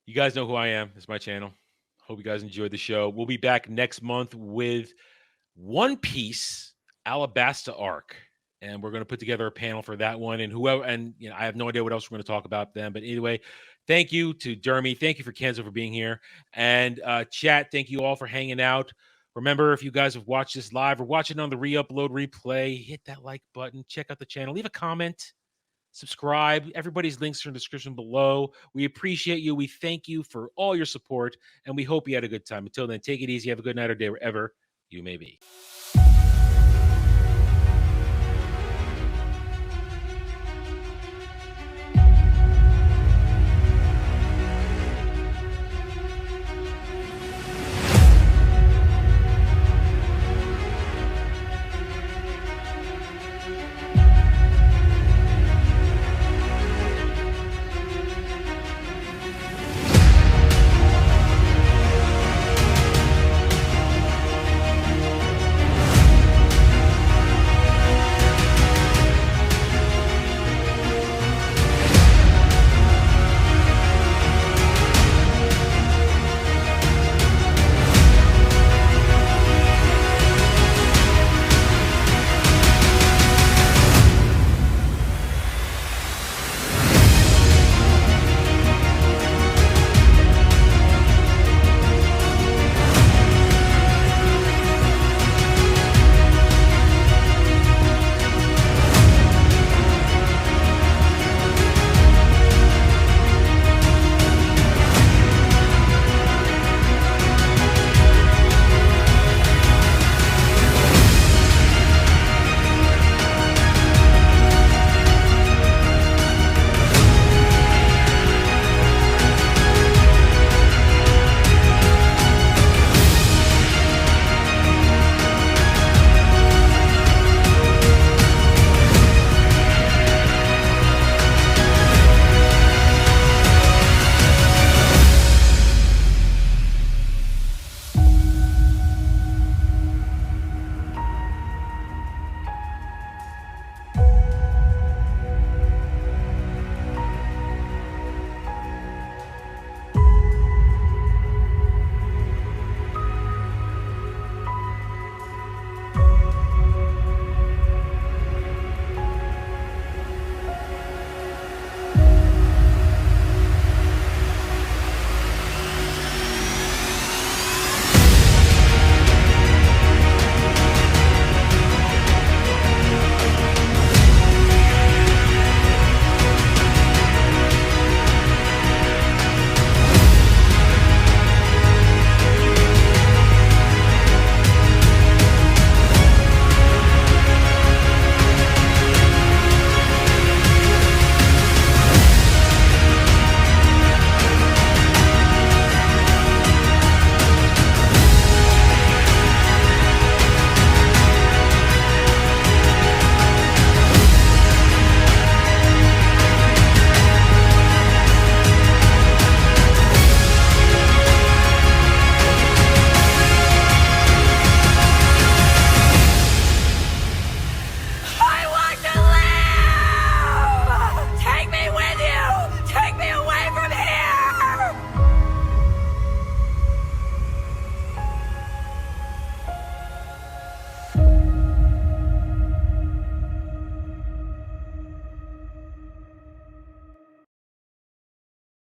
you guys know who I am. It's my channel. Hope you guys enjoyed the show. We'll be back next month with One Piece Alabasta Arc. And we're going to put together a panel for that one. And I have no idea what else we're going to talk about then. But anyway, thank you to Dermy. Thank you for Kenzo for being here. And chat, thank you all for hanging out. Remember, if you guys have watched this live or watching on the Reupload replay, hit that like button. Check out the channel. Leave a comment. Subscribe. Everybody's links are in the description below. We appreciate you. We thank you for all your support. And we hope you had a good time. Until then, take it easy. Have a good night or day wherever you may be.